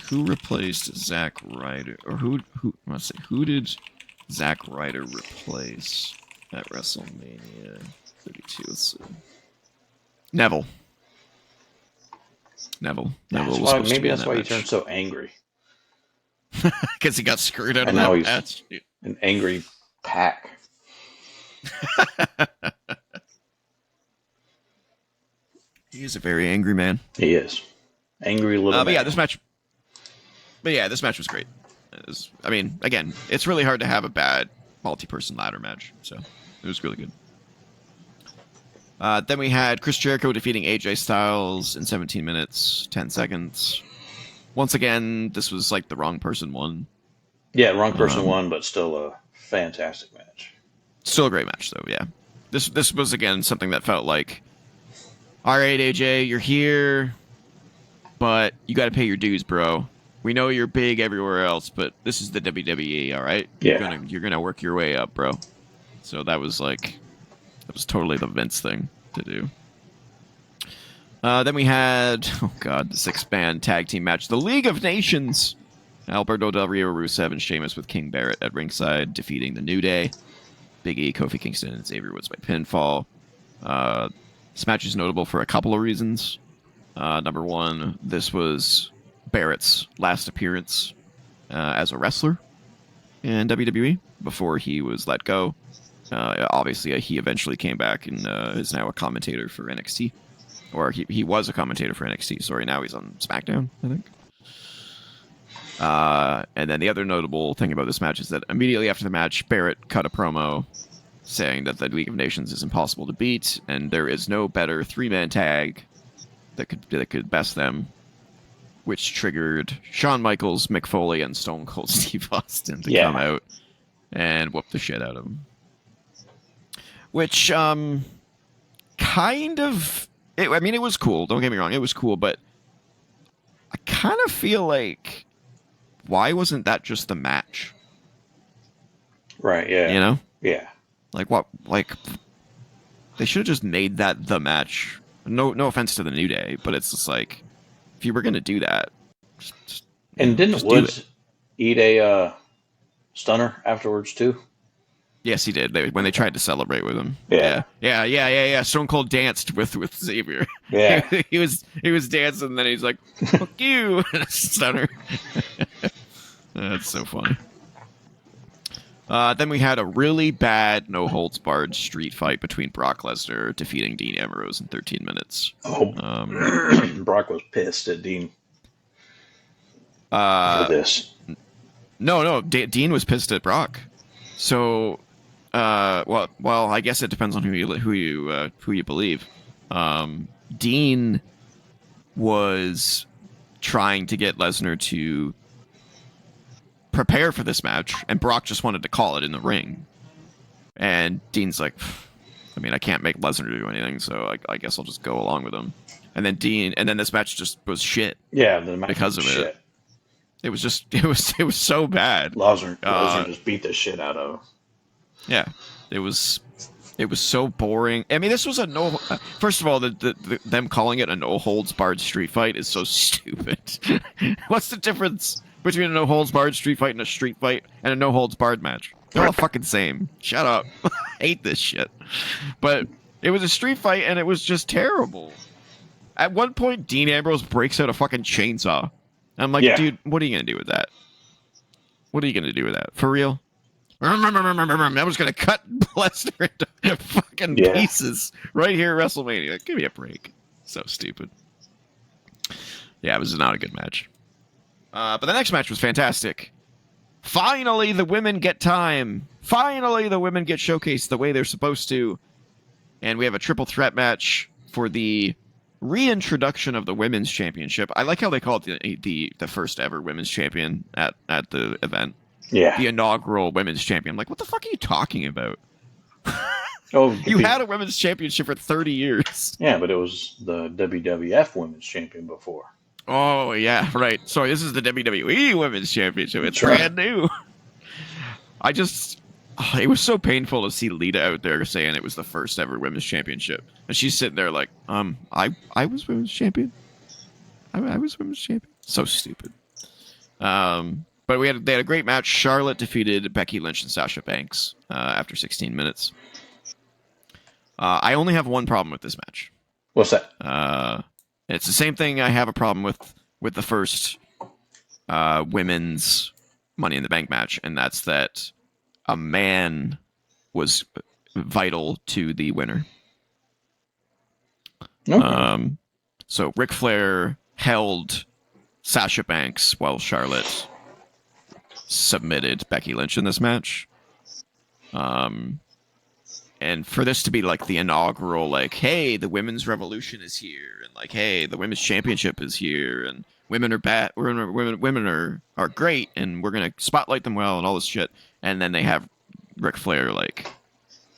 who replaced Zack Ryder, or who? Let's see, who did Zack Ryder replace at WrestleMania 32? Let's see. Neville. Neville was supposed to be in that why match. he turned so angry. Because he got screwed out of now that he's match. An angry pack. He is a very angry man. He is. Angry little man. But yeah, this match was great. Again, it's really hard to have a bad multi-person ladder match, so it was really good. Then we had Chris Jericho defeating AJ Styles in 17 minutes, 10 seconds. Once again, this was like the wrong person won. Yeah, wrong person won, but still a fantastic match. Still a great match, though, yeah. This was, again, something that felt like, all right, AJ, you're here, but you got to pay your dues, bro. We know you're big everywhere else, but this is the WWE, all right? Yeah. You're gonna work your way up, bro. So that was totally the Vince thing to do. Then we had, the 6-man tag team match. The League of Nations. Alberto Del Rio, Rusev, and Sheamus with King Barrett at ringside, defeating the New Day. Big E, Kofi Kingston, and Xavier Woods by pinfall. This match is notable for a couple of reasons. Number one, this was Barrett's last appearance as a wrestler in WWE before he was let go. Obviously, he eventually came back and is now a commentator for NXT. Or he was a commentator for NXT. Sorry, now he's on SmackDown, I think. And then the other notable thing about this match is that immediately after the match, Barrett cut a promo saying that the League of Nations is impossible to beat, and there is no better 3-man tag that could best them, which triggered Shawn Michaels, Mick Foley, and Stone Cold Steve Austin to come out and whoop the shit out of him. Which, kind of... it was cool. Don't get me wrong. It was cool, but I kind of feel like, why wasn't that just the match? Right, yeah. You know? Yeah. Like, what? Like, they should have just made that the match. No offense to the New Day, but it's just like, if you were going to do that... And didn't Woods eat a stunner afterwards, too? Yes, he did. When they tried to celebrate with him. Yeah. Stone Cold danced with Xavier. Yeah. he was dancing, and then he's like, "Fuck you," and a stunner. That's so funny. Then we had a really bad no holds barred street fight between Brock Lesnar defeating Dean Ambrose in 13 minutes. Oh, Brock was pissed at Dean for this. No, Dean was pissed at Brock. So, well, I guess it depends on who you believe. Dean was trying to get Lesnar to prepare for this match, and Brock just wanted to call it in the ring. And Dean's like, I can't make Lesnar do anything, so I guess I'll just go along with him. And then this match just was shit. Yeah, the match because of shit. it. It was so bad. Lesnar just beat the shit out of him. Yeah, it was so boring. This was a no. First of all, them calling it a no holds barred street fight is so stupid. What's the difference between a no holds barred street fight and a street fight and a no holds barred match? They're all fucking same. Shut up. I hate this shit. But it was a street fight, and it was just terrible. At one point, Dean Ambrose breaks out a fucking chainsaw. I'm like, dude, what are you going to do with that? What are you going to do with that? For real? I was going to cut Lesnar into fucking pieces right here at WrestleMania. Give me a break. So stupid. Yeah, it was not a good match. But the next match was fantastic. Finally, the women get time. Finally, the women get showcased the way they're supposed to. And we have a triple threat match for the reintroduction of the women's championship. I like how they call it the first ever women's champion at the event. Yeah. The inaugural women's champion. I'm like, what the fuck are you talking about? You had a women's championship for 30 years. Yeah, but it was the WWF women's champion before. Oh yeah, right. Sorry, this is the WWE Women's Championship. It's That's right. brand new. I just, it was so painful to see Lita out there saying it was the first ever women's championship, and she's sitting there like, I was women's champion. I was women's champion. So stupid. But they had a great match. Charlotte defeated Becky Lynch and Sasha Banks after 16 minutes. I only have one problem with this match. What's that? It's the same thing I have a problem with the first women's Money in the Bank match, and that's that a man was vital to the winner. Okay. So Ric Flair held Sasha Banks while Charlotte submitted Becky Lynch in this match. And for this to be like the inaugural, like, hey, the women's revolution is here, and like, hey, the women's championship is here, and women are bad, women are great, and we're gonna spotlight them well, and all this shit. And then they have Ric Flair like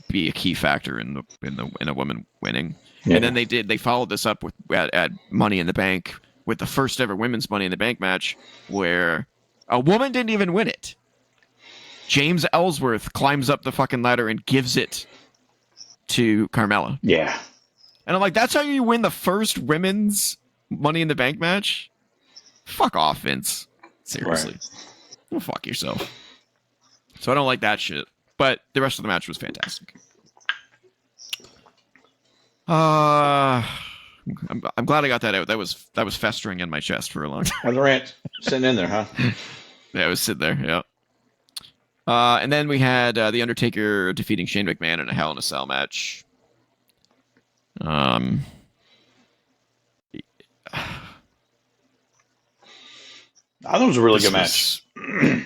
be a key factor in a woman winning. Yeah. And then they followed this up with at Money in the Bank with the first ever women's Money in the Bank match where a woman didn't even win it. James Ellsworth climbs up the fucking ladder and gives it to Carmella. Yeah. And I'm like, that's how you win the first women's Money in the Bank match? Fuck off, Vince. Seriously. Right. Well, fuck yourself. So I don't like that shit. But the rest of the match was fantastic. I'm glad I got that out. That was festering in my chest for a long time. How's the rant sitting in there, huh? Yeah, it was sitting there, yeah. And then we had The Undertaker defeating Shane McMahon in a Hell in a Cell match. That was a really good match. We're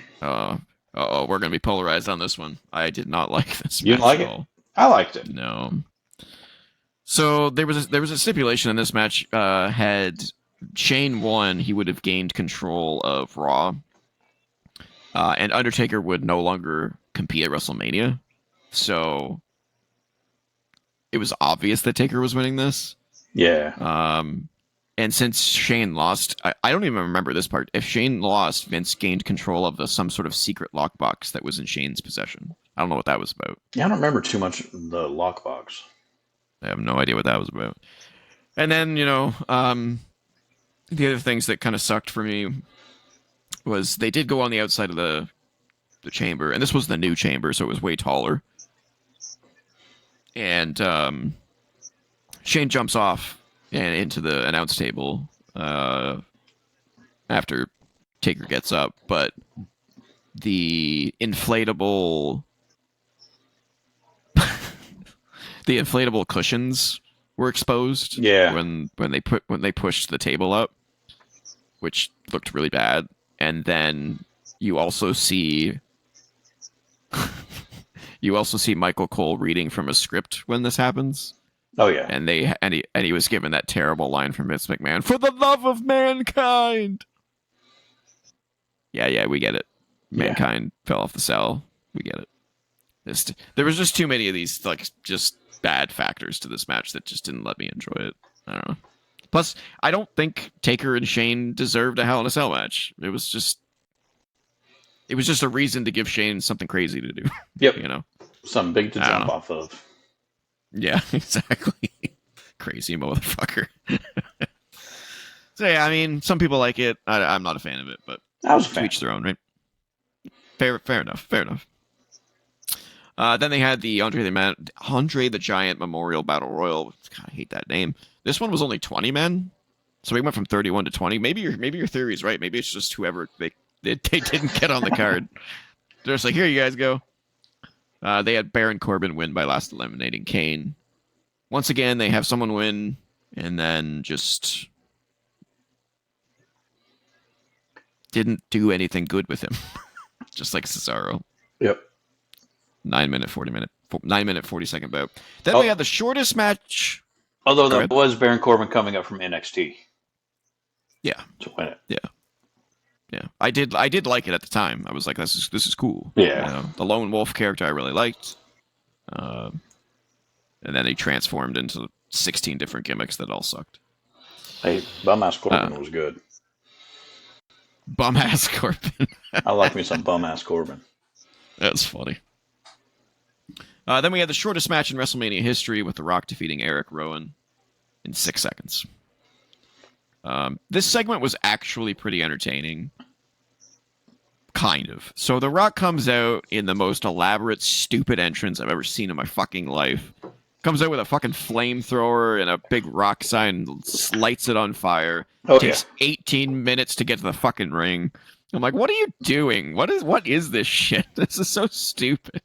going to be polarized on this one. I did not like this You match didn't like at it? all. I liked it. No. So there was a stipulation in this match. Had Shane won, he would have gained control of Raw. And Undertaker would no longer compete at WrestleMania. So it was obvious that Taker was winning this. Yeah. And since Shane lost, I don't even remember this part. If Shane lost, Vince gained control of some sort of secret lockbox that was in Shane's possession. I don't know what that was about. Yeah, I don't remember too much of the lockbox. I have no idea what that was about. And then, the other things that kind of sucked for me was they did go on the outside of the chamber, and this was the new chamber, so it was way taller. And Shane jumps off and into the announce table after Taker gets up, but the inflatable cushions were exposed. Yeah. When they pushed the table up, which looked really bad. And then you also see Michael Cole reading from a script when this happens. Oh yeah. And he was given that terrible line from Vince McMahon, "For the love of mankind." Yeah, we get it. Mankind fell off the cell. We get it. There was just too many of these like just bad factors to this match that just didn't let me enjoy it. I don't know. Plus, I don't think Taker and Shane deserved a Hell in a Cell match. It was just a reason to give Shane something crazy to do. Yep. Something big to jump off of. Yeah, exactly. Crazy motherfucker. So yeah, I mean, some people like it. I'm not a fan of it, but I was a fan. To each their own, right? Fair enough. Then they had the Andre the Giant Memorial Battle Royal. God, I hate that name. This one was only 20 men, so we went from 31 to 20. Maybe your theory is right. Maybe it's just whoever they didn't get on the card. They're just like, here you guys go. They had Baron Corbin win by last eliminating Kane. Once again, they have someone win and then just didn't do anything good with him. Just like Cesaro. Yep. 9 minute 40 second bout. Then we had the shortest match. Although that was Baron Corbin coming up from NXT. Yeah. To win it. Yeah. I did like it at the time. I was like, this is cool. Yeah. The lone wolf character I really liked. And then he transformed into 16 different gimmicks that all sucked. Hey, Bum Ass Corbin was good. Bum ass Corbin. I like me some bum ass Corbin. That's funny. Then we had the shortest match in WrestleMania history with The Rock defeating Eric Rowan in 6 seconds. This segment was actually pretty entertaining. Kind of. So The Rock comes out in the most elaborate, stupid entrance I've ever seen in my fucking life. Comes out with a fucking flamethrower and a big rock sign, lights it on fire. Oh, Takes 18 minutes to get to the fucking ring. I'm like, what are you doing? What is this shit? This is so stupid.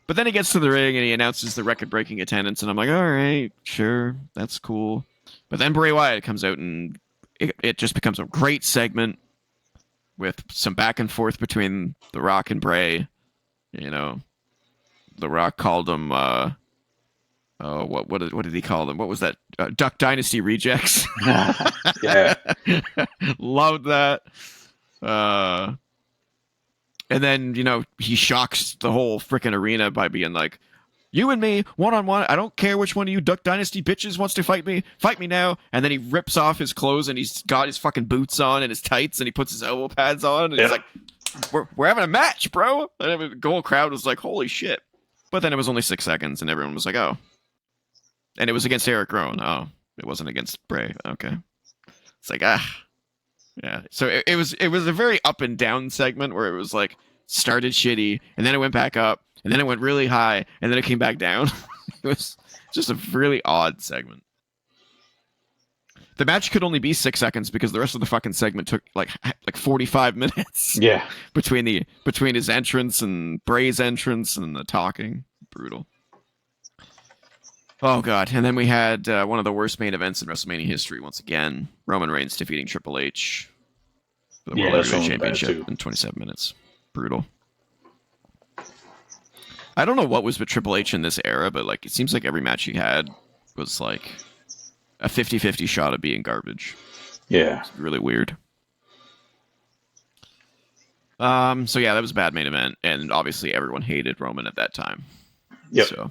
But then he gets to the ring and he announces the record-breaking attendance, and I'm like, all right, sure, that's cool. But then Bray Wyatt comes out, and it just becomes a great segment with some back and forth between The Rock and Bray. You know, The Rock called him, what did he call them? What was that? Duck Dynasty rejects. Yeah. Loved that. And then, he shocks the whole freaking arena by being like, you and me, one-on-one, I don't care which one of you Duck Dynasty bitches wants to fight me now. And then he rips off his clothes and he's got his fucking boots on and his tights and he puts his elbow pads on. And he's like, we're having a match, bro. And the whole crowd was like, holy shit. But then it was only 6 seconds and everyone was like, oh. And it was against Eric Rowan. Oh, it wasn't against Bray. Okay. It's like, yeah. So it was a very up and down segment where it was like started shitty and then it went back up and then it went really high and then it came back down. It was just a really odd segment. The match could only be 6 seconds because the rest of the fucking segment took like 45 minutes. Yeah. Between his entrance and Bray's entrance and the talking. Brutal. Oh, God. And then we had one of the worst main events in WrestleMania history once again. Roman Reigns defeating Triple H for the World Heavyweight Championship in 27 minutes. Brutal. I don't know what was with Triple H in this era, but it seems like every match he had was like a 50-50 shot of being garbage. Yeah. It's really weird. So yeah, that was a bad main event, and obviously everyone hated Roman at that time. Yep. So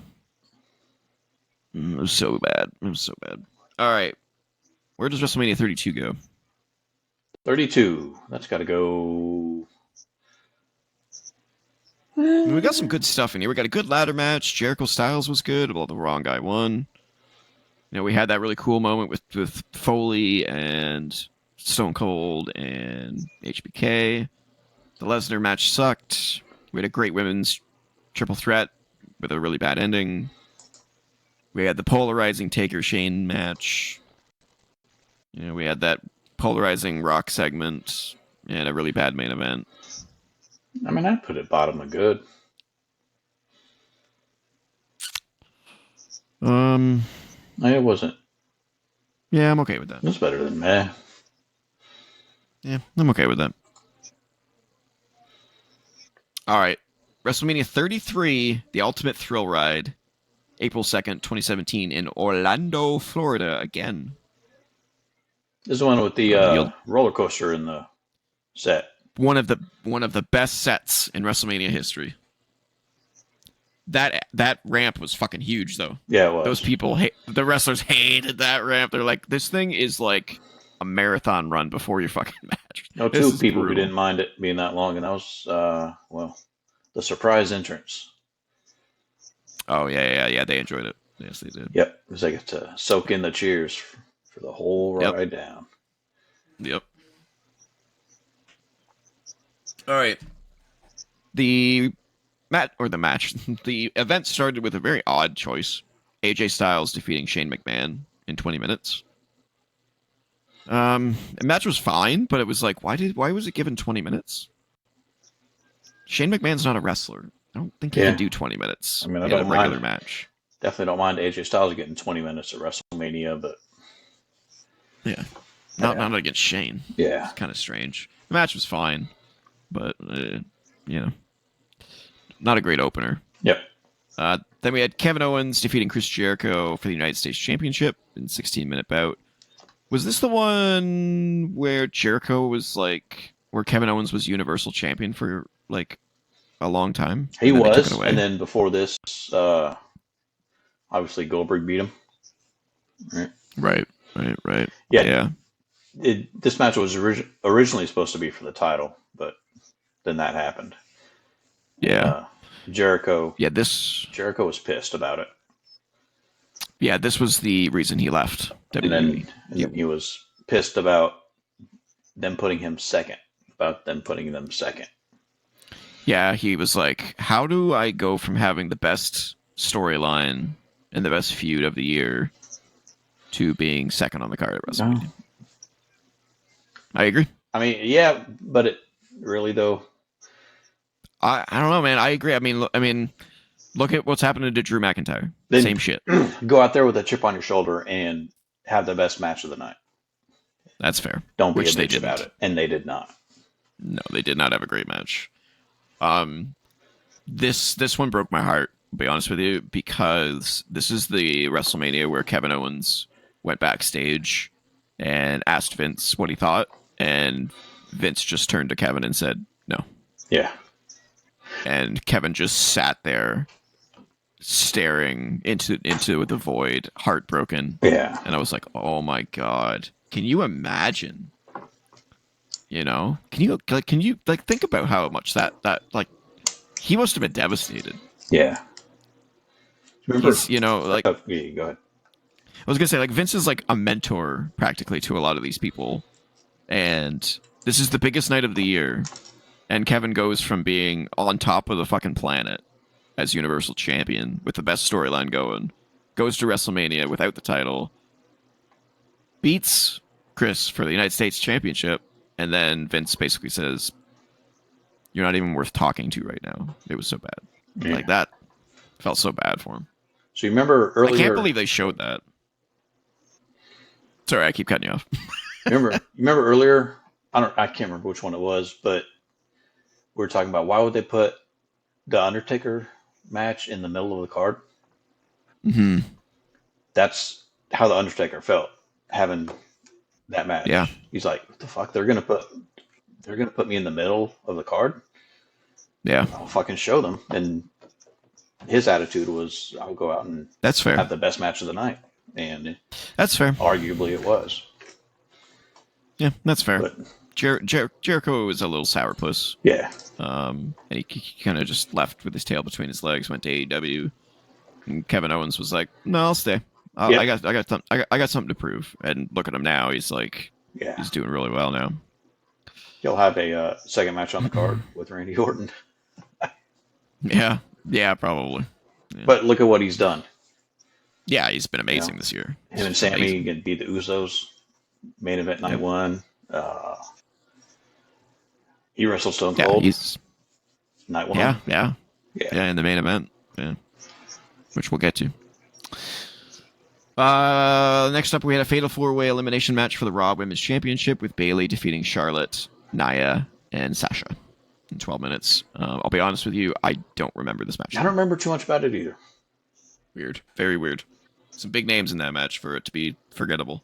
it was so bad. It was so bad. All right. Where does WrestleMania 32 go? 32. That's got to go. We got some good stuff in here. We got a good ladder match. Jericho Styles was good, although the wrong guy won. We had that really cool moment with Foley and Stone Cold and HBK. The Lesnar match sucked. We had a great women's triple threat with a really bad ending. We had the polarizing Taker Shane match. We had that polarizing Rock segment and a really bad main event. I mean, I'd put it bottom of good. It wasn't. Yeah, I'm okay with that. It was better than meh. Yeah, I'm okay with that. All right. WrestleMania 33, The Ultimate Thrill Ride. April 2nd, 2017 in Orlando, Florida again. This is the one with the roller coaster in the set. One of the best sets in WrestleMania history. That ramp was fucking huge, though. Yeah, it was. Those people, the wrestlers hated that ramp. They're like, this thing is like a marathon run before your fucking match. No, two people who didn't mind it being that long, and that was, the surprise entrance. Oh, yeah. They enjoyed it. Yes, they did. Yep. It was like to soak in the cheers for the whole ride down. Yep. All right. The event started with a very odd choice. AJ Styles defeating Shane McMahon in 20 minutes. The match was fine, but it was like, why was it given 20 minutes? Shane McMahon's not a wrestler. I don't think he can do 20 minutes in a regular match. Definitely don't mind AJ Styles getting 20 minutes at WrestleMania, but yeah, not against Shane. Yeah, it's kind of strange. The match was fine, but not a great opener. Yep. Then we had Kevin Owens defeating Chris Jericho for the United States Championship in 16-minute bout. Was this the one where where Kevin Owens was Universal Champion for a long time? He was, and then before this, obviously Goldberg beat him. Right. Yeah. this match was originally supposed to be for the title, but then that happened. Yeah. Jericho. Yeah, Jericho was pissed about it. Yeah, this was the reason he left WWE. And then he was pissed about them putting him second. Yeah, he was like, how do I go from having the best storyline and the best feud of the year to being second on the card at WrestleMania? No. I agree. I mean, yeah, but it really though. I don't know, man. I agree. I mean, look at what's happening to Drew McIntyre. Then same shit. Go out there with a chip on your shoulder and have the best match of the night. That's fair. Don't be a bitch about it. And they did not. No, they did not have a great match. This one broke my heart, to be honest with you, because this is the WrestleMania where Kevin Owens went backstage and asked Vince what he thought, and Vince just turned to Kevin and said, no. Yeah. And Kevin just sat there staring into the void, heartbroken. Yeah. And I was like, oh my God. Can you imagine? You know? Can you think about how much that he must have been devastated. Yeah. Remember, he's, you know, like yeah, go ahead. I was gonna say, like, Vince is like a mentor practically to a lot of these people. And this is the biggest night of the year. And Kevin goes from being on top of the fucking planet as Universal Champion with the best storyline going, goes to WrestleMania without the title, beats Chris for the United States Championship, and then Vince basically says, you're not even worth talking to right now. It was so bad. Yeah. Like, that felt so bad for him. So you remember earlier... I can't believe they showed that. Sorry, I keep cutting you off. remember earlier, I can't remember which one it was, but we were talking about why would they put the Undertaker match in the middle of the card? Mm-hmm. That's how the Undertaker felt having that match. Yeah. He's like, what the fuck? They're gonna put me in the middle of the card? Yeah. I'll fucking show them. And his attitude was, I'll go out and that's fair. Have the best match of the night. And that's fair. Arguably it was. Yeah, that's fair. But, Jericho was a little sourpuss. Yeah. And he kind of just left with his tail between his legs, went to AEW. And Kevin Owens was like, "No, I'll stay. I got something to prove." And look at him now; he's like, he's doing really well now. He'll have a second match on the card with Randy Orton. yeah, probably. Yeah. But look at what he's done. Yeah, he's been amazing this year. Him and Sammy can beat the Usos. Main event night one. He wrestled Stone Cold. He's night one. Yeah, in the main event. Yeah, which we'll get to. Next up, we had a fatal 4-way elimination match for the Raw Women's Championship with Bayley defeating Charlotte, Nia, and Sasha in 12 minutes. I'll be honest with you, I don't remember this match. I don't remember too much about it either. Weird. Very weird. Some big names in that match for it to be forgettable.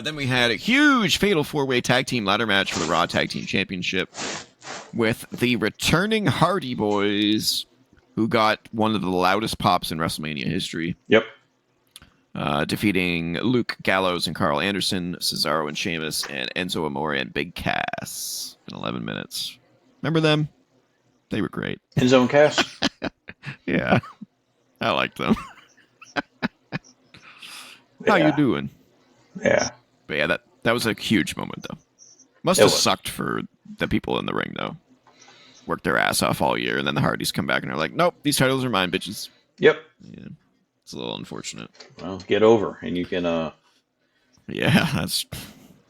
Then we had a huge fatal 4-way tag team ladder match for the Raw Tag Team Championship with the returning Hardy Boys, who got one of the loudest pops in WrestleMania history. Yep. Defeating Luke Gallows and Carl Anderson, Cesaro and Sheamus, and Enzo Amore and Big Cass in 11 minutes. Remember them? They were great. Enzo and Cass? Yeah. I liked them. How you doing? Yeah. But yeah, that was a huge moment, though. Must have sucked for the people in the ring, though. Worked their ass off all year, and then the Hardys come back and are like, nope, these titles are mine, bitches. Yep. Yeah. It's a little unfortunate. Well, get over, and you can... Yeah, that's...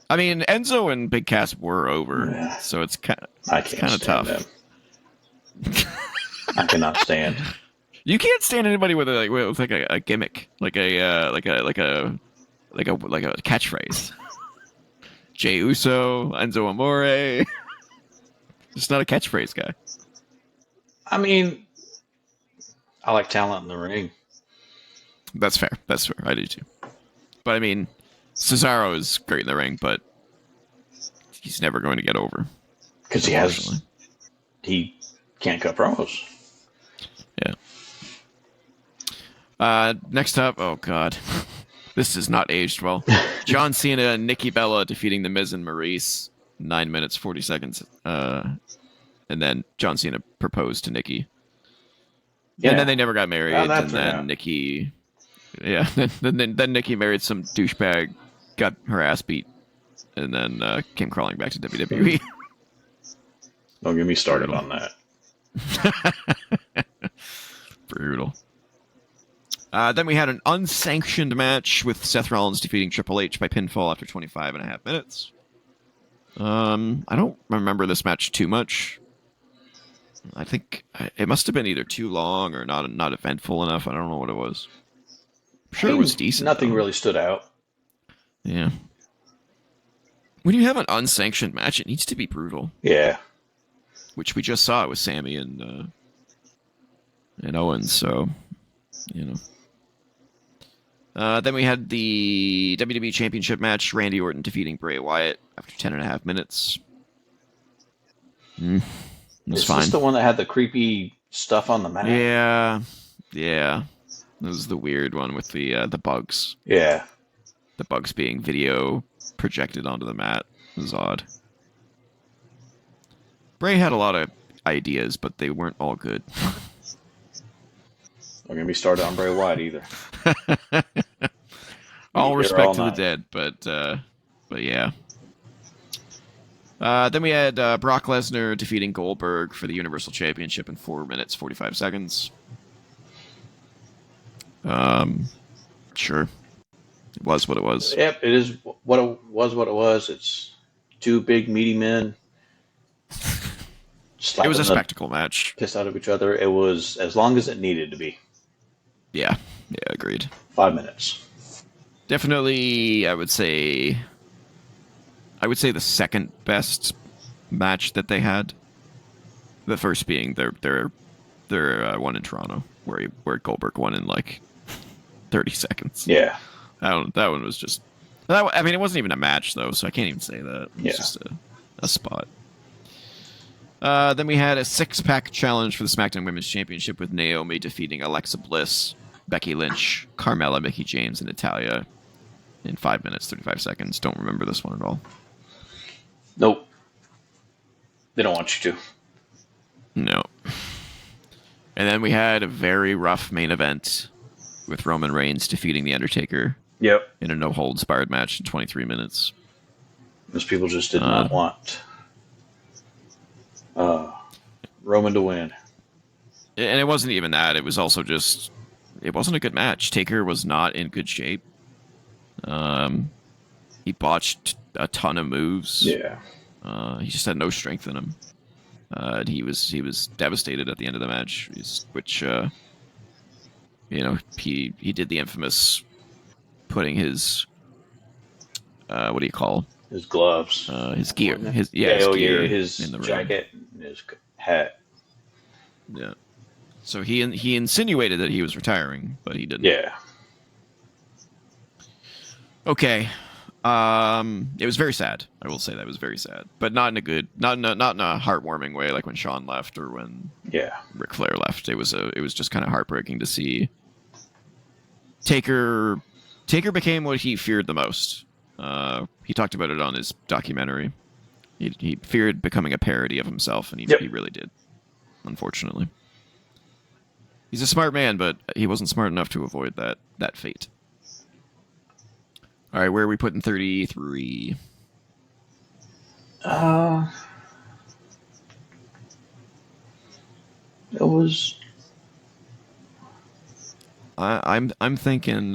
I mean, Enzo and Big Cass were over, so it's kind of tough. I cannot stand. You can't stand anybody with a gimmick, like a catchphrase. Jey Uso, Enzo Amore. Just not a catchphrase guy. I mean, I like talent in the ring. That's fair. I do too. But I mean, Cesaro is great in the ring, but he's never going to get over. Because he can't cut promos. Yeah. Next up, oh god. This is not aged well. John Cena and Nikki Bella defeating The Miz and Maurice. 9 minutes, 40 seconds. And then John Cena proposed to Nikki. Yeah. And then they never got married. How'd that And turn then out? Nikki... Yeah, then Nikki married some douchebag, got her ass beat, and then came crawling back to WWE. Don't get me started on that. Brutal. Then we had an unsanctioned match with Seth Rollins defeating Triple H by pinfall after 25 and a half minutes. I don't remember this match too much. I think it must have been either too long or not eventful enough. I don't know what it was. I'm sure it was decent. Nothing though. really stood out. Yeah. When you have an unsanctioned match, it needs to be brutal. Yeah. Which we just saw with Sammy and Owens, so, you know. Then we had the WWE Championship match, Randy Orton defeating Bray Wyatt after 10 and a half minutes. It was fine. Is this the one that had the creepy stuff on the mat? Yeah. It was the weird one with the bugs. Yeah. The bugs being video projected onto the mat. It was odd. Bray had a lot of ideas, but they weren't all good. Don't get me started on Bray Wyatt either. All respect to the dead, but yeah. Then we had Brock Lesnar defeating Goldberg for the Universal Championship in 4 minutes, 45 seconds. Sure. It was what it was. Yep, it is what it was. It's two big, meaty men. It was a spectacle match. Pissed out of each other. It was as long as it needed to be. Yeah, agreed. 5 minutes. Definitely, I would say the second best match that they had. The first being their one in Toronto, where Goldberg won in like 30 seconds. Yeah. That one was just... I mean, it wasn't even a match, though, so I can't even say that. It was just a spot. Then we had a 6-pack challenge for the SmackDown Women's Championship with Naomi defeating Alexa Bliss, Becky Lynch, Carmella, Mickie James, and Natalya in 5 minutes, 35 seconds. Don't remember this one at all. Nope. They don't want you to. No. And then we had a very rough main event with Roman Reigns defeating The Undertaker. Yep. In a no-holds-barred match in 23 minutes. Most people just did not want Roman to win. And it wasn't even that. It was also just... It wasn't a good match. Taker was not in good shape. He botched a ton of moves. Yeah. He just had no strength in him. He was devastated at the end of the match, which, he did the infamous putting his, what do you call? His gloves. His gear. His gear his in the jacket, and his hat. Yeah. So he insinuated that he was retiring, but he didn't. Yeah. Okay. It was very sad. I will say that it was very sad, but not in a heartwarming way, like when Shawn left or when Ric Flair left. It was just kind of heartbreaking to see. Taker became what he feared the most. He talked about it on his documentary. He feared becoming a parody of himself, and he really did. Unfortunately, he's a smart man, but he wasn't smart enough to avoid that fate. All right, where are we putting 33? It was. I'm thinking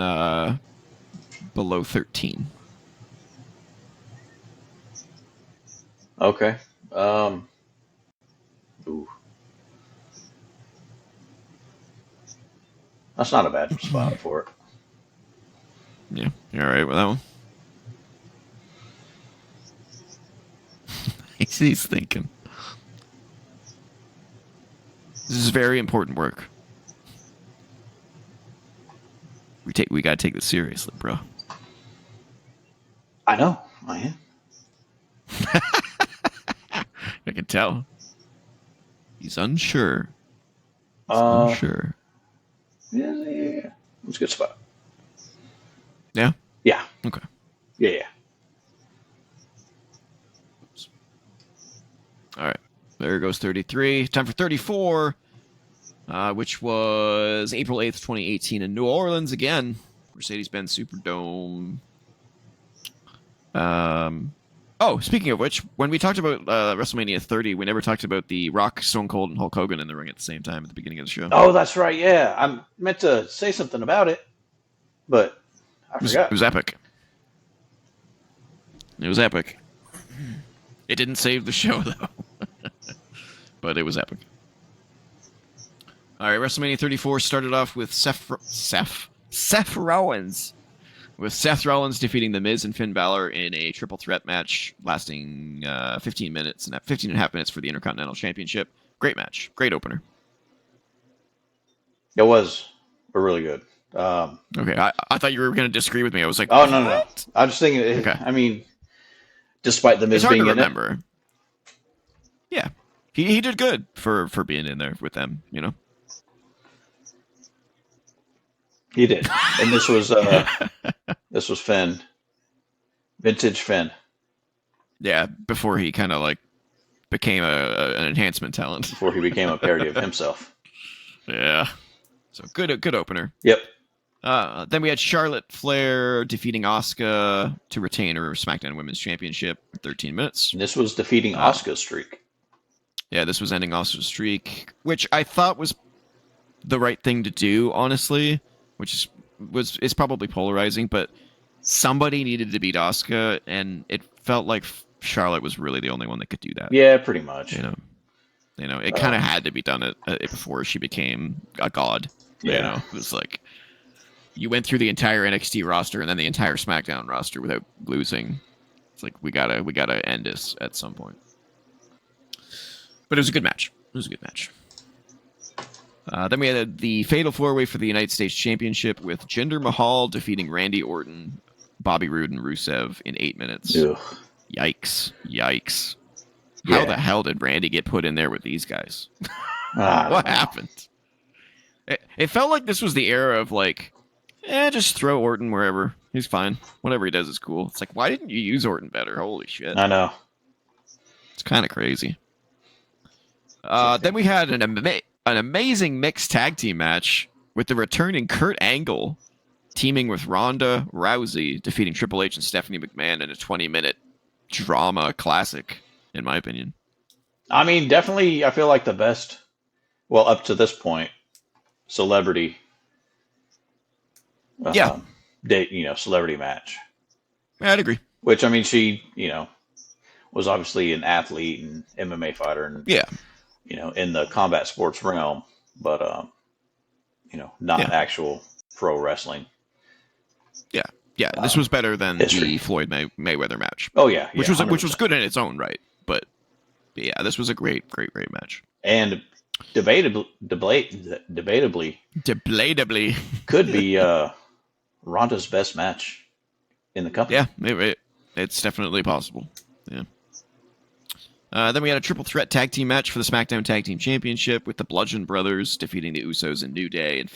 below 13. Okay. Ooh. That's not a bad spot for it. Yeah, you all right with that one? He's thinking. This is very important work. We gotta take this seriously, bro. I know. I am. I can tell. He's unsure. Unsure. Yeah. It's a good spot. Yeah. Yeah. Okay. Yeah. Oops. All right. There goes 33. Time for 34, which was April 8th, 2018 in New Orleans again. Mercedes-Benz Superdome. Speaking of which, when we talked about WrestleMania 30, we never talked about the Rock, Stone Cold, and Hulk Hogan in the ring at the same time at the beginning of the show. Oh, that's right. Yeah, I meant to say something about it, but I It forgot. was epic. It was epic. It didn't save the show, though. But it was epic. All right, WrestleMania 34 started off with Seth Rollins. With Seth Rollins defeating The Miz and Finn Balor in a triple threat match lasting 15 minutes and 15 and a half minutes for the Intercontinental Championship. Great match. Great opener. It was really good. Okay, I thought you were going to disagree with me. I was like, oh, what? no. I'm just thinking, Okay. I mean, despite The Miz It's hard being to in it. remember. Yeah. He did good for being in there with them, you know? He did. And this was Finn. Vintage Finn. Yeah, before he kind of like became an enhancement talent. Before he became a parody of himself. Yeah. So good opener. Yep. Then we had Charlotte Flair defeating Asuka to retain her SmackDown Women's Championship in 13 minutes. And this was defeating Asuka's streak. Yeah, this was ending Asuka's streak, which I thought was the right thing to do, honestly, which is probably polarizing, but somebody needed to beat Asuka, and it felt like Charlotte was really the only one that could do that. Yeah, pretty much. You know, it kind of had to be done before she became a god. Yeah. You know, it was like you went through the entire NXT roster and then the entire SmackDown roster without losing. It's like we gotta end this at some point. But it was a good match. Then we had the Fatal 4-Way for the United States Championship with Jinder Mahal defeating Randy Orton, Bobby Roode, and Rusev in 8 minutes. Ugh. Yikes. Yeah. How the hell did Randy get put in there with these guys? What happened? It felt like this was the era of like, just throw Orton wherever. He's fine. Whatever he does is cool. It's like, why didn't you use Orton better? Holy shit. I know. It's kind of crazy. Then we had an amazing mixed tag team match with the returning Kurt Angle teaming with Ronda Rousey, defeating Triple H and Stephanie McMahon in a 20-minute drama classic, in my opinion. I mean, definitely, I feel like the best, well, up to this point, celebrity celebrity match. Yeah, I'd agree. Which, I mean, she, was obviously an athlete and MMA fighter and, in the combat sports realm, but, not actual pro wrestling. Yeah, this was better than history. the Floyd Mayweather match. Oh, yeah. Which was 100%. good in its own right. But, yeah, this was a great match. And debatably could be Ronda's best match in the company. Yeah, it's definitely possible. Yeah. Then we had a triple threat tag team match for the SmackDown Tag Team Championship with the Bludgeon Brothers defeating the Usos and New Day in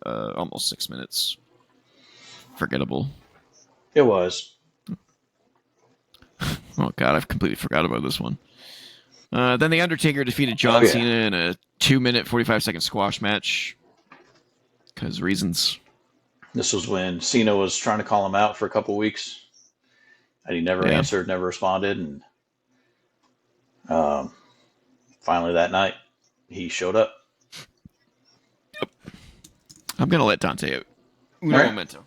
almost 6 minutes. Forgettable. It was. Oh god, I've completely forgot about this one. Then the Undertaker defeated John Cena in a 2-minute 45-second squash match. Because reasons. This was when Cena was trying to call him out for a couple weeks, and he never answered, never responded, and finally that night he showed up. I'm gonna let Dante out. Uno momento.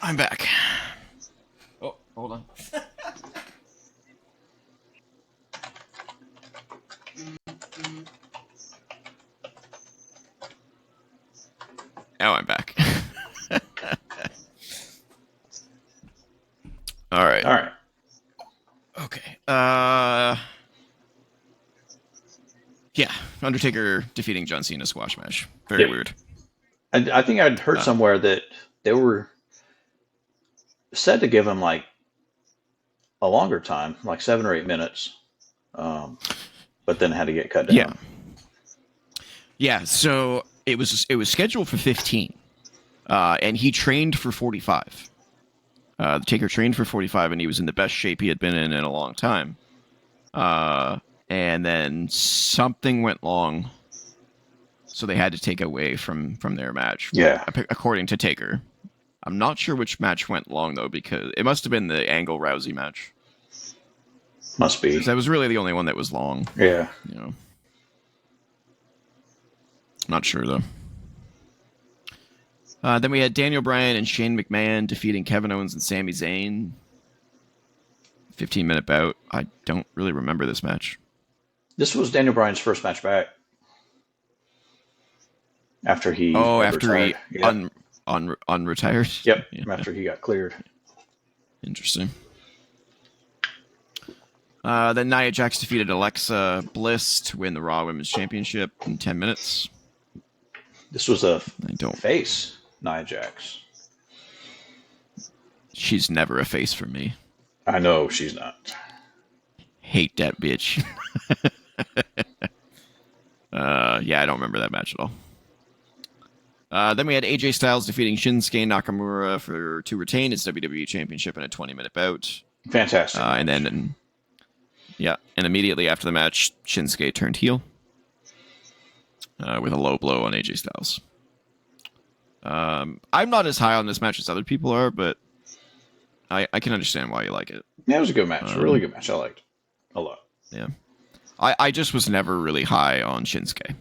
I'm back. Oh, hold on. Now I'm back. All right. All right. Okay. Yeah, Undertaker defeating John Cena squash match. Very weird. And I think I'd heard somewhere that they were said to give him like a longer time, like 7 or 8 minutes, but then had to get cut down. Yeah. Yeah, so it was scheduled for 15, and he trained for 45. The Taker trained for 45, and he was in the best shape he had been in a long time. And then something went wrong, so they had to take away from their match. Yeah. According to Taker. I'm not sure which match went long, though, because it must have been the Angle-Rousey match. Must be. That was really the only one that was long. Yeah. You know. Not sure, though. Then we had Daniel Bryan and Shane McMahon defeating Kevin Owens and Sami Zayn. 15-minute bout. I don't really remember this match. This was Daniel Bryan's first match back. After he retired. He unretired? Yep, yeah. After he got cleared. Interesting. Then Nia Jax defeated Alexa Bliss to win the Raw Women's Championship in 10 minutes. This was a face, Nia Jax. She's never a face for me. I know, she's not. Hate that bitch. Yeah, I don't remember that match at all. Then we had AJ Styles defeating Shinsuke Nakamura to retain his WWE Championship in a 20-minute bout. Fantastic. And immediately after the match, Shinsuke turned heel with a low blow on AJ Styles. I'm not as high on this match as other people are, but I can understand why you like it. Yeah, it was a good match. A really good match. I liked it a lot. Yeah. I just was never really high on Shinsuke.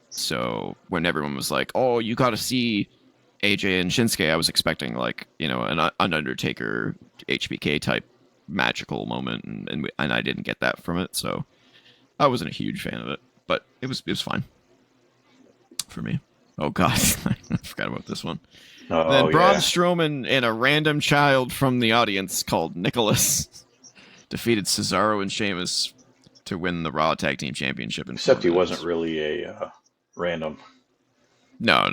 So when everyone was like, "Oh, you got to see AJ and Shinsuke," I was expecting like an Undertaker HBK type magical moment, and I didn't get that from it. So I wasn't a huge fan of it, but it was fine for me. Oh God, I forgot about this one. Then Braun Strowman and a random child from the audience called Nicholas defeated Cesaro and Sheamus to win the Raw Tag Team Championship. Except he wasn't really a random. No.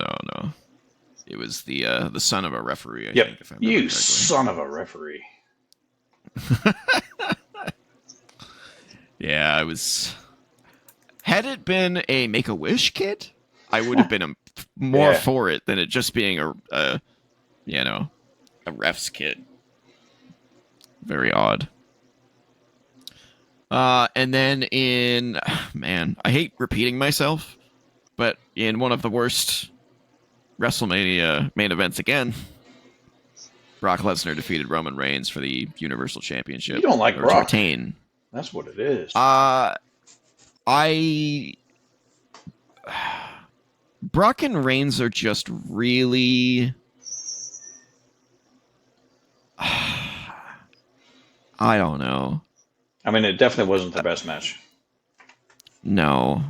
It was the son of a referee. I think. If I remember correctly. Son of a referee. Yeah, I was. Had it been a Make-A-Wish kid, I would have been more for it than it just being a ref's kid. Very odd. And then I hate repeating myself, but in one of the worst WrestleMania main events again, Brock Lesnar defeated Roman Reigns for the Universal Championship. You don't like Brock? Retain. That's what it is. Brock and Reigns are just really. I don't know. I mean, it definitely wasn't the best match. No.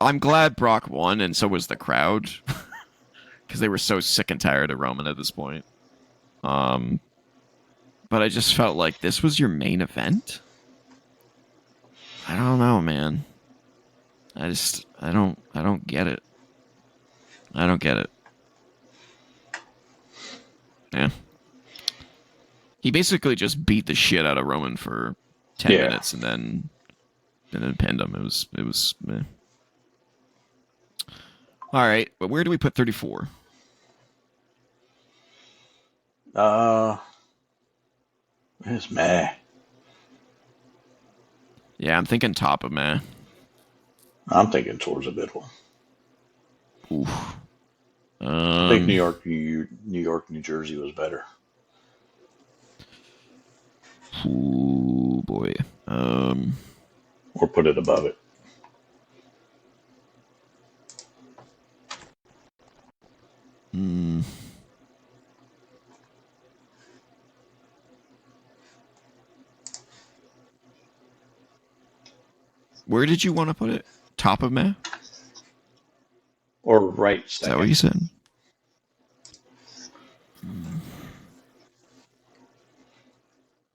I'm glad Brock won, and so was the crowd. Because they were so sick and tired of Roman at this point. But I just felt like this was your main event? I don't know, man. I don't get it. I don't get it. Yeah. He basically just beat the shit out of Roman for 10 minutes and then pinned him. It was meh. All right, but where do we put 34? It's meh. Yeah, I'm thinking top of meh. I'm thinking towards the middle. Oof. I think New York, New Jersey was better. Ooh, boy. Or put it above it. Where did you want to put it? Top of meh? Or right second. Is that what you said?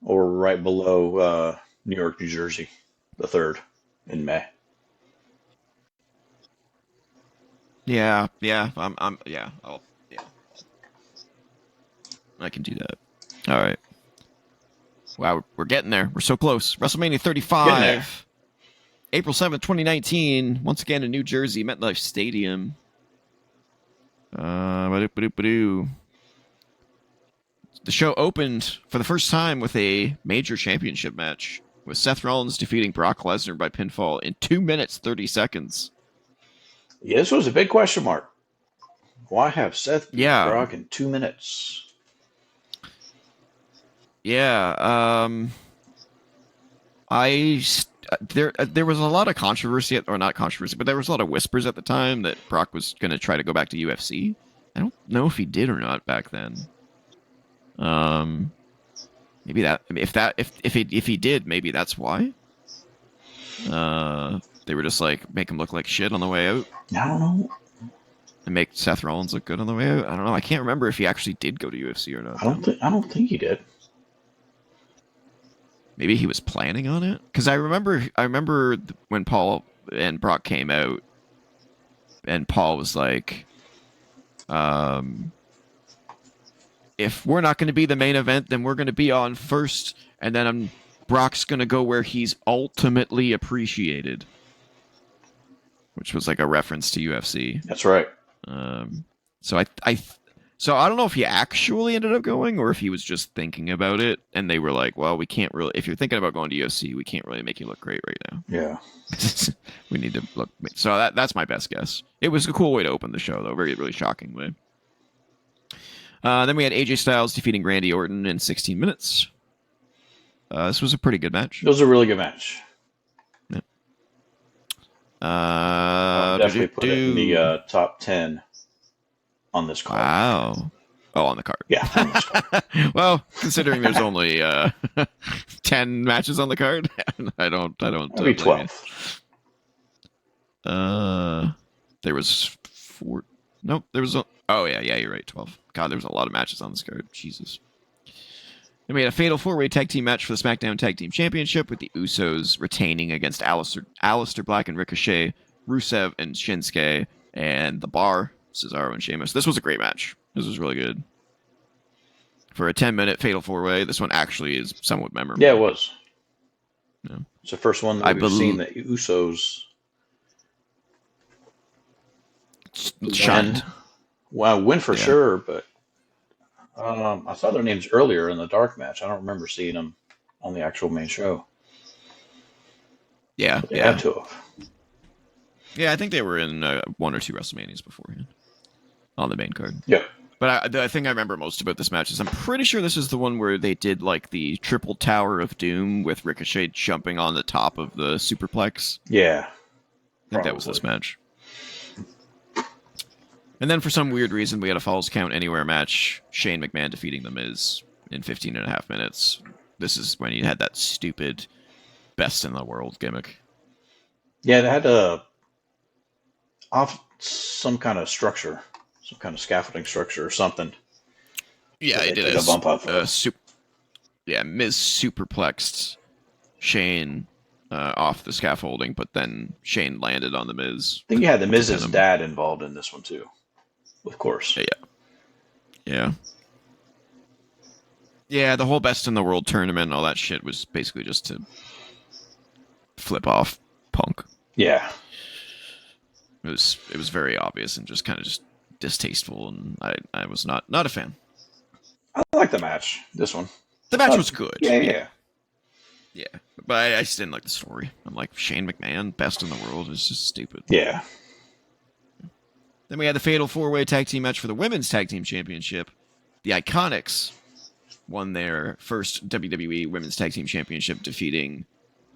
Or right below New York, New Jersey, the third in May. Yeah, yeah, yeah, I can do that. All right. Wow, we're getting there. We're so close. WrestleMania Getting there. 35, April 7th, 2019. Once again in New Jersey, MetLife Stadium. Ba-doop-ba-doop-ba-doo. The show opened for the first time with a major championship match, with Seth Rollins defeating Brock Lesnar by pinfall in 2 minutes 30 seconds. Yeah, this was a big question mark. Why have Seth beat Yeah, Brock in 2 minutes? yeah. There was a lot of controversy, or not controversy, but there was a lot of whispers at the time that Brock was going to try to go back to UFC. I don't know if he did or not back then. Um, maybe if he did, maybe that's why. They were just like make him look like shit on the way out, I don't know. and make Seth Rollins look good on the way out. I don't know. I can't remember if he actually did go to UFC or not. I don't think he did. Maybe he was planning on it, because I remember when Paul and Brock came out, and Paul was like, if we're not going to be the main event, then we're going to be on first, and then Brock's going to go where he's ultimately appreciated, which was like a reference to UFC. That's right. So I don't know if he actually ended up going, or if he was just thinking about it, and they were like, well, we can't really, if you're thinking about going to UFC, we can't really make you look great right now. Yeah. We need to look. So that's my best guess. It was a cool way to open the show, though. Very, really shocking way. Then we had AJ Styles defeating Randy Orton in 16 minutes. This was a pretty good match. It was a really good match. Yeah. Definitely put it in the top 10 on this card. Wow. Oh, on the card. Yeah, on this card. Well, considering there's only 10 matches on the card, I don't. Maybe 12. There was 4. Nope, there was. Oh yeah, you're right. 12. God, there was a lot of matches on this card. Jesus. Then we had a fatal 4-way tag team match for the SmackDown Tag Team Championship, with the Usos retaining against Aleister Black and Ricochet, Rusev and Shinsuke, and The Bar, Cesaro and Sheamus. This was a great match. This was really good. For a 10-minute fatal 4-way, this one actually is somewhat memorable. Yeah, it was. Yeah. It's the first one that we've seen the Usos shined. Win for sure, but I saw their names earlier in the dark match. I don't remember seeing them on the actual main show. Yeah, but they had to have. Yeah, I think they were in 1 or 2 WrestleManias beforehand on the main card. Yeah. But the thing I remember most about this match is I'm pretty sure this is the one where they did like the triple Tower of Doom with Ricochet jumping on the top of the superplex. Yeah. I think that was this match. And then for some weird reason, we had a Falls Count Anywhere match. Shane McMahon defeating The Miz in 15 and a half minutes. This is when you had that stupid best in the world gimmick. Yeah, they had off some kind of structure, some kind of scaffolding structure or something. Yeah, he did a bump off. Miz superplexed Shane off the scaffolding, but then Shane landed on The Miz. I think you had The Miz's dad involved in this one too, of course. Yeah, the whole best in the world tournament and all that shit was basically just to flip off Punk. Yeah. It was very obvious and just kind of just distasteful, and I was not a fan. I like the match. This one. The match was good. Yeah. But I just didn't like the story. I'm like, Shane McMahon, best in the world, is just stupid. Yeah. Then we had the fatal 4-way tag team match for the Women's Tag Team Championship. The Iconics won their first WWE Women's Tag Team Championship, defeating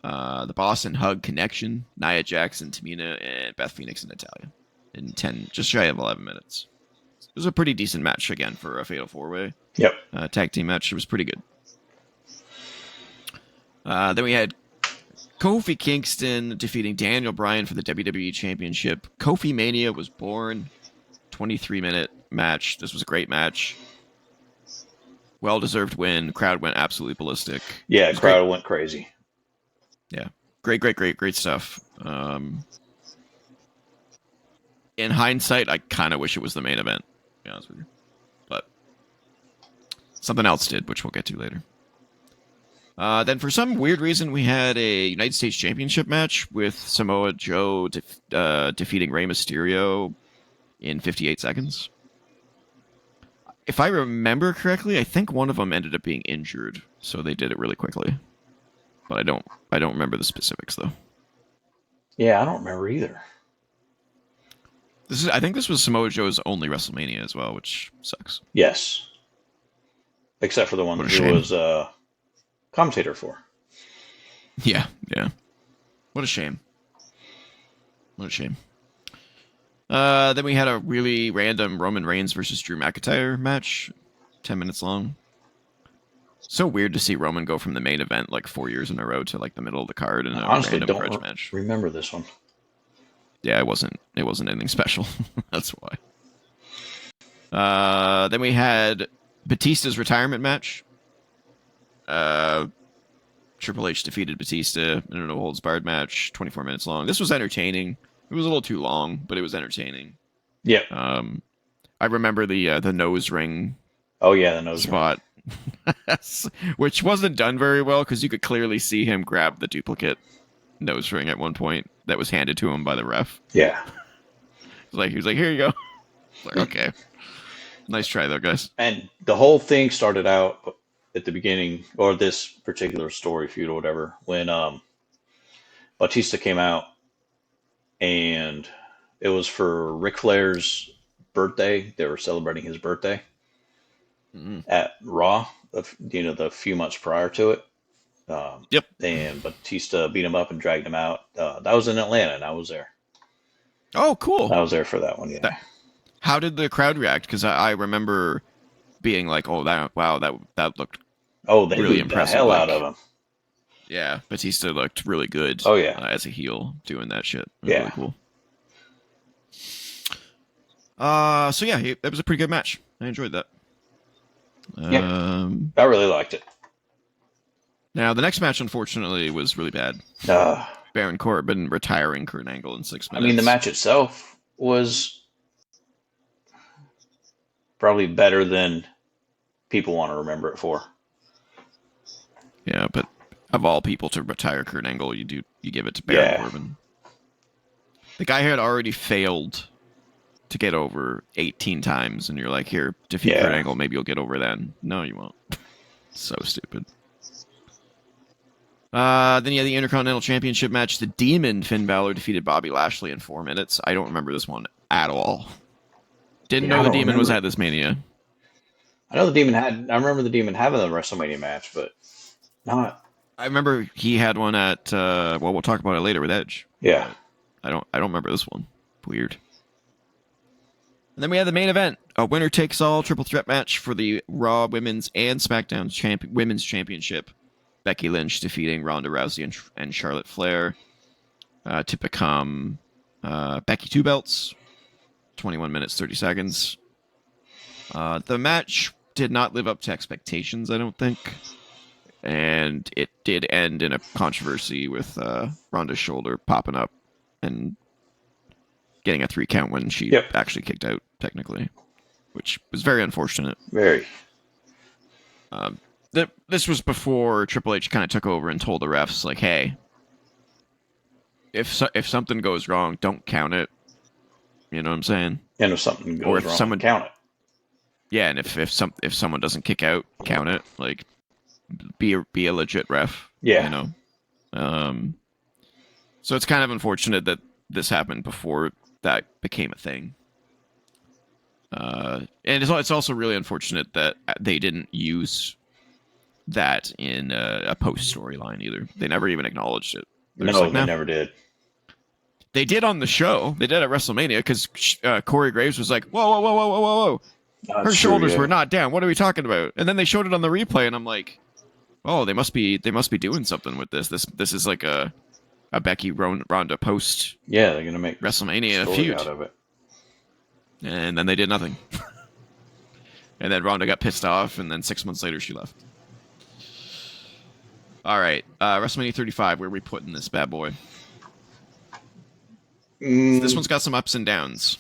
the Boston Hug Connection, Nia Jackson, Tamina, and Beth Phoenix and Natalya in 10, just shy of 11 minutes. It was a pretty decent match again for a fatal 4-way. Yep. Tag team match. It was pretty good. Then we had Kofi Kingston defeating Daniel Bryan for the WWE Championship. Kofi Mania was born. 23-minute match. This was a great match. Well-deserved win. Crowd went absolutely ballistic. Yeah, crowd went crazy. Yeah. Great stuff. in hindsight, I kind of wish it was the main event, to be honest with you. But something else did, which we'll get to later. Then for some weird reason, we had a United States Championship match with Samoa Joe defeating Rey Mysterio in 58 seconds. If I remember correctly, I think one of them ended up being injured, so they did it really quickly. But I don't remember the specifics though. Yeah, I don't remember either. I think this was Samoa Joe's only WrestleMania as well, which sucks. Yes, except for the one that he was commentator for. Yeah. What a shame. Then we had a really random Roman Reigns versus Drew McIntyre match, 10 minutes long. So weird to see Roman go from the main event like 4 years in a row to like the middle of the card in a random grudge match. Remember this one? Yeah, it wasn't anything special. That's why. Then we had Batista's retirement match. Triple H defeated Batista in a no-holds-barred match, 24 minutes long. This was entertaining. It was a little too long, but it was entertaining. Yeah. I remember the nose ring. Oh yeah, the nose spot, which wasn't done very well because you could clearly see him grab the duplicate nose ring at one point that was handed to him by the ref. Yeah. He was like, "Here you go." Like, okay, nice try though, guys. And the whole thing started out at the beginning, or this particular story feud or whatever, when Batista came out. And it was for Ric Flair's birthday. They were celebrating his birthday at Raw, the few months prior to it. Yep. And Batista beat him up and dragged him out. That was in Atlanta, and I was there. Oh, cool. I was there for that one, yeah. How did the crowd react? Because I remember being like, oh, that looked they really beat impressive. The hell out of him. Yeah, Batista looked really good. Oh yeah, as a heel doing that shit. Yeah, really cool. So yeah, that was a pretty good match. I enjoyed that. Yeah, I really liked it. Now the next match, unfortunately, was really bad. Baron Corbin retiring Kurt Angle in 6 minutes. I mean, the match itself was probably better than people want to remember it for. Yeah, but of all people to retire Kurt Angle, you give it to Baron Corbin. The guy had already failed to get over 18 times, and you're like, here, defeat Kurt Angle, maybe you'll get over then. No, you won't. So stupid. Then you had the Intercontinental Championship match. The Demon, Finn Balor, defeated Bobby Lashley in 4 minutes. I don't remember this one at all. Didn't know the Demon was at this Mania. I remember the Demon having the WrestleMania match, but not. I remember he had one at, we'll talk about it later with Edge. Yeah. I don't remember this one. Weird. And then we had the main event, a winner-takes-all triple threat match for the Raw Women's and SmackDown Women's Championship. Becky Lynch defeating Ronda Rousey and Charlotte Flair to become Becky Two Belts. 21 minutes, 30 seconds. The match did not live up to expectations, I don't think. And it did end in a controversy with Ronda's shoulder popping up and getting a 3 count when she actually kicked out, technically, which was very unfortunate. Very. This was before Triple H kind of took over and told the refs, like, hey, if something goes wrong, don't count it. You know what I'm saying? And if something goes wrong, count it. Yeah, and if someone doesn't kick out, count it. Like, be a legit ref. Yeah. You know? So it's kind of unfortunate that this happened before that became a thing. And it's also really unfortunate that they didn't use that in a post storyline either. They never even acknowledged it. They never did. They did on the show. They did at WrestleMania because Corey Graves was like, whoa. Her shoulders were not down. What are we talking about? And then they showed it on the replay, and I'm like, oh, they must be doing something with this. This is like a Becky Ronda post. Yeah, they're gonna make WrestleMania feud out of it. And then they did nothing. And then Ronda got pissed off, and then 6 months later she left. All right, WrestleMania 35. Where are we putting this bad boy? This one's got some ups and downs.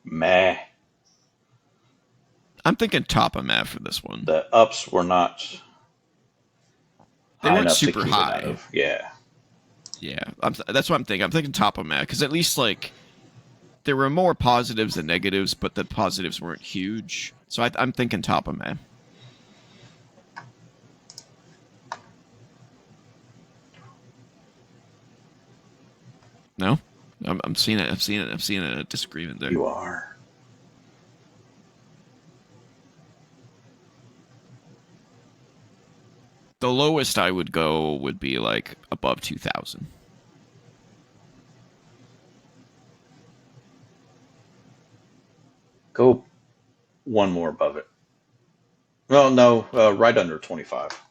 Meh. I'm thinking top of meh for this one. The ups were not They high weren't enough to super keep high. it out of. Yeah. Yeah, that's what I'm thinking. I'm thinking top of meh because at least like there were more positives than negatives, but the positives weren't huge. So I'm thinking top of meh. No, I'm seeing it. I'm seeing a disagreement there. You are. The lowest I would go would be like above 2,000. Go one more above it. Well, no, right under 25.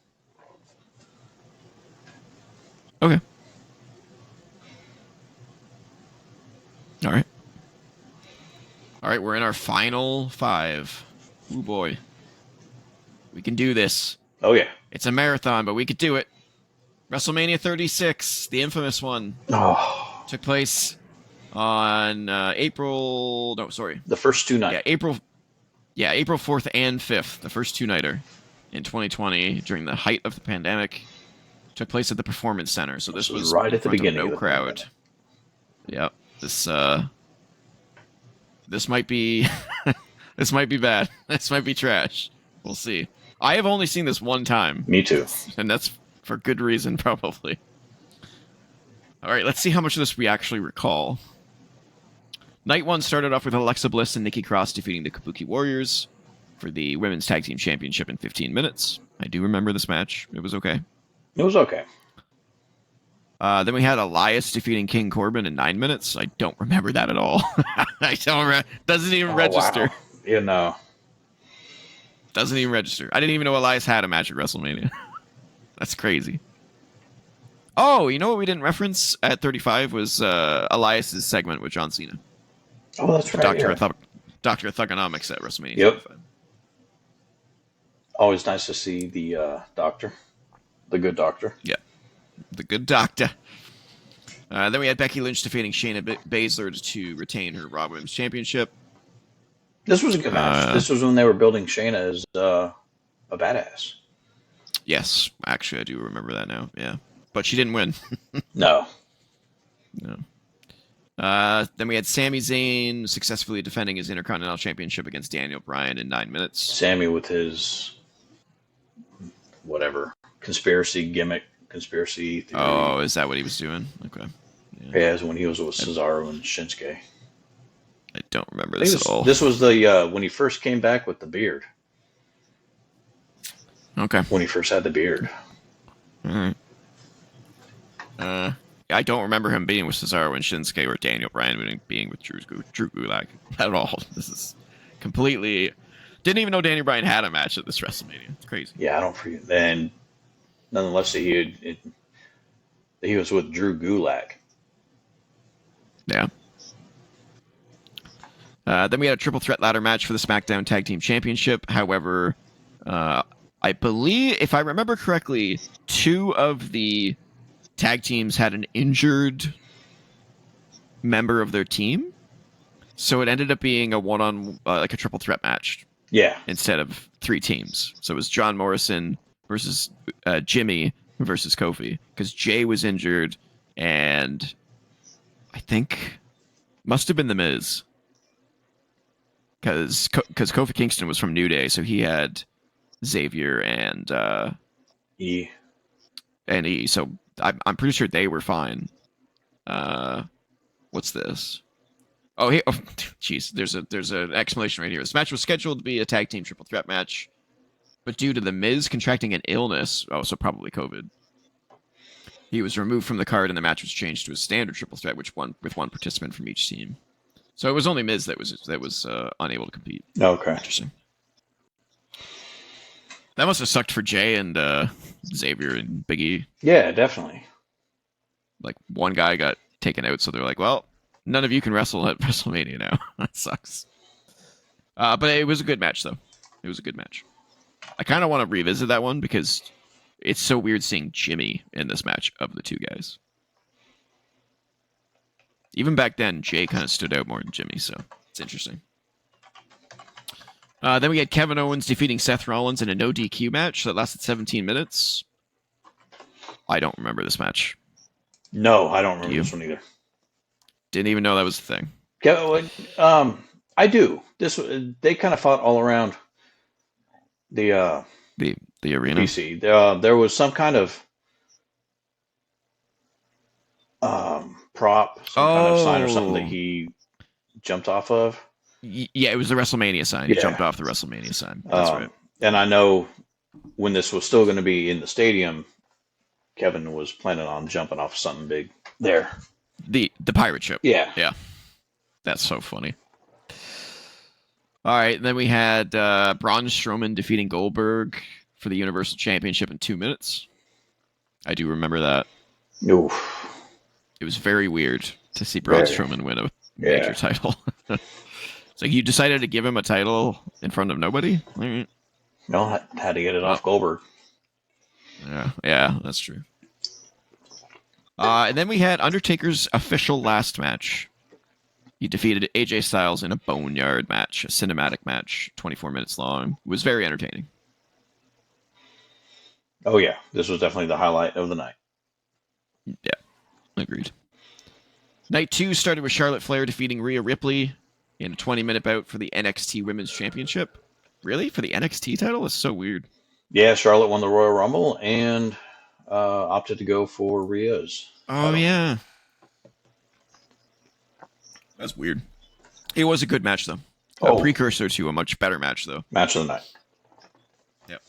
Okay. All right. All right, we're in our final 5. Ooh boy. We can do this. Oh, yeah. It's a marathon, but we could do it. WrestleMania 36, the infamous one, Oh. took place on April. No, sorry. The first 2 nights. April 4th and 5th, the first 2-nighter in 2020 during the height of the pandemic. Took place at the Performance Center. So this was right at the beginning of no the crowd. Yep. This might be this might be bad. This might be trash. We'll see. I have only seen this one time. Me too. And that's for good reason, probably. All right, let's see how much of this we actually recall. Night 1 started off with Alexa Bliss and Nikki Cross defeating the Kabuki Warriors for the Women's Tag Team Championship in 15 minutes. I do remember this match. It was okay. It was okay. Then we had Elias defeating King Corbin in 9 minutes. I don't remember that at all. I don't. Doesn't even register. Wow. You know. Doesn't even register. I didn't even know Elias had a match at WrestleMania. That's crazy. Oh, you know what we didn't reference at 35 was Elias's segment with John Cena. Oh, that's right. Doctor of Thugonomics at WrestleMania. Yep. 35. Always nice to see the doctor, the good doctor. Yeah, the good doctor. Then we had Becky Lynch defeating Shayna Baszler to retain her Raw Women's Championship. This was a good match. This was when they were building Shayna as a badass. Yes, actually, I do remember that now. Yeah, but she didn't win. No. Then we had Sami Zayn successfully defending his Intercontinental Championship against Daniel Bryan in 9 minutes. Sammy with his whatever conspiracy theory. Oh, is that what he was doing? Okay. Yeah, it was when he was with Cesaro and Shinsuke. I don't remember this at all. This was the when he first came back with the beard. Okay. When he first had the beard. All right. I don't remember him being with Cesaro and Shinsuke or Daniel Bryan being with Drew Gulak at all. This is completely... Didn't even know Daniel Bryan had a match at this WrestleMania. It's crazy. Yeah, I don't forget. And nonetheless, he was with Drew Gulak. Yeah. Then we had a triple threat ladder match for the SmackDown Tag Team Championship. However, I believe, if I remember correctly, 2 of the tag teams had an injured member of their team, so it ended up being a like a triple threat match. Yeah. Instead of 3 teams, so it was John Morrison versus Jimmy versus Kofi because Jay was injured, and I think must have been the Miz because Kofi Kingston was from New Day, so he had Xavier and E. So I'm pretty sure they were fine. What's this? Oh, hey, jeez. There's an explanation right here. This match was scheduled to be a tag team triple threat match, but due to the Miz contracting an illness, so probably COVID, he was removed from the card, and the match was changed to a standard triple threat, with one participant from each team. So it was only Miz that was unable to compete. Okay. Interesting. That must have sucked for Jay and Xavier and Big E. Yeah, definitely. Like, one guy got taken out, so they're like, well, none of you can wrestle at WrestleMania now. That sucks. But it was a good match, though. It was a good match. I kind of want to revisit that one because it's so weird seeing Jimmy in this match of the 2 guys. Even back then, Jay kind of stood out more than Jimmy, so It's interesting. Then we had Kevin Owens defeating Seth Rollins in a no DQ match that lasted 17 minutes. I don't remember this match. No, I don't remember this one either. Didn't even know that was a thing. I do. They kind of fought all around the arena. PC. There was some kind of prop, some kind of sign or something that he jumped off of. Yeah, it was the Wrestlemania sign. He jumped off the Wrestlemania sign. That's right. And I know when this was still going to be in the stadium, Kevin was planning on jumping off something big there. The pirate ship. Yeah. Yeah. That's so funny. All right, then we had Braun Strowman defeating Goldberg for the Universal Championship in 2 minutes. I do remember that. Oof. It was very weird to see Braun Strowman win a major title. So you decided to give him a title in front of nobody? Right. No, I had to get it off Goldberg. Yeah, that's true. And then we had Undertaker's official last match. He defeated AJ Styles in a boneyard match, a cinematic match, 24 minutes long. It was very entertaining. Oh, yeah. This was definitely the highlight of the night. Yeah, agreed. Night 2 started with Charlotte Flair defeating Rhea Ripley in a 20-minute bout for the NXT Women's Championship. Really? For the NXT title? That's so weird. Yeah, Charlotte won the Royal Rumble and opted to go for Rhea's title. Yeah. That's weird. It was a good match, though. A precursor to a much better match, though. Match of the night. Yep.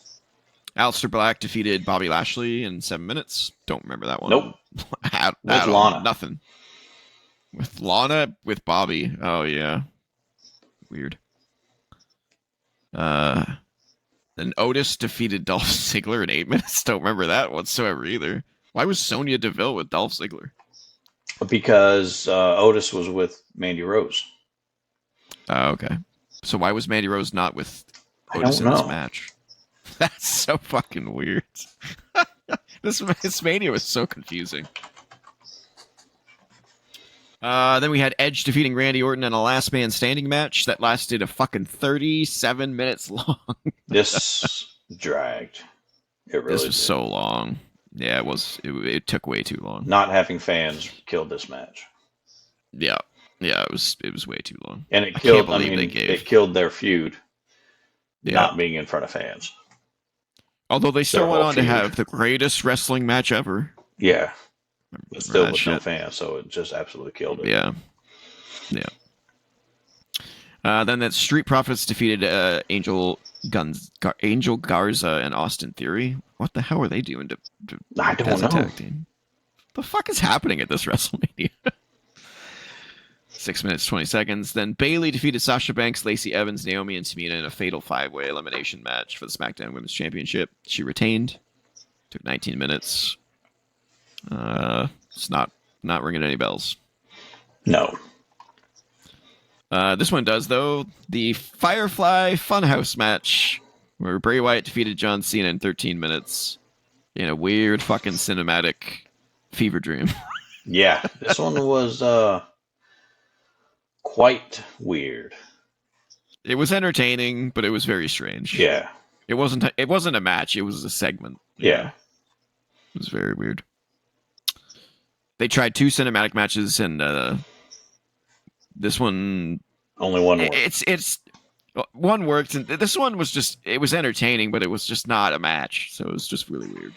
Aleister Black defeated Bobby Lashley in 7 minutes. Don't remember that one. Nope. at Lana. All. Nothing. With Lana, with Bobby. Oh, yeah. Weird. Then Otis defeated Dolph Ziggler in 8 minutes. Don't remember that whatsoever either. Why was Sonya Deville with Dolph Ziggler? Because Otis was with Mandy Rose. Okay. So why was Mandy Rose not with Otis in this match? That's so fucking weird. This Mania was so confusing. Then we had Edge defeating Randy Orton in a last man standing match that lasted a fucking 37 minutes long. This dragged. It really This was so long. Yeah, it was. It took way too long. Not having fans killed this match. Yeah, it was way too long. And it killed. It killed their feud. Yeah. Not being in front of fans. Although they still went on to have the greatest wrestling match ever. Yeah. But still with no fans, so it just absolutely killed it. Yeah. Then that Street Profits defeated Angel Garza and Austin Theory. What the hell are they doing to I don't know. Tag team? The fuck is happening at this WrestleMania? 6 minutes, 20 seconds. Then Bayley defeated Sasha Banks, Lacey Evans, Naomi, and Tamina in a fatal 5-way elimination match for the SmackDown Women's Championship. She retained. Took 19 minutes. It's not ringing any bells. No. This one does, though. The Firefly Funhouse match, where Bray Wyatt defeated John Cena in 13 minutes in a weird fucking cinematic fever dream. Yeah, this one was quite weird. It was entertaining, but it was very strange. Yeah. It wasn't a match, it was a segment. Yeah. It was very weird. They tried 2 cinematic matches, and this one only one worked. It's one worked, and this one was just it was entertaining, but it was just not a match, so it was just really weird.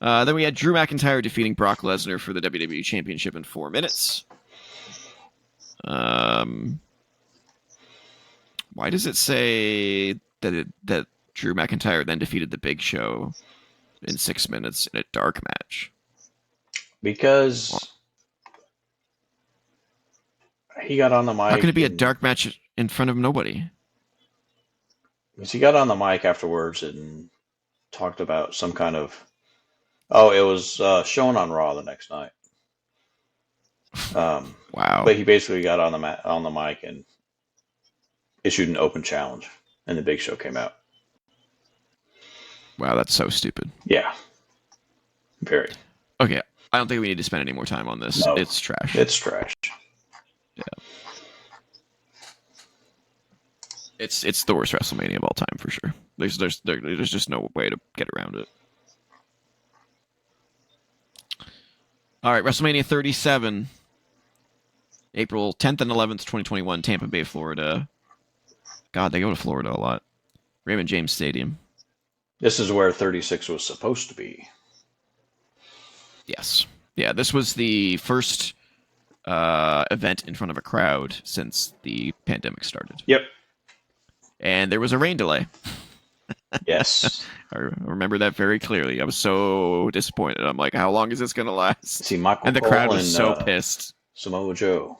Yeah. Then we had Drew McIntyre defeating Brock Lesnar for the WWE Championship in 4 minutes. Why does it say that Drew McIntyre then defeated the Big Show in 6 minutes in a dark match? Because he got on the mic. How can it be a dark match in front of nobody? Because he got on the mic afterwards and talked about some kind of. Oh, it was shown on Raw the next night. Wow! But he basically got on the mic and issued an open challenge, and the Big Show came out. Wow, that's so stupid. Yeah, very. Okay, I don't think we need to spend any more time on this. No, it's trash. It's trash. Yeah. It's the worst WrestleMania of all time for sure. There's just no way to get around it. All right, WrestleMania 37, April 10th and 11th, 2021, Tampa Bay, Florida. God, they go to Florida a lot. Raymond James Stadium. This is where 36 was supposed to be. Yes. Yeah, this was the first event in front of a crowd since the pandemic started. Yep. And there was a rain delay. Yes. I remember that very clearly. I was so disappointed. I'm like, how long is this going to last? See, Michael and the Cole crowd was so pissed. Samoa Joe.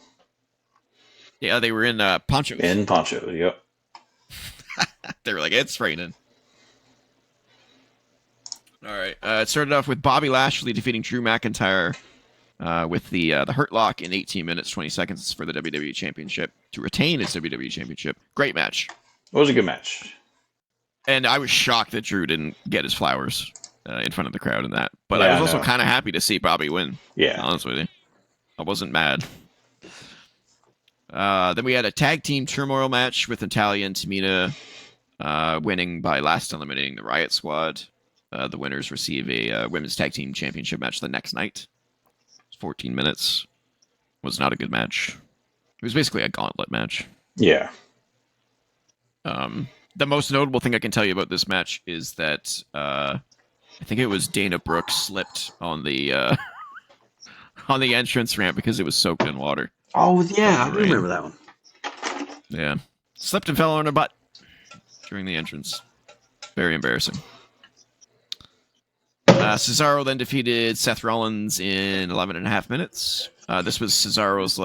Yeah, they were in ponchos. In ponchos, yep. They were like, it's raining. All right. It started off with Bobby Lashley defeating Drew McIntyre with the Hurt Lock in 18 minutes, 20 seconds for the WWE Championship to retain its WWE Championship. Great match. It was a good match. And I was shocked that Drew didn't get his flowers in front of the crowd in that. But yeah, I was also kind of happy to see Bobby win. Yeah. To be honest with you. I wasn't mad. Then we had a tag team turmoil match with Natalya and Tamina winning by last eliminating the Riot Squad. The winners receive a women's tag team championship match the next night. 14 minutes. Was not a good match. It was basically a gauntlet match. Yeah. The most notable thing I can tell you about this match is that I think it was Dana Brooke slipped on the on the entrance ramp because it was soaked in water. Oh yeah, I remember that one. Yeah, slipped and fell on her butt during the entrance. Very embarrassing. Cesaro then defeated Seth Rollins in 11.5 minutes. This was Cesaro's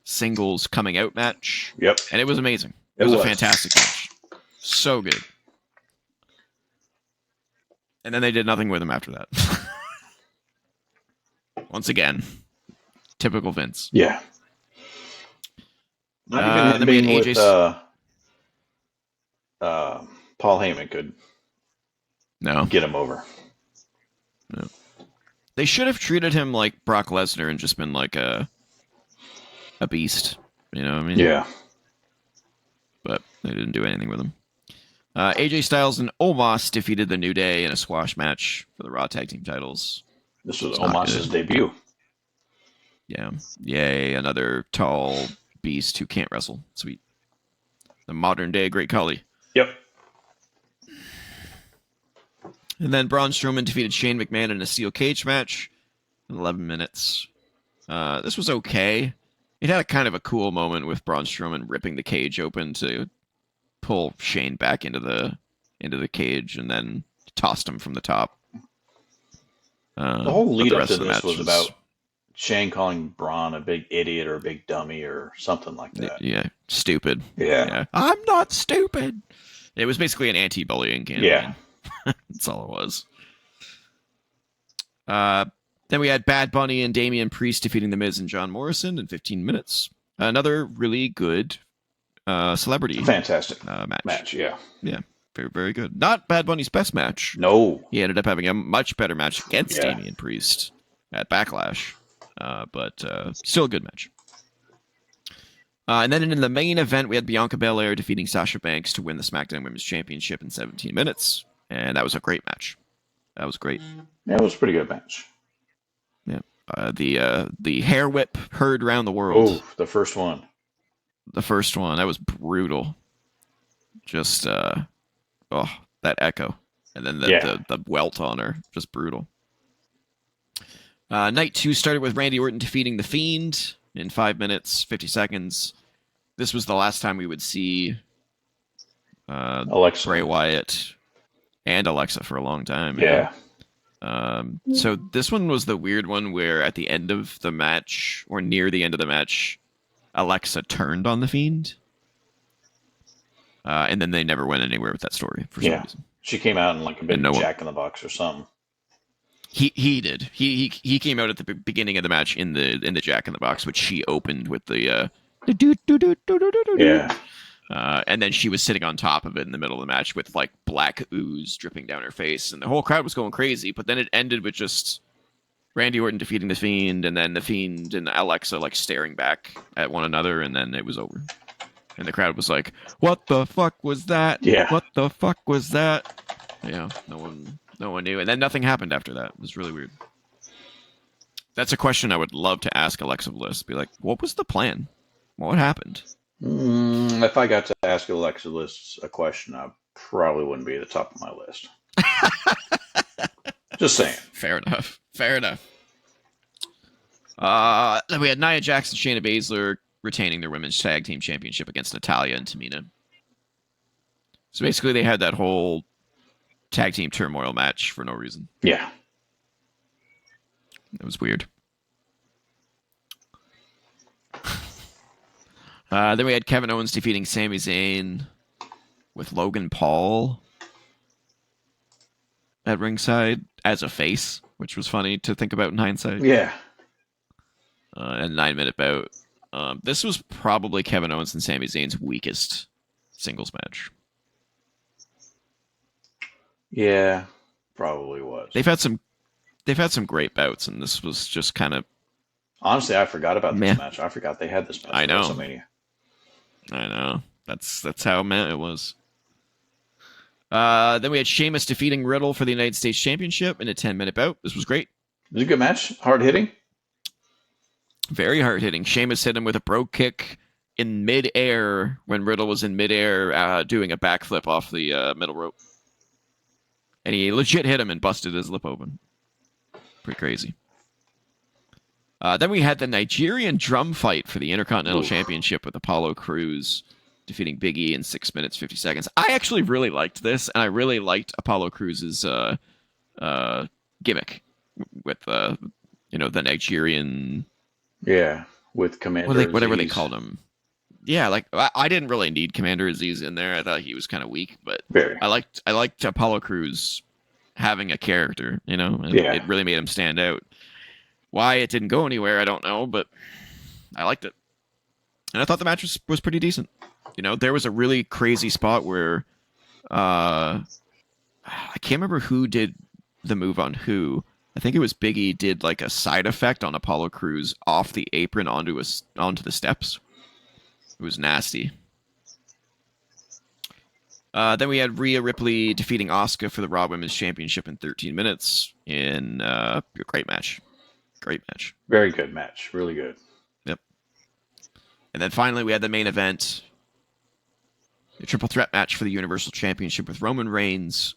singles coming out match. Yep, and it was amazing. It was a fantastic match. So good. And then they did nothing with him after that. Once again, typical Vince. Yeah. Not even being with Paul Heyman could get him over. No. They should have treated him like Brock Lesnar and just been like a beast. You know what I mean? Yeah. But they didn't do anything with him. AJ Styles and Omos defeated the New Day in a squash match for the Raw Tag Team titles. This was Omos' debut. Yeah. Yay, another tall beast who can't wrestle. Sweet. The modern day Great Khali. Yep. And then Braun Strowman defeated Shane McMahon in a steel cage match in 11 minutes. This was okay. It had a kind of a cool moment with Braun Strowman ripping the cage open to pull Shane back into the cage and then tossed him from the top. The whole lead up to this was about Shane calling Braun a big idiot or a big dummy or something like that. Yeah, stupid. Yeah. I'm not stupid. It was basically an anti-bullying campaign. Yeah. That's all it was. Then we had Bad Bunny and Damian Priest defeating The Miz and John Morrison in 15 minutes. Another really good celebrity fantastic match. Yeah. Very, very good. Not Bad Bunny's best match. No. He ended up having a much better match against Damian Priest at Backlash. But still a good match. And then in the main event, we had Bianca Belair defeating Sasha Banks to win the SmackDown Women's Championship in 17 minutes. And that was a great match. That was great. Yeah, it was a pretty good match. Yeah. The hair whip heard around the world. Oh, the first one. The first one. That was brutal. Just, that echo. And then the welt on her. Just brutal. Night 2 started with Randy Orton defeating The Fiend in 5 minutes, 50 seconds. This was the last time we would see Alexa. Bray Wyatt and Alexa for a long time. Yeah. So this one was the weird one where at the end of the match, or near the end of the match, Alexa turned on The Fiend. And then they never went anywhere with that story for some reason. She came out in like a big Jack in the Box or something. He did. He came out at the beginning of the match in the Jack in the Box, which she opened with the yeah. And then she was sitting on top of it in the middle of the match with like black ooze dripping down her face, and the whole crowd was going crazy. But then it ended with just Randy Orton defeating The Fiend, and then The Fiend and Alexa like staring back at one another, and then it was over. And the crowd was like, "What the fuck was that? Yeah. What the fuck was that?" Yeah, no one knew. And then nothing happened after that. It was really weird. That's a question I would love to ask Alexa Bliss. Be like, what was the plan? What happened? If I got to ask Alexa Bliss a question, I probably wouldn't be at the top of my list. Just saying. Fair enough. Fair enough. Then we had Nia Jax and Shayna Baszler retaining their women's tag team championship against Natalya and Tamina. So basically, they had that whole tag team turmoil match for no reason. Yeah. It was weird. Then we had Kevin Owens defeating Sami Zayn with Logan Paul at ringside as a face, which was funny to think about in hindsight. Yeah. And 9-minute bout. This was probably Kevin Owens and Sami Zayn's weakest singles match. Yeah, probably was. They've had some great bouts, and this was just kind of. Honestly, I forgot about this match. I forgot they had this match. I know. WrestleMania. I know. That's how meh it was. Then we had Sheamus defeating Riddle for the United States Championship in a 10-minute bout. This was great. It was a good match. Hard hitting. Very hard hitting. Sheamus hit him with a brogue kick in midair when Riddle was in midair doing a backflip off the middle rope. And he legit hit him and busted his lip open. Pretty crazy. Then we had the Nigerian drum fight for the Intercontinental Championship with Apollo Crews defeating Big E in 6 minutes, 50 seconds. I actually really liked this, and I really liked Apollo Crews' gimmick with the Nigerian... Yeah, with Commander whatever they called him. Yeah, like I didn't really need Commander Aziz in there. I thought he was kind of weak, but I liked Apollo Crews having a character, and it really made him stand out. Why it didn't go anywhere, I don't know, but I liked it. And I thought the match was pretty decent. There was a really crazy spot where I can't remember who did the move on who. I think it was Big E did like a side effect on Apollo Crews off the apron onto the steps. It was nasty. Then we had Rhea Ripley defeating Asuka for the Raw Women's Championship in 13 minutes in a great match. Great match. Very good match. Really good. Yep. And then finally we had the main event. A triple threat match for the Universal Championship with Roman Reigns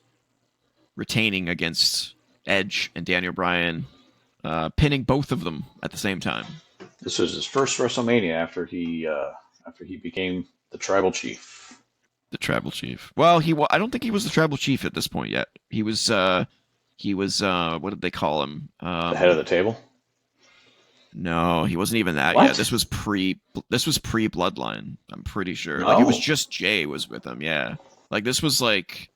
retaining against Edge and Daniel Bryan, pinning both of them at the same time. This was his first WrestleMania after he became the Tribal Chief. The Tribal Chief. Well, I don't think he was the Tribal Chief at this point yet. He was what did they call him? The head of the table? No, he wasn't even that What? yet. This was pre Bloodline. I'm pretty sure. No. Like it was just Jay was with him. Yeah, like this was like,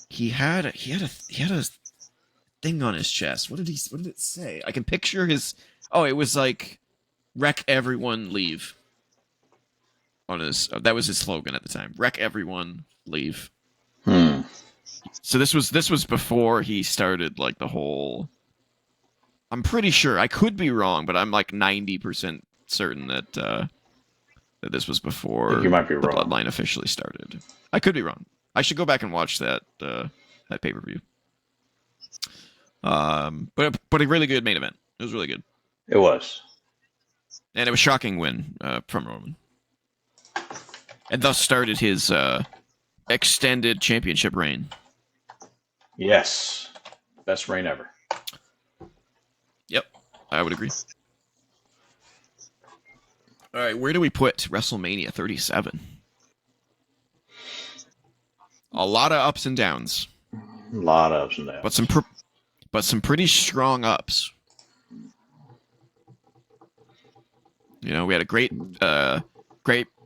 he had a thing on his chest. What did it say? I can picture his. Oh, it was like, "Wreck everyone, leave." On his, that was his slogan at the time. "Wreck everyone, leave." So this was before he started like the whole. I'm pretty sure. I could be wrong, but I'm like 90% certain that this was before I think you might be the wrong. Bloodline officially started. I could be wrong. I should go back and watch that pay-per-view. But a really good main event. It was really good. It was. And it was a shocking win from Roman. And thus started his extended championship reign. Yes. Best reign ever. Yep, I would agree. All right, where do we put WrestleMania 37? A lot of ups and downs. A lot of ups and downs. But some pretty strong ups. We had a great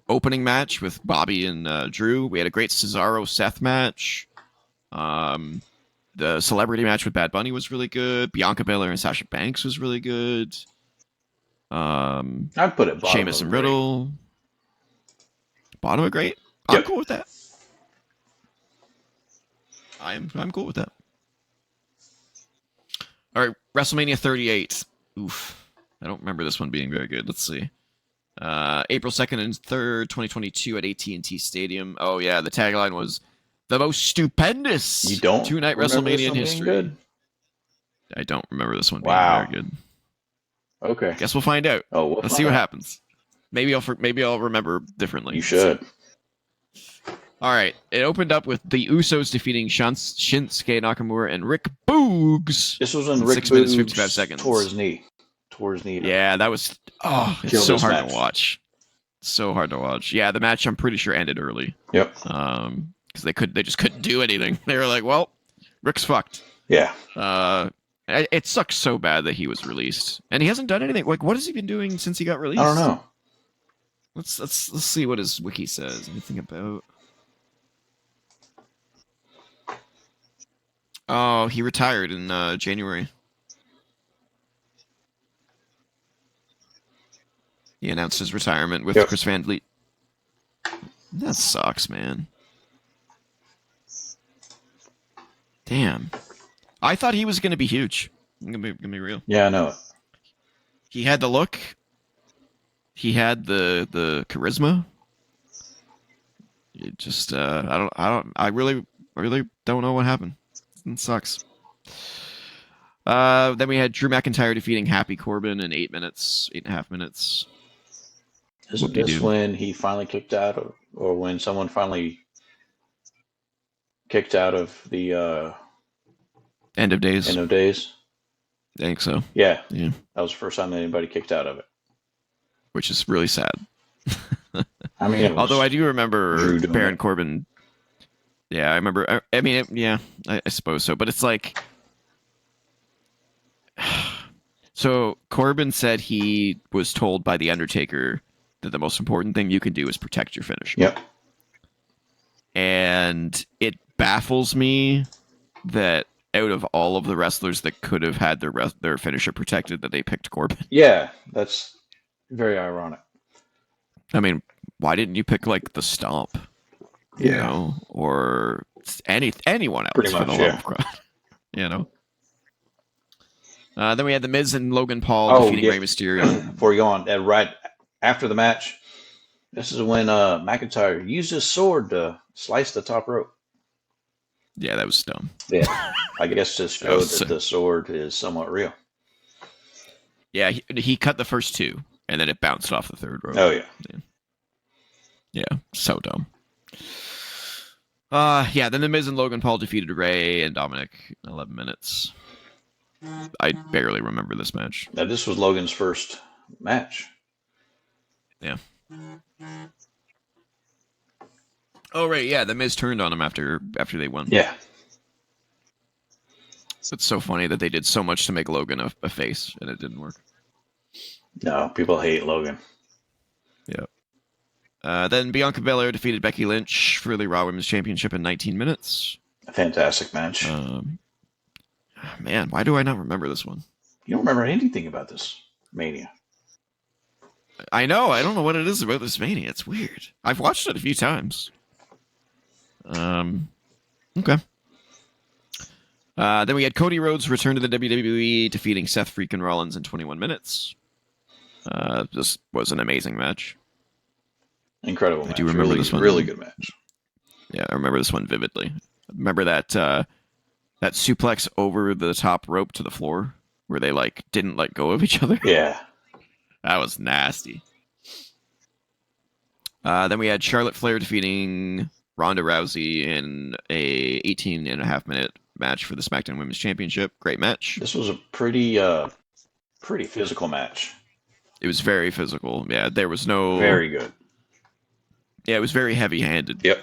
opening match with Bobby and Drew. We had a great Cesaro-Seth match. The celebrity match with Bad Bunny was really good. Bianca Belair and Sasha Banks was really good. I'd put it bottom Sheamus of and great. Riddle. Bottom of great? I'm Yep. cool with that. I'm cool with that. All right, WrestleMania 38. Oof. I don't remember this one being very good. Let's see. April 2nd and 3rd, 2022 at AT&T Stadium. Oh, yeah, the tagline was the most stupendous two-night WrestleMania in history. Good? I don't remember this one being very good. Okay. Guess we'll find out. Let's see what happens. Maybe I'll remember differently. You should. All right. It opened up with the Usos defeating Shinsuke Nakamura and Rick Boogs. This was when Rick 6 minutes 55 seconds. Tore his knee. Yeah, that was. Oh, it's so hard to watch. So hard to watch. Yeah, the match I'm pretty sure ended early. Yep. Because they just couldn't do anything. They were like, well, Rick's fucked. Yeah. It sucks so bad that he was released, and he hasn't done anything. Like, what has he been doing since he got released? I don't know. Let's see what his wiki says. Anything about? Oh, he retired in January. He announced his retirement with Chris Van Vliet. That sucks, man. Damn. I thought he was going to be huge. I'm gonna be real. Yeah, I know it. He had the look. He had the charisma. It just I really don't know what happened. It sucks. Then we had Drew McIntyre defeating Happy Corbin in 8.5 minutes. Isn't this when he finally kicked out of, or when someone finally kicked out of the End of Days? End of Days. I think so. Yeah. That was the first time that anybody kicked out of it. Which is really sad. I mean, although I do remember Baron Corbin. Yeah, I remember. I mean, I suppose so. But it's like, so Corbin said he was told by the Undertaker that the most important thing you can do is protect your finisher. Yep. And it baffles me that out of all of the wrestlers that could have had their finisher protected, that they picked Corbin. Yeah, that's very ironic. I mean, why didn't you pick like the Stomp? You know, or anyone else? Pretty much, for the love of God. You know. Then we had The Miz and Logan Paul defeating Rey Mysterio. Before you go on, right after the match, this is when McIntyre used his sword to slice the top rope. Yeah, that was dumb. Yeah, I guess to show that the sword is somewhat real. Yeah, he cut the first two, and then it bounced off the third rope. Oh, yeah. Yeah, so dumb. Then The Miz and Logan Paul defeated Ray and Dominic in 11 minutes. I barely remember this match. Now, this was Logan's first match. Yeah. Oh, right, yeah, The Miz turned on him after they won. Yeah. It's so funny that they did so much to make Logan a face, and it didn't work. No, people hate Logan. Yeah. Then Bianca Belair defeated Becky Lynch for the Raw Women's Championship in 19 minutes. A fantastic match. Man, why do I not remember this one? You don't remember anything about this Mania. I know. I don't know what it is about this Mania. It's weird. I've watched it a few times. Okay. Then we had Cody Rhodes return to the WWE, defeating Seth freaking Rollins in 21 minutes. This was an amazing match. Incredible match. I do remember this one. Really good match. Yeah, I remember this one vividly. Remember that that suplex over the top rope to the floor where they didn't let go of each other? Yeah. That was nasty. Then we had Charlotte Flair defeating Ronda Rousey in a 18.5 minute match for the SmackDown Women's Championship. Great match. This was a pretty physical match. It was very physical. Yeah, there was no... Very good. Yeah, it was very heavy-handed. Yep.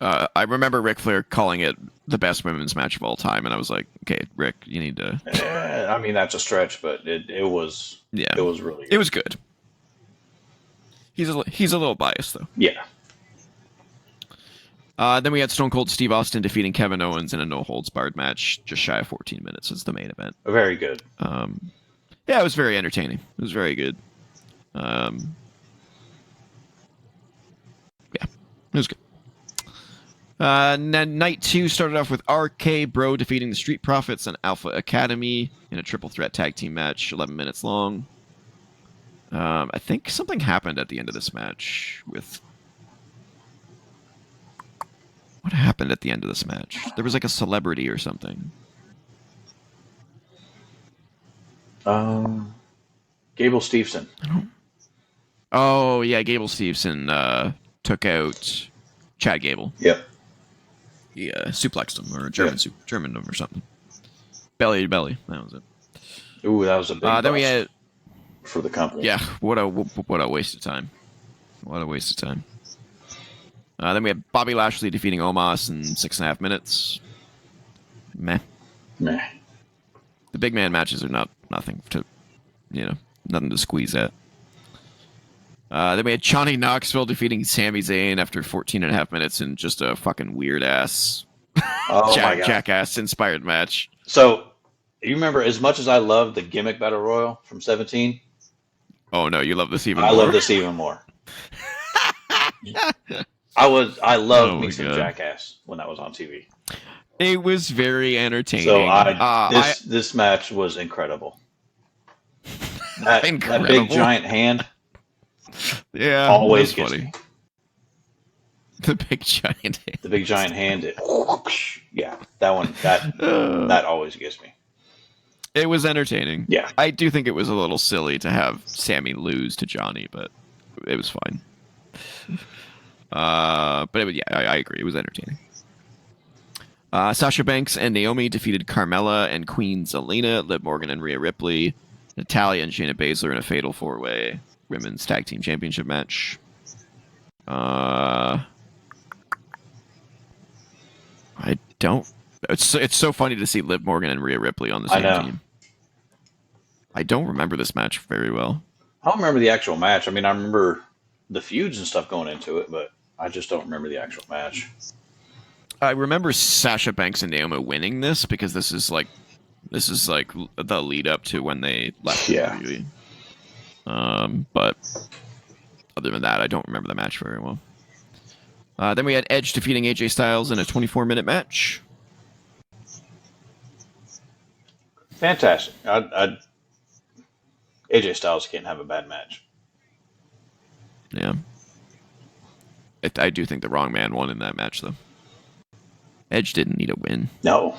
I remember Ric Flair calling it the best women's match of all time, and I was like, okay, Rick, you need to... I mean, that's a stretch, but it was... Yeah. It was really good. It was good. He's a little biased, though. Yeah. Then we had Stone Cold Steve Austin defeating Kevin Owens in a no-holds-barred match, just shy of 14 minutes as the main event. Very good. Yeah, it was very entertaining. It was very good. Yeah, it was good. And then night 2 started off with RK Bro defeating the Street Profits and Alpha Academy in a triple threat tag team match, 11 minutes long. I think something happened at the end of this match with... What happened at the end of this match? There was like a celebrity or something. Gable Steveson. Oh, yeah, Gable Steveson took out Chad Gable. Yep. He suplexed him, or German him or something. Belly to belly. That was it. Ooh, that was a big then we had for the company. Yeah, what a waste of time. What a waste of time. Then we had Bobby Lashley defeating Omos in 6.5 minutes. Meh. The big man matches are nothing to squeeze at. Then we had Johnny Knoxville defeating Sami Zayn after 14.5 minutes in just a fucking weird ass jackass inspired match. So, you remember, as much as I love the gimmick battle royal from 17? Oh no, you love this even more. I love this even more. I loved me some Jackass when that was on TV. It was very entertaining. So this match was incredible. That big giant hand. Yeah, always gets me. The big giant hand. The big giant hand. Yeah, that one. That always gets me. It was entertaining. Yeah, I do think it was a little silly to have Sammy lose to Johnny, but it was fine. But I agree. It was entertaining. Sasha Banks and Naomi defeated Carmella and Queen Zelina, Liv Morgan and Rhea Ripley, Natalya and Shayna Baszler in a fatal 4-way women's tag team championship match. I don't. It's so funny to see Liv Morgan and Rhea Ripley on the same team. I don't remember this match very well. I don't remember the actual match. I mean, I remember the feuds and stuff going into it, but I just don't remember the actual match. I remember Sasha Banks and Naomi winning this because this is like the lead up to when they left WWE. But other than that, I don't remember the match very well. Then we had Edge defeating AJ Styles in a 24-minute match. Fantastic. AJ Styles can't have a bad match. Yeah. I do think the wrong man won in that match, though. Edge didn't need a win. No.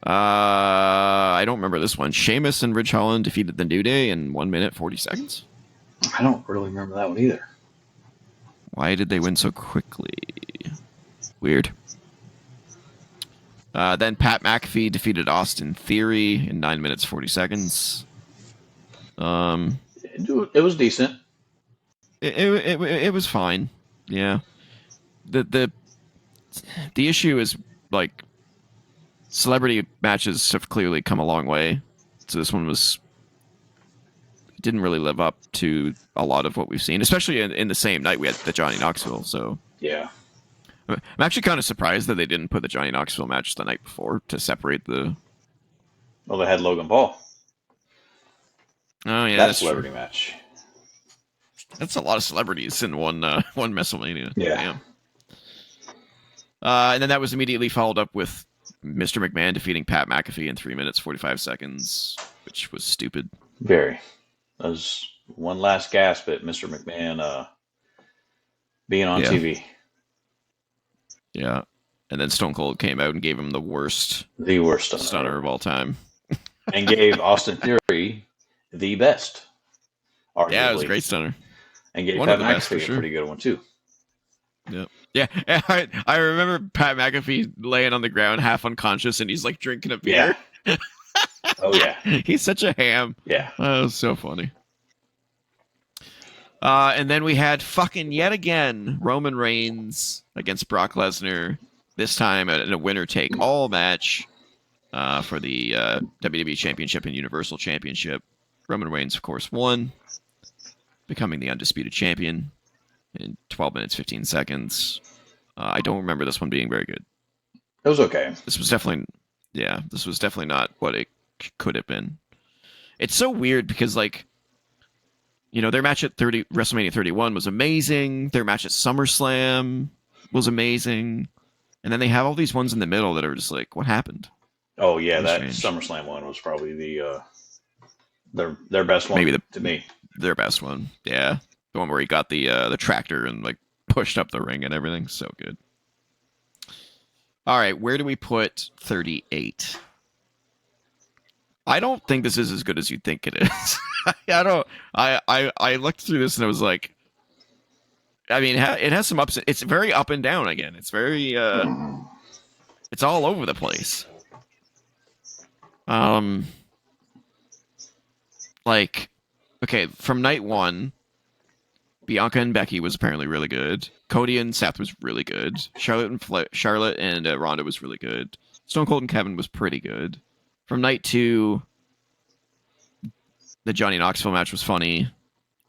I don't remember this one. Sheamus and Ridge Holland defeated the New Day in 1 minute 40 seconds. I don't really remember that one either. Why did they win so quickly? Weird. Then Pat McAfee defeated Austin Theory in 9 minutes 40 seconds. It was decent. It was fine. Yeah. The issue is like celebrity matches have clearly come a long way. So this one didn't really live up to a lot of what we've seen, especially in the same night we had the Johnny Knoxville. So yeah. I'm actually kind of surprised that they didn't put the Johnny Knoxville match the night before to separate the... Well, they had Logan Paul. Oh, yeah, that's celebrity match. That's a lot of celebrities in one Wrestlemania. Yeah. And then that was immediately followed up with Mr. McMahon defeating Pat McAfee in 3 minutes 45 seconds, which was stupid. Very. That was one last gasp at Mr. McMahon being on TV. Yeah. And then Stone Cold came out and gave him the worst stunner of all time. And gave Austin Theory the best. Arguably. Yeah, it was a great stunner. And gave Pat McAfee a pretty good one, too. Yep. Yeah, I remember Pat McAfee laying on the ground half unconscious and he's like drinking a beer. Yeah. Oh, yeah. He's such a ham. Yeah. That was so funny. And then we had fucking yet again Roman Reigns against Brock Lesnar, this time in a winner-take-all match for the WWE Championship and Universal Championship. Roman Reigns, of course, won, becoming the undisputed champion in 12 minutes, 15 seconds. I don't remember this one being very good. It was okay. This was definitely not what it could have been. It's so weird because, like, you know, their match at WrestleMania 31 was amazing. Their match at SummerSlam was amazing. And then they have all these ones in the middle that are just like, what happened? Oh, yeah, that SummerSlam one was probably the their best one, maybe to me. Their best one, yeah. The one where he got the tractor and like pushed up the ring and everything. So good. All right, where do we put 38? I don't think this is as good as you think it is. I looked through this and I was like, I mean, it has some ups. It's very up and down again. It's very, it's all over the place. Like, okay, from night one, Bianca and Becky was apparently really good. Cody and Seth was really good. Charlotte and Ronda was really good. Stone Cold and Kevin was pretty good. From night two, the Johnny Knoxville match was funny.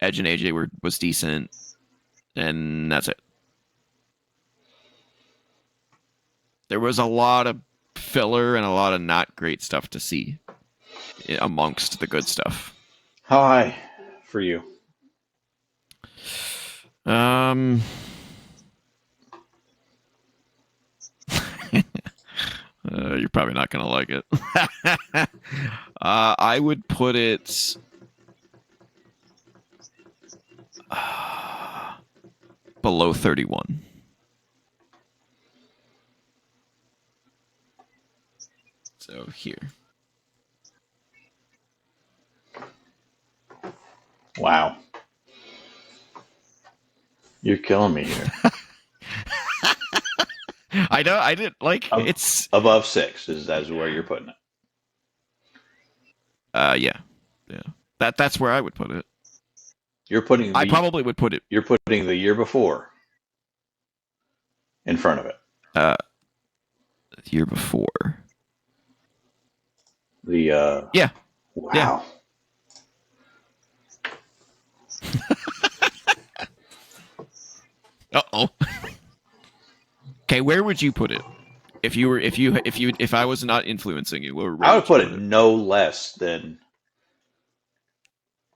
Edge and AJ was decent. And that's it. There was a lot of filler and a lot of not great stuff to see amongst the good stuff. How high for you? You're probably not going to like it. I would put it below 31. So here. Wow. You're killing me here. I know. I didn't like it's above 6 is where you're putting it. Yeah. That's where I would put it. I probably would put it. You're putting the year before in front of it. The year before. Yeah. Wow. Yeah. Uh-oh. Okay, where would you put it? If I was not influencing you, where I would put it no less than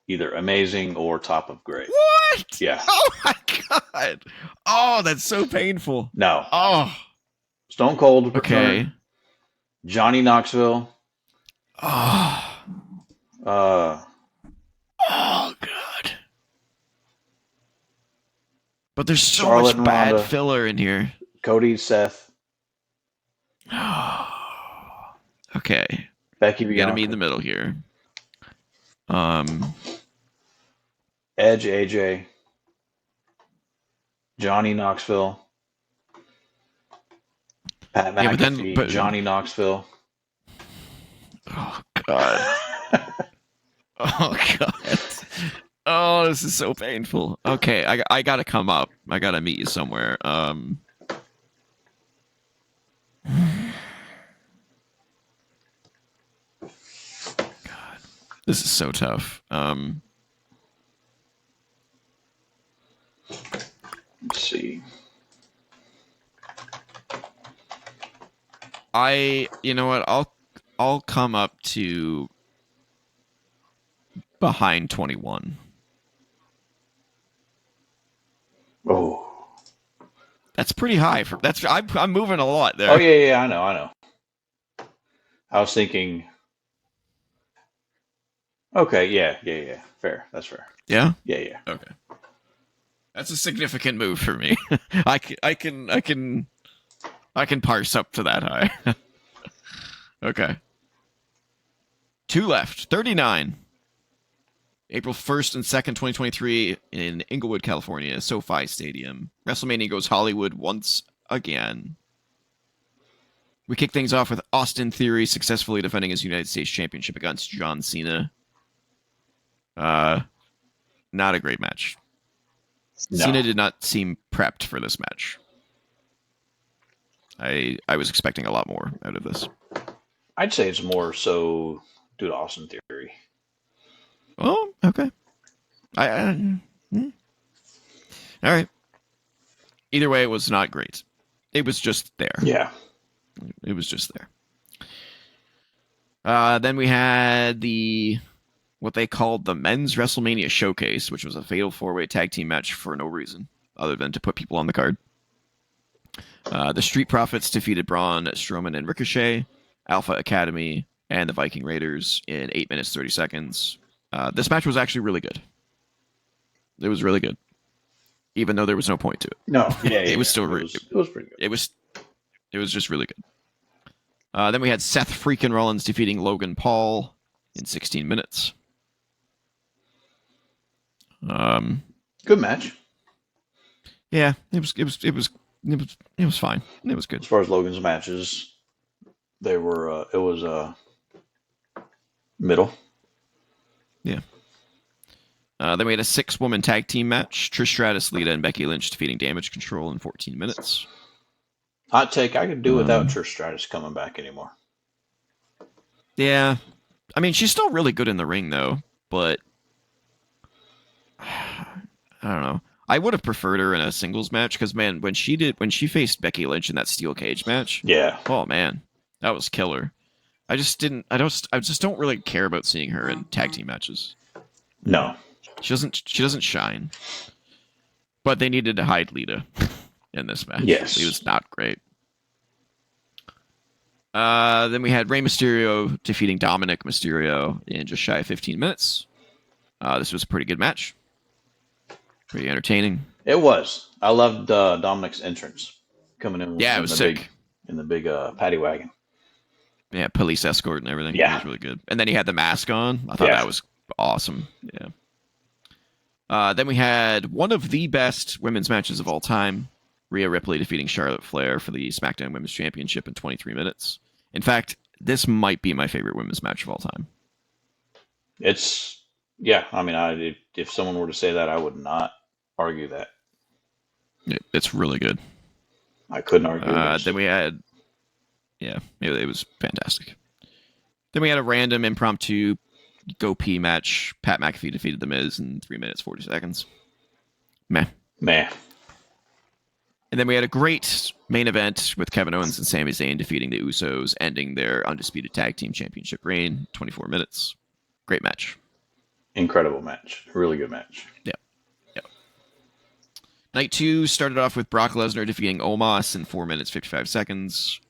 either amazing or top of great. What? Yeah. Oh my god. Oh, that's so painful. No. Oh. Stone Cold. Okay. Return. Johnny Knoxville. Oh. Oh god. But there's so Charlotte much bad Ronda. Filler in here. Cody, Seth. Okay. Becky, you gotta meet in the middle here. Edge, AJ. Johnny Knoxville. Pat McAfee, Johnny Knoxville. Oh god. Oh god. Oh, this is so painful. Okay, I gotta come up. I gotta meet you somewhere. God, this is so tough. Let's see. You know what? I'll come up to behind 21. Oh, that's pretty high for that's. I'm moving a lot there. Oh yeah, I know. I was thinking. Okay, yeah. Fair. That's fair. Yeah. Yeah. Okay. That's a significant move for me. I can parse up to that high. Okay. 2 left. 39. April 1st and 2nd, 2023 in Inglewood, California, SoFi Stadium. WrestleMania goes Hollywood once again. We kick things off with Austin Theory successfully defending his United States Championship against John Cena. Not a great match. No. Cena did not seem prepped for this match. I was expecting a lot more out of this. I'd say it's more so due to Austin Theory. Oh, okay. All right. Either way, it was not great. It was just there. Yeah. It was just there. Then we had what they called the Men's WrestleMania Showcase, which was a fatal 4-way tag team match for no reason other than to put people on the card. The Street Profits defeated Braun Strowman and Ricochet, Alpha Academy, and the Viking Raiders in 8 minutes 30 seconds. This match was actually really good. It was really good, even though there was no point to it. No, yeah, it was still it was pretty good. It was just really good. Then we had Seth freaking Rollins defeating Logan Paul in 16 minutes. Good match. Yeah, it was fine. It was good. As far as Logan's matches, they were it was middle. Yeah. Then we had a 6-woman tag team match. Trish Stratus, Lita, and Becky Lynch defeating Damage Control in 14 minutes. Hot take, I could do without Trish Stratus coming back anymore. Yeah. I mean, she's still really good in the ring, though, but I don't know. I would have preferred her in a singles match because, man, when she faced Becky Lynch in that steel cage match, yeah, oh man, that was killer. I just don't really care about seeing her in tag team matches. No, she doesn't shine. But they needed to hide Lita in this match. Yes, Lita's not great. Then we had Rey Mysterio defeating Dominic Mysterio in just shy of 15 minutes. This was a pretty good match. Pretty entertaining. It was. I loved Dominic's entrance coming in. Yeah, it was sick. In the big paddy wagon. Yeah, police escort and everything. Yeah. It was really good. And then he had the mask on. I thought that was awesome. Yeah. Then we had one of the best women's matches of all time. Rhea Ripley defeating Charlotte Flair for the SmackDown Women's Championship in 23 minutes. In fact, this might be my favorite women's match of all time. Yeah, I mean, if someone were to say that, I would not argue that. It's really good. I couldn't argue. Then we had, it was fantastic. Then we had a random impromptu go pee match. Pat McAfee defeated The Miz in 3 minutes 40 seconds. Meh. And then we had a great main event with Kevin Owens and Sami Zayn defeating the Usos, ending their undisputed tag team championship reign. 24 minutes. Great match. Incredible match. Really good match. Yeah. Night 2 started off with Brock Lesnar defeating Omos in 4 minutes 55 seconds.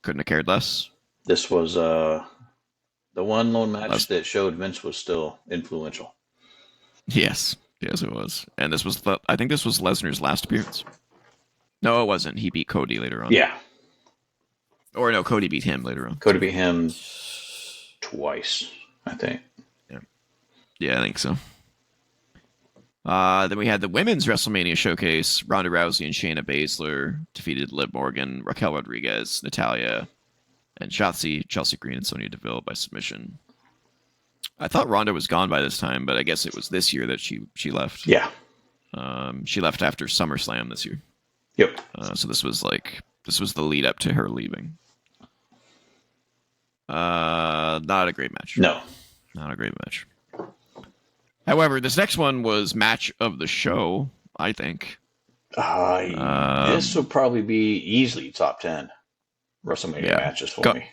Couldn't have cared less. This was the one lone match that showed Vince was still influential. Yes, it was. And I think this was Lesnar's last appearance. No, it wasn't. He beat Cody later on. Yeah. Or no, Cody beat him later on. Cody beat him twice, I think. Yeah, I think so. Then we had the women's WrestleMania showcase. Ronda Rousey and Shayna Baszler defeated Liv Morgan, Raquel Rodriguez, Natalya, and Chelsea Green and Sonya Deville by submission. I thought Ronda was gone by this time, but I guess it was this year that she left. Yeah. She left after SummerSlam this year. Yep. So this was the lead up to her leaving. Not a great match. No. Not a great match. However, this next one was match of the show, I think. This will probably be easily top 10 WrestleMania matches for me.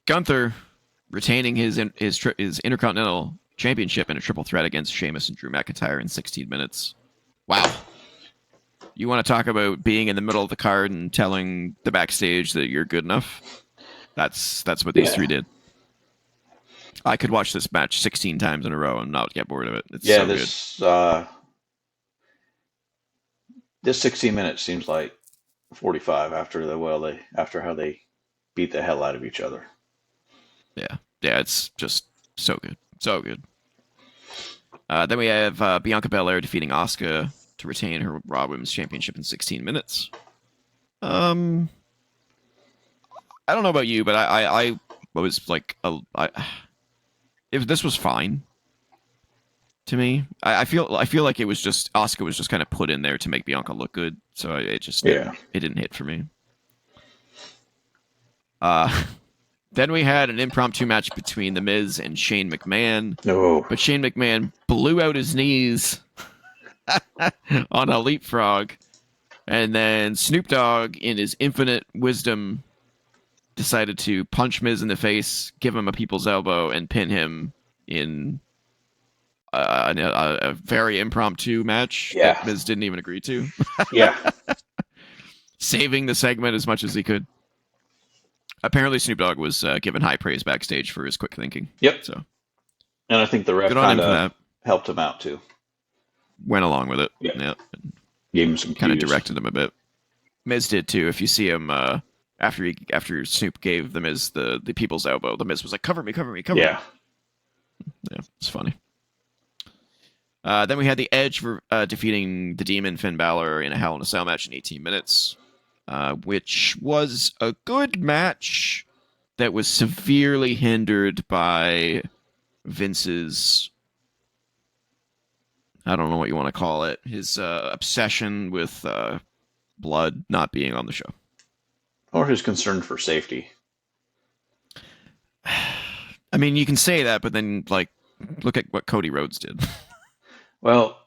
Gunther retaining his Intercontinental Championship in a triple threat against Sheamus and Drew McIntyre in 16 minutes. Wow. You want to talk about being in the middle of the card and telling the backstage that you're good enough? That's what these three did. I could watch this match 16 times in a row and not get bored of it. It's so good. This 16 minutes seems like 45 after how they beat the hell out of each other. Yeah, it's just so good. So good. Then we have Bianca Belair defeating Asuka to retain her Raw Women's Championship in 16 minutes. I don't know about you, but I was like, this was fine to me. I feel like it was just Asuka was just kind of put in there to make Bianca look good, so it didn't hit for me. Then we had an impromptu match between The Miz and Shane McMahon. No. But Shane McMahon blew out his knees on a leapfrog. And then Snoop Dogg, in his infinite wisdom, decided to punch Miz in the face, give him a people's elbow, and pin him in a very impromptu match that Miz didn't even agree to. Yeah. Saving the segment as much as he could. Apparently, Snoop Dogg was given high praise backstage for his quick thinking. Yep. So And I think the ref Good on him kind for of that. helped him out too. Went along with it. Yeah. Yeah. Gave him some Kind of cues. directed him a bit. Miz did too. If you see him after Snoop gave the Miz the people's elbow, the Miz was like, "Cover me, cover me, cover me." Yeah, it's funny. Then we had the Edge for defeating the Demon Finn Balor in a Hell in a Cell match in 18 minutes, which was a good match that was severely hindered by Vince's, I don't know what you want to call it, his obsession with blood not being on the show. Or his concern for safety. I mean, you can say that, but then, like, look at what Cody Rhodes did. Well,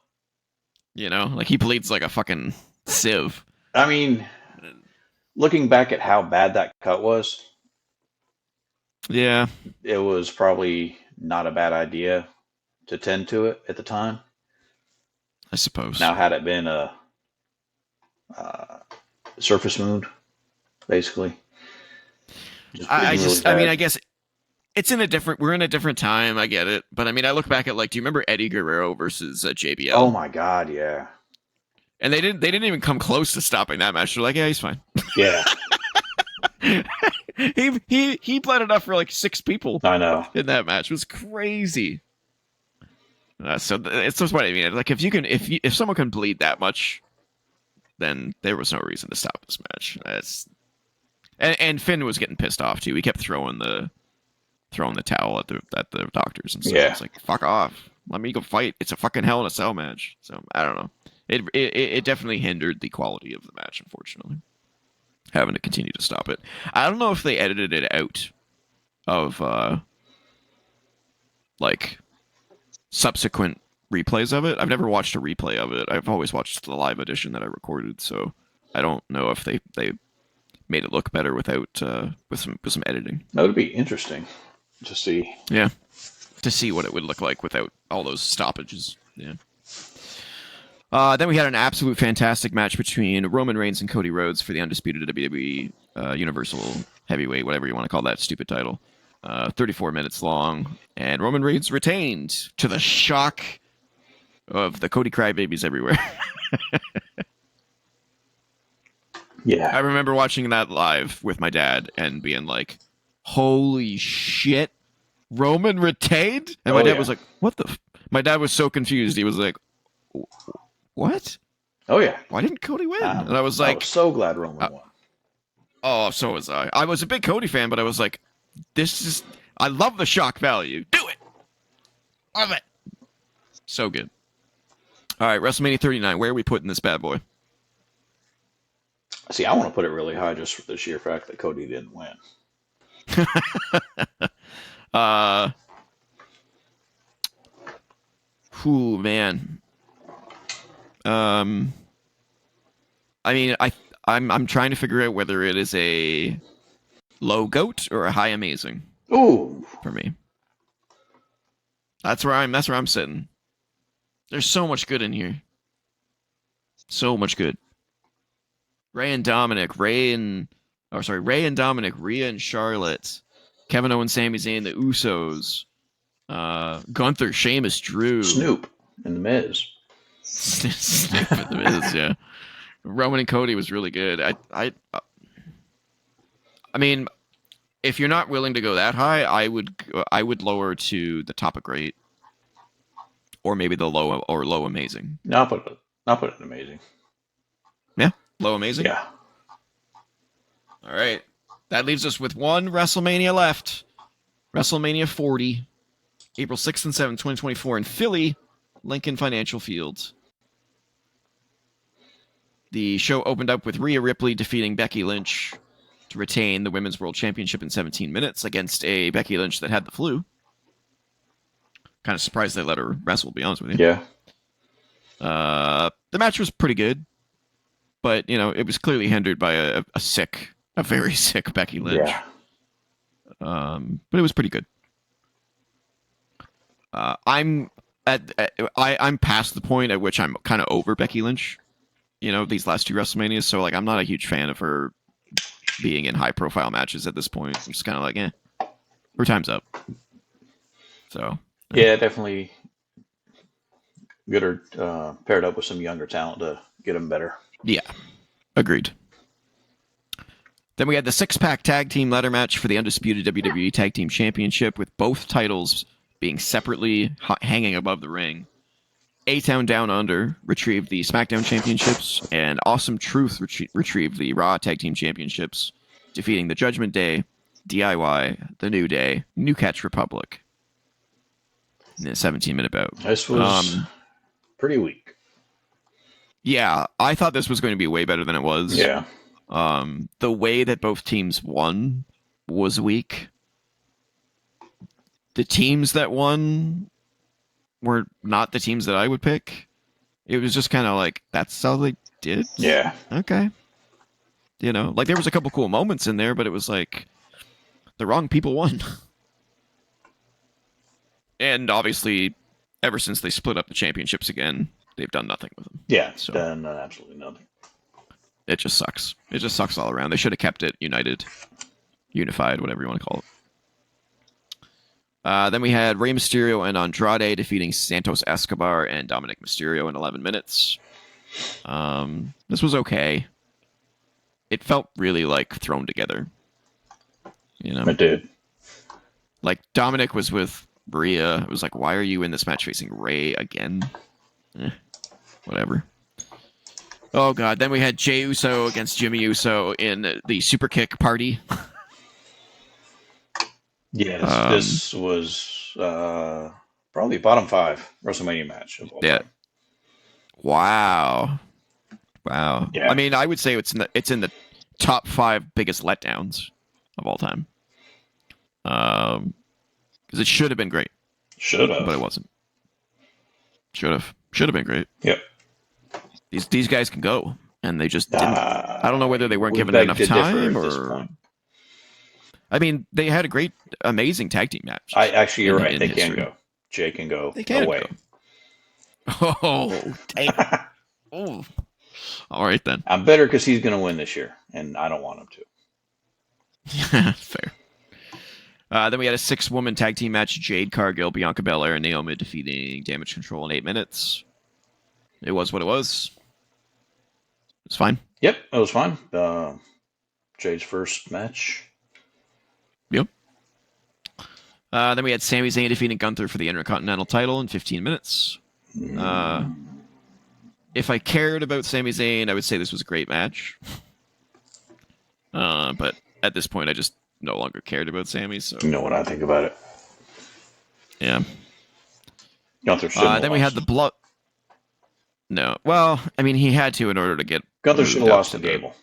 you know, like, he bleeds like a fucking sieve. I mean, looking back at how bad that cut was, yeah, it was probably not a bad idea to tend to it at the time. I suppose. Now, had it been a surface wound, basically. I mean, I guess it's we're in a different time. I get it. But I mean, I look back at, like, do you remember Eddie Guerrero versus JBL? Oh my God, yeah. And they didn't even come close to stopping that match. They're like, yeah, he's fine. Yeah. he bled enough for like 6 people. I know. In that match. It was crazy. So it's just what I mean. Like, if someone can bleed that much, then there was no reason to stop this match. And Finn was getting pissed off too. He kept throwing the towel at the doctors and stuff. Yeah. It's like, fuck off. Let me go fight. It's a fucking Hell in a Cell match. So I don't know. It definitely hindered the quality of the match, unfortunately. Having to continue to stop it. I don't know if they edited it out of like subsequent replays of it. I've never watched a replay of it. I've always watched the live edition that I recorded, so I don't know if they made it look better without with some editing. That would be interesting to see. Yeah, to see what it would look like without all those stoppages. Yeah. Then we had an absolute fantastic match between Roman Reigns and Cody Rhodes for the undisputed WWE Universal Heavyweight, whatever you want to call that stupid title. 34 minutes long, and Roman Reigns retained to the shock of the Cody crybabies everywhere. Yeah. I remember watching that live with my dad and being like, holy shit, Roman retained? And my dad was like, what the My dad was so confused. He was like, what? Oh, yeah. Why didn't Cody win? And I was like... I was so glad Roman won. Oh, so was I. I was a big Cody fan, but I was like, I love the shock value. Do it! Love it! So good. All right, WrestleMania 39. Where are we putting this bad boy? See, I want to put it really high just for the sheer fact that Cody didn't win. Whew, man. I mean, I'm trying to figure out whether it is a low goat or a high amazing. Ooh, for me. That's where I'm sitting. There's so much good in here. So much good. Ray and Dominic, Ray and Dominic, Rhea and Charlotte, Kevin Owens, Sami Zayn, the Usos, Gunther, Sheamus, Drew, Snoop, and The Miz. Snoop and The Miz, yeah. Roman and Cody was really good. I mean, if you're not willing to go that high, I would lower to the top of great, or maybe the low amazing. No, I'll put it amazing. Yeah, low amazing. Yeah. All right, that leaves us with one WrestleMania left. WrestleMania 40, April 6th and 7th, 2024 in Philly, Lincoln Financial Field. The show opened up with Rhea Ripley defeating Becky Lynch to retain the Women's World Championship in 17 minutes against a Becky Lynch that had the flu. Kind of surprised they let her wrestle, to be honest with you. Yeah. The match was pretty good, but, you know, it was clearly hindered by a very sick Becky Lynch. Yeah. But it was pretty good. I'm past the point at which I'm kind of over Becky Lynch. You know, these last two WrestleManias, so like I'm not a huge fan of her being in high profile matches at this point. I'm just kind of like, her time's up. So Yeah, definitely get her paired up with some younger talent to get them better. Yeah, agreed. Then we had the six-pack tag team ladder match for the undisputed WWE Tag Team Championship, with both titles being separately hanging above the ring. A-Town Down Under retrieved the SmackDown Championships, and Awesome Truth retrieved the Raw Tag Team Championships, defeating the Judgment Day, DIY, The New Day, New Catch Republic in a 17-minute bout. This was pretty weak. Yeah, I thought this was going to be way better than it was. Yeah. The way that both teams won was weak. The teams that won were not the teams that I would pick. It was just kind of like, that's how they did? Yeah. Okay. You know, like there was a couple cool moments in there, but it was like the wrong people won. And obviously, ever since they split up the championships again, they've done nothing with them. Yeah, so done absolutely nothing. It just sucks. It just sucks all around. They should have kept it unified, whatever you want to call it. Then we had Rey Mysterio and Andrade defeating Santos Escobar and Dominic Mysterio in 11 minutes. This was okay. It felt really like thrown together. You know, It did. Like Dominic was with Rhea. It was like, why are you in this match facing Rey again? Whatever. Oh god. Then we had Jey Uso against Jimmy Uso in the Super Kick party. Yeah, this was probably bottom 5 WrestleMania match of all time. Wow. Yeah. I mean, I would say it's in the top 5 biggest letdowns of all time. Because it should have been great. Should have, but it wasn't. Should have been great. Yep. These guys can go, and they just didn't. I don't know whether they weren't given enough time or. I mean, they had a great, amazing tag team match. You're right. They can go. Jay can go away. Go. Oh, dang. Oh. All right, then. I'm better because he's going to win this year, and I don't want him to. Fair. Then we had a 6-woman tag team match. Jade Cargill, Bianca Belair, and Naomi defeating Damage Control in 8 minutes. It was what it was. It's fine. Yep, it was fine. Jade's first match. Yep. Then we had Sami Zayn defeating Gunther for the Intercontinental title in 15 minutes. If I cared about Sami Zayn, I would say this was a great match. But at this point, I just no longer cared about Sami. So you know what I think about it. Yeah. Gunther should have then we had the blood. No. Well, I mean, he had to in order to get... Gunther should have lost to Gable.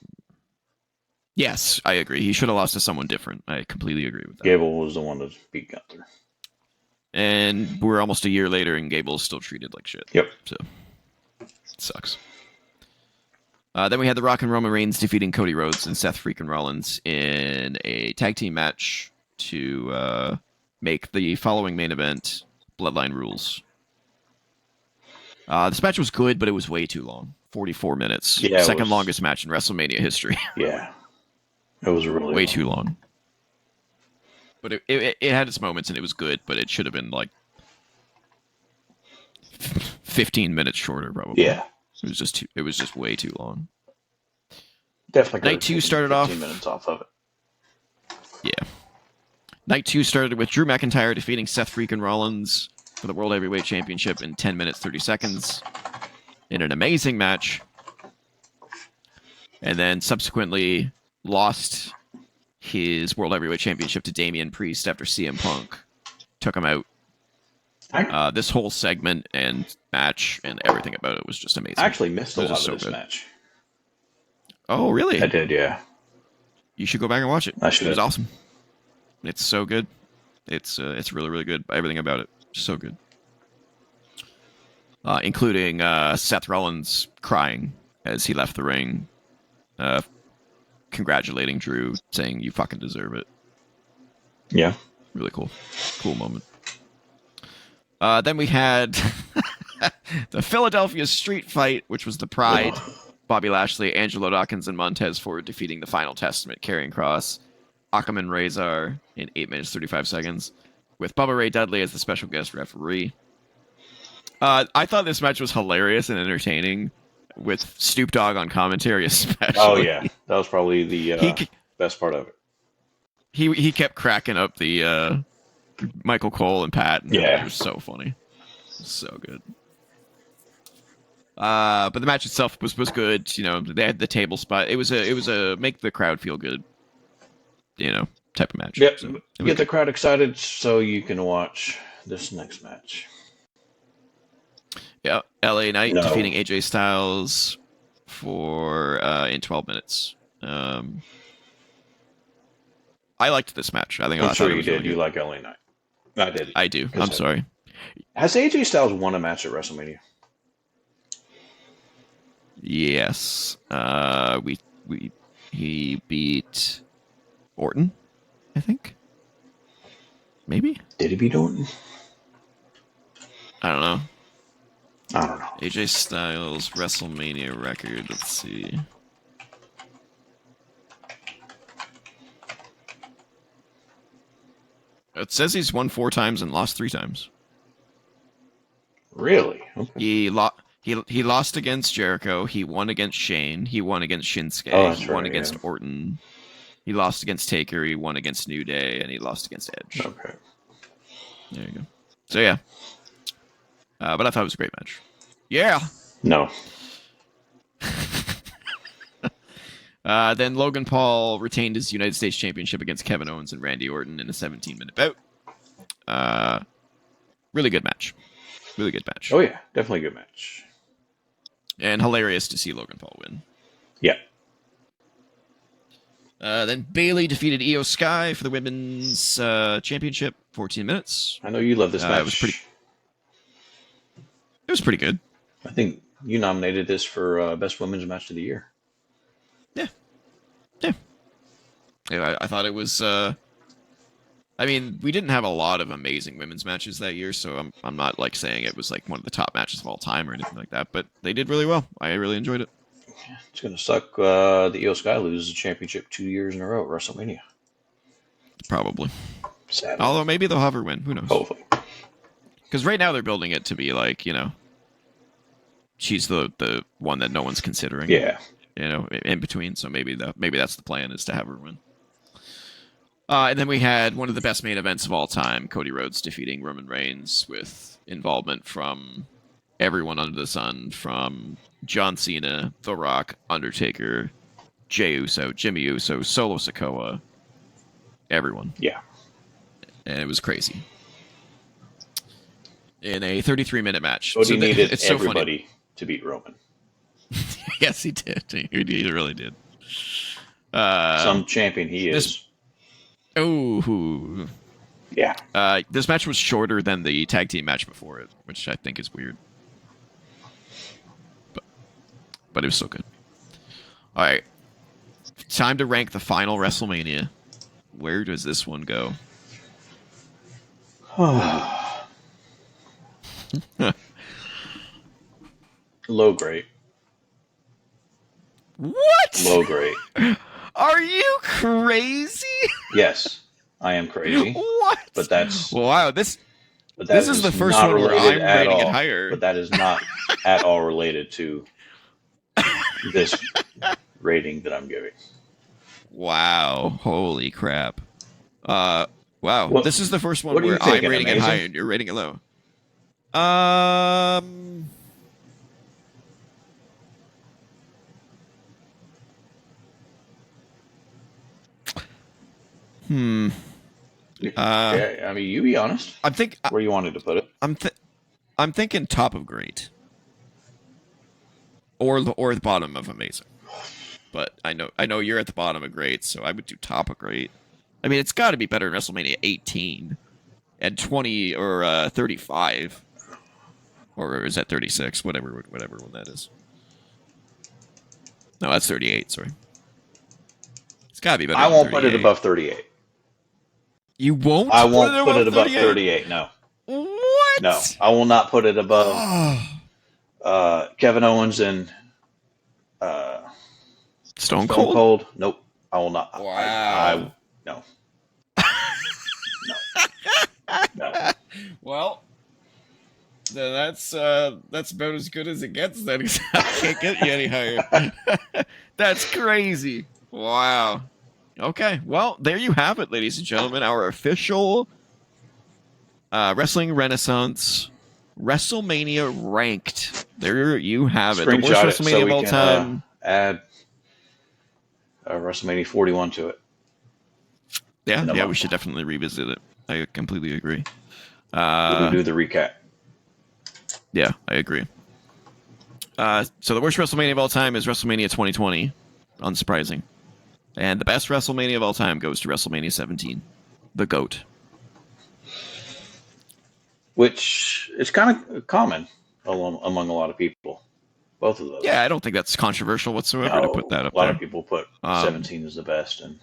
Yes, I agree. He should have lost to someone different. I completely agree with that. Gable was the one that beat Gunther. And we're almost a year later, and Gable's still treated like shit. Yep. So, it sucks. Then we had The Rock and Roman Reigns defeating Cody Rhodes and Seth freaking Rollins in a tag team match to make the following main event Bloodline Rules. This match was good, but it was way too long. 44 minutes. Yeah, Second longest match in WrestleMania history. Yeah. It was really way too long. But it had its moments, and it was good, but it should have been like 15 minutes shorter, probably. Yeah. It was just way too long. Definitely. Night 2 started off 15 minutes off of it. Yeah. Night 2 started with Drew McIntyre defeating Seth freaking Rollins for the World Heavyweight Championship in 10 minutes, 30 seconds in an amazing match. And then subsequently lost his World Heavyweight Championship to Damian Priest after CM Punk took him out. This whole segment and match and everything about it was just amazing. I actually missed a lot of this match. Oh, really? I did, yeah. You should go back and watch it. I should. It was awesome. It's so good. It's really, really good. Everything about it. So good. Including Seth Rollins crying as he left the ring, congratulating Drew, saying, "You fucking deserve it." Yeah. Really cool. Cool moment. Then we had the Philadelphia Street Fight, which was the Pride. Bobby Lashley, Angelo Dawkins, and Montez Ford defeating the Final Testament, Karrion Kross, Akam and Razor in 8 minutes, 35 seconds. with Bubba Ray Dudley as the special guest referee. I thought this match was hilarious and entertaining, with Snoop Dogg on commentary especially. Oh yeah, that was probably the best part of it. He kept cracking up the Michael Cole and Pat. And yeah, it was so funny, so good. But the match itself was good. You know, they had the table spot. It was a make the crowd feel good, you know, type of match. Yep, So get the crowd excited so you can watch this next match. Yeah, LA Knight defeating AJ Styles for in 12 minutes. I liked this match. I'm sure you did. Really you like LA Knight. I did. I do. I'm sorry. Has AJ Styles won a match at WrestleMania? Yes. He beat Orton, I think. Maybe. Did he beat Orton? I don't know. AJ Styles WrestleMania record. Let's see. It says he's won 4 times and lost 3 times. Really? Okay. He lost against Jericho. He won against Shane. He won against Shinsuke. He won against Orton. He lost against Taker. He won against New Day, and he lost against Edge. Okay. There you go. So yeah. But I thought it was a great match. Yeah. No. Then Logan Paul retained his United States Championship against Kevin Owens and Randy Orton in a 17-minute bout. Really good match. Really good match. Oh, yeah. Definitely a good match. And hilarious to see Logan Paul win. Yeah. Then Bayley defeated Io Sky for the women's championship. 14 minutes. I know you love this match. It was pretty good. I think you nominated this for Best Women's Match of the Year. Yeah, I thought it was... I mean, we didn't have a lot of amazing women's matches that year, so I'm not like saying it was like one of the top matches of all time or anything like that, but they did really well. I really enjoyed it. It's going to suck the Io Sky loses the championship 2 years in a row at WrestleMania. Probably. Sad. Although maybe they'll have her win. Who knows? Hopefully. Because right now they're building it to be like, you know, she's the one that no one's considering. Yeah. You know, in between. So maybe that's the plan, is to have her win. And then we had one of the best main events of all time, Cody Rhodes defeating Roman Reigns, with involvement from everyone under the sun, from John Cena, The Rock, Undertaker, Jey Uso, Jimmy Uso, Solo Sikoa, everyone. Yeah. And it was crazy. In a 33-minute match. Cody needed everybody to beat Roman. Yes, he did. He really did. Some champion he is. Oh. Yeah. This match was shorter than the tag team match before it, which I think is weird. But it was so good. All right. Time to rank the final WrestleMania. Where does this one go? Low grade. What? Low grade. Are you crazy? Yes, I am crazy. What? But that's wow. This is the first one where I'm rating it higher. But that is not at all related to this rating that I'm giving. Wow! Holy crap! Wow! This is the first one where I'm rating it high and you're rating it low. Yeah, I mean, you be honest. I'm thinking where you wanted to put it. I'm thinking top of great, or the bottom of amazing. But I know you're at the bottom of great, so I would do top of great. I mean, it's got to be better than WrestleMania 18 and 20 or 35, or is that 36? Whatever one that is. No, that's 38. Sorry, it's got to be better. I won't put it above 38. You won't? I won't put it above 38, no. What? No, I will not put it above Kevin Owens and Stone Cold? Stone Cold? Nope. I will not. Wow. No. Well, then that's about as good as it gets. Then I can't get you any higher. That's crazy. Wow. Okay. Well, there you have it, ladies and gentlemen. Our official Wrestling Renaissance WrestleMania ranked. There you have it. The worst Screenshot it WrestleMania so of we all can time. add WrestleMania 41 to it. Yeah, we should definitely revisit it. I completely agree. We'll do the recap. Yeah, I agree. So the worst WrestleMania of all time is WrestleMania 2020. Unsurprising. And the best WrestleMania of all time goes to WrestleMania 17. The GOAT. Which is kind of common among a lot of people. Both of those. Yeah, I don't think that's controversial whatsoever to put that up there. A lot there. of people put 17 as the best. And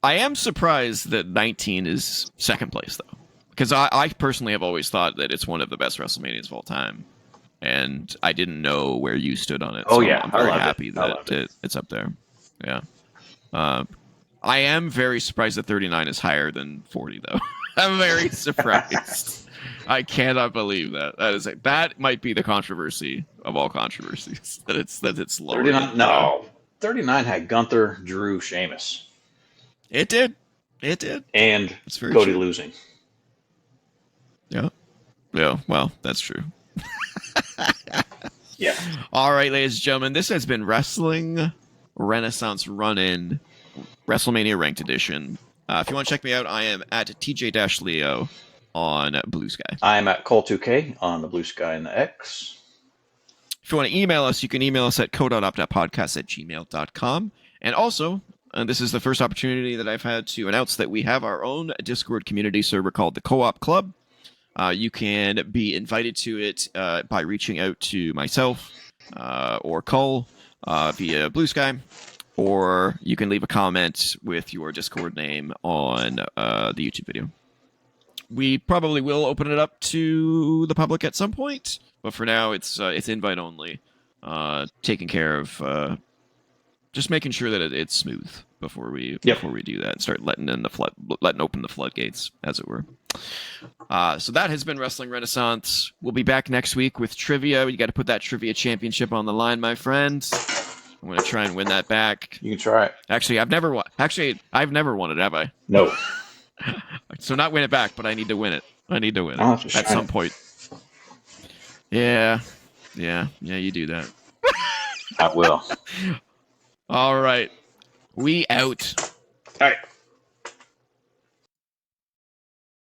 I am surprised that 19 is second place, though. Because I personally have always thought that it's one of the best WrestleManias of all time. And I didn't know where you stood on it. So I'm very happy that it's up there. Yeah. I am very surprised that 39 is higher than 40, though. I'm very surprised. I cannot believe that. That might be the controversy of all controversies. That it's lower. 39, no. 39 had Gunther, Drew, Sheamus. It did. And Cody losing. Yeah. Yeah, well, that's true. Yeah. All right, ladies and gentlemen, this has been Wrestling Renaissance Run In, WrestleMania Ranked Edition. If you want to check me out, I am at TJ-Leo on BlueSky. I am at Cole2K on the BlueSky and the X. If you want to email us, you can email us at co.op.podcast@gmail.com. And also, this is the first opportunity that I've had to announce that we have our own Discord community server called the Co-op Club. You can be invited to it by reaching out to myself or Cole via BlueSky, or you can leave a comment with your Discord name on the YouTube video. We probably will open it up to the public at some point, but for now it's invite only. Taking care of just making sure that it's smooth before we do that and start letting open the floodgates, as it were. So that has been Wrestling Renaissance. We'll be back next week with trivia. You got to put that trivia championship on the line, my friends. I'm going to try and win that back. You can try it. Actually, I've never won it, have I? No. So not win it back, but I need to win it. At some point. Yeah, you do that. I will. All right. We out. All right.